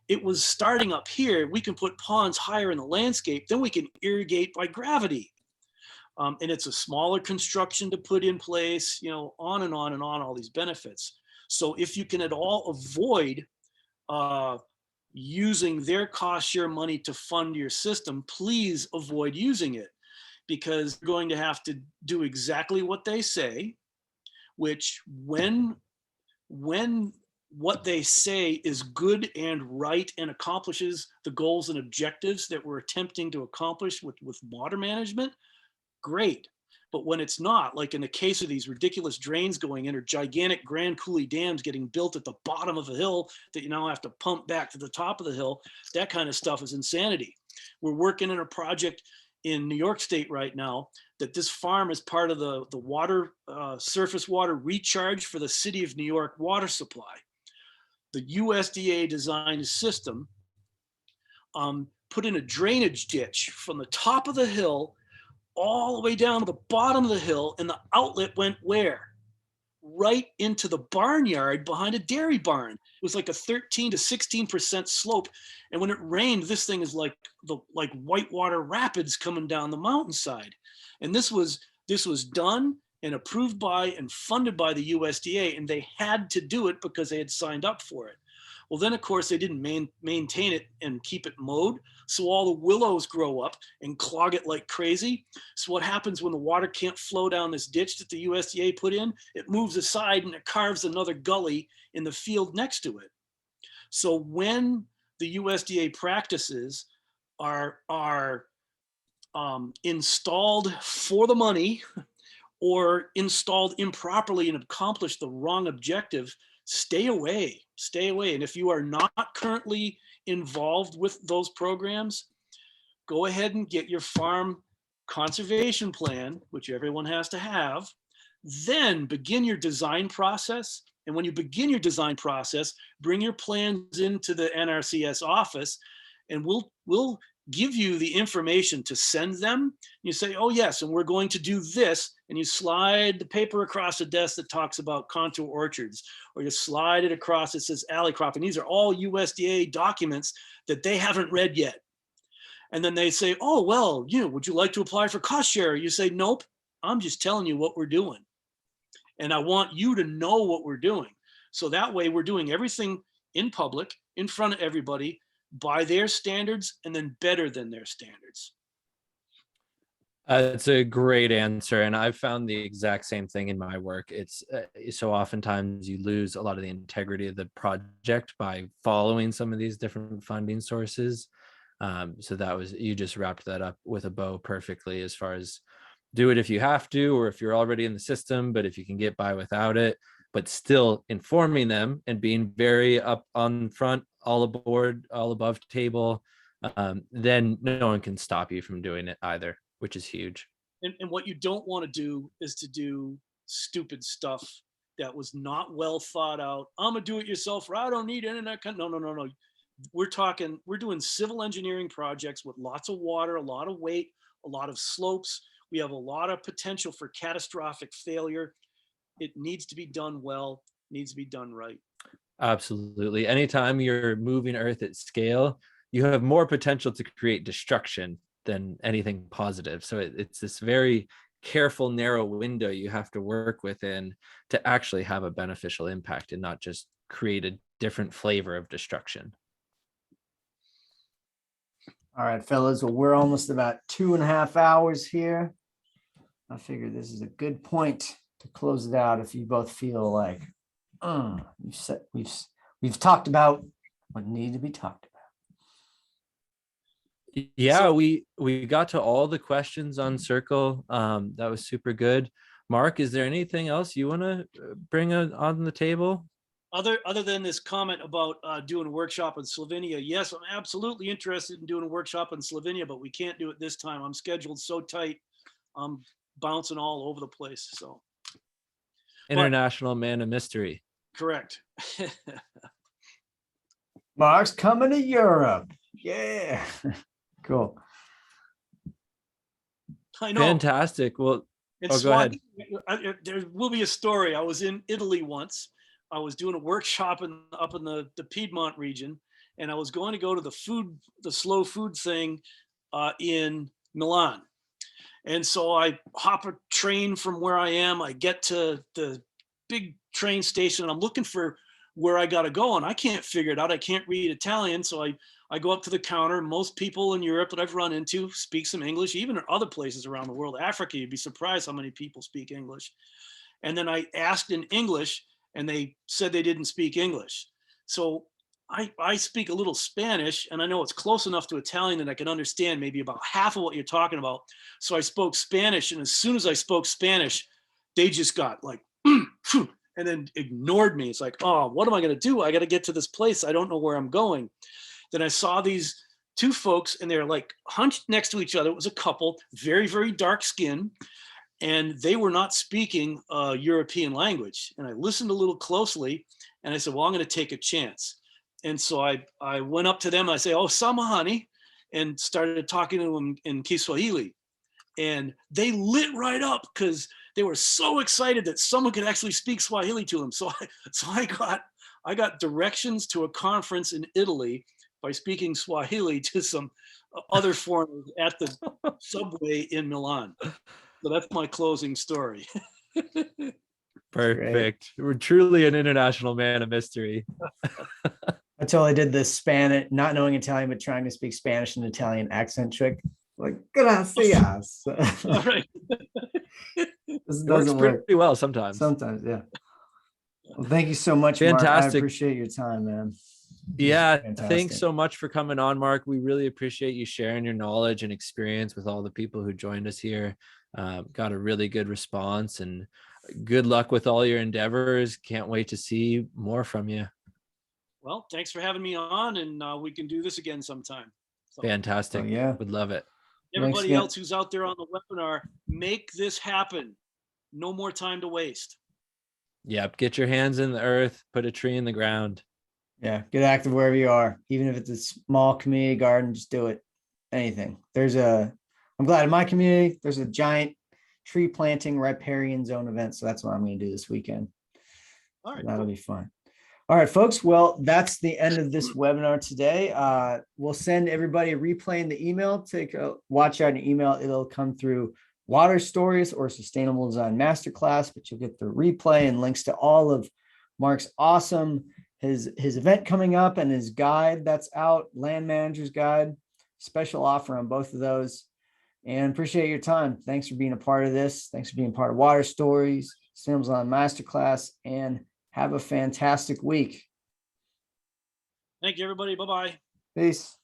it was starting up here. We can put ponds higher in the landscape, then we can irrigate by gravity. And it's a smaller construction to put in place, on and on and on, all these benefits. So if you can at all avoid using their cost share money to fund your system, please avoid using it, because you're going to have to do exactly what they say, which when what they say is good and right and accomplishes the goals and objectives that we're attempting to accomplish with water management, great. But when it's not, like in the case of these ridiculous drains going in, or gigantic Grand Coulee dams getting built at the bottom of a hill that you now have to pump back to the top of the hill, that kind of stuff is insanity. We're working in a project in New York State right now that this farm is part of the water, surface water recharge for the city of New York water supply. The USDA designed a system, put in a drainage ditch from the top of the hill all the way down to the bottom of the hill, and the outlet went where? Right into the barnyard behind a dairy barn. It was like a 13 to 16% slope, and when it rained, this thing is like whitewater rapids coming down the mountainside. And this was done and approved by and funded by the USDA, and they had to do it because they had signed up for it. Well, then, of course, they didn't maintain it and keep it mowed. So all the willows grow up and clog it like crazy. So what happens when the water can't flow down this ditch that the USDA put in? It moves aside and it carves another gully in the field next to it. So when the USDA practices are installed for the money or installed improperly and accomplish the wrong objective, stay away. And if you are not currently involved with those programs, go ahead and get your farm conservation plan, which everyone has to have. Then begin your design process. And when you begin your design process, bring your plans into the NRCS office, and we'll give you the information to send them. You say, oh yes, and we're going to do this, and you slide the paper across the desk that talks about contour orchards, or you slide it across, it says alley cropping. These are all USDA documents that they haven't read yet. And then they say, oh, well, would you like to apply for cost share? You say, nope, I'm just telling you what we're doing. And I want you to know what we're doing. So that way we're doing everything in public, in front of everybody, by their standards, and then better than their standards. It's a great answer, and I've found the exact same thing in my work. It's so oftentimes you lose a lot of the integrity of the project by following some of these different funding sources. So that was, you just wrapped that up with a bow perfectly, as far as do it if you have to, or if you're already in the system, but if you can get by without it, but still informing them and being very up on front, all aboard, all above table, then no one can stop you from doing it either, which is huge. And what you don't want to do is to do stupid stuff that was not well thought out. I'm a do-it-yourself, or I don't need internet. No, no, no, no. We're doing civil engineering projects with lots of water, a lot of weight, a lot of slopes. We have a lot of potential for catastrophic failure. It needs to be done well, needs to be done right. Absolutely. Anytime you're moving earth at scale, you have more potential to create destruction than anything positive. So it's this very careful, narrow window you have to work within to actually have a beneficial impact and not just create a different flavor of destruction. All right, fellas. Well, we're almost about 2.5 hours here. I figure this is a good point to close it out. If you both feel like we've talked about what needed to be talked about. Yeah, So- we got to all the questions on Circle. That was super good. Mark, is there anything else you want to bring on the table? Other than this comment about doing a workshop in Slovenia, yes, I'm absolutely interested in doing a workshop in Slovenia, but we can't do it this time. I'm scheduled so tight. I'm bouncing all over the place. So International man of mystery. correct. Mark's coming to Europe. Yeah. Cool. I know. Fantastic. Well, And go ahead. there will be a story. I was in Italy once. I was doing a workshop up in the Piedmont region, and I was going to go to the slow food thing in Milan. And so I hop a train from where I am. I get to the big train station, and I'm looking for where I got to go, and I can't figure it out. I can't read Italian, so I go up to the counter. Most people in Europe that I've run into speak some English, even in other places around the world. Africa, you'd be surprised how many people speak English. And then I asked in English, and they said they didn't speak English. So I speak a little Spanish, and I know it's close enough to Italian that I can understand maybe about half of what you're talking about. So I spoke Spanish, and as soon as I spoke Spanish, they just got like, and then ignored me. It's like, oh, what am I going to do? I got to get to this place. I don't know where I'm going. Then I saw these two folks, and they're like hunched next to each other. It was a couple, very, very dark skin, and they were not speaking a European language. And I listened a little closely, and I said, well, I'm going to take a chance. And so I went up to them, and I say, oh, samahani, and started talking to them in Kiswahili. And they lit right up because they were so excited that someone could actually speak Swahili to them. So I got directions to a conference in Italy by speaking Swahili to some other foreigners at the subway in Milan. So that's my closing story. Perfect. We're truly an international man of mystery. I totally did the Spanish, not knowing Italian, but trying to speak Spanish and Italian accent trick. Like, gracias. All right. This It works doesn't work. pretty well sometimes. Sometimes, yeah. Well, thank you so much, Mark. I Fantastic. appreciate your time, man. Yeah, Fantastic. thanks so much for coming on, Mark. We really appreciate you sharing your knowledge and experience with all the people who joined us here. Got a really good response, and good luck with all your endeavors. Can't wait to see more from you. Well, thanks for having me on, and we can do this again sometime. So, Fantastic. Oh, yeah. Would love it. everybody again. else who's out there on the webinar, make this happen. No more time to waste. Yep. Get your hands in the earth, put a tree in the ground. Yeah, get active wherever you are. Even if it's a small community garden, just do it. Anything. I'm glad in my community, there's a giant tree planting riparian zone event. So that's what I'm going to do this weekend. All right. That'll be fun. All right, folks. Well, that's the end of this webinar today. We'll send everybody a replay in the email. Take a watch out an email. It'll come through Water Stories or Sustainable Design Masterclass, but you'll get the replay and links to all of Mark's awesome, his event coming up and his guide that's out, Land Manager's Guide, special offer on both of those. and appreciate your time. Thanks for being a part of this. Thanks for being part of Water Stories, Sims on Masterclass, and have a fantastic week. Thank you, everybody. Bye-bye. Peace.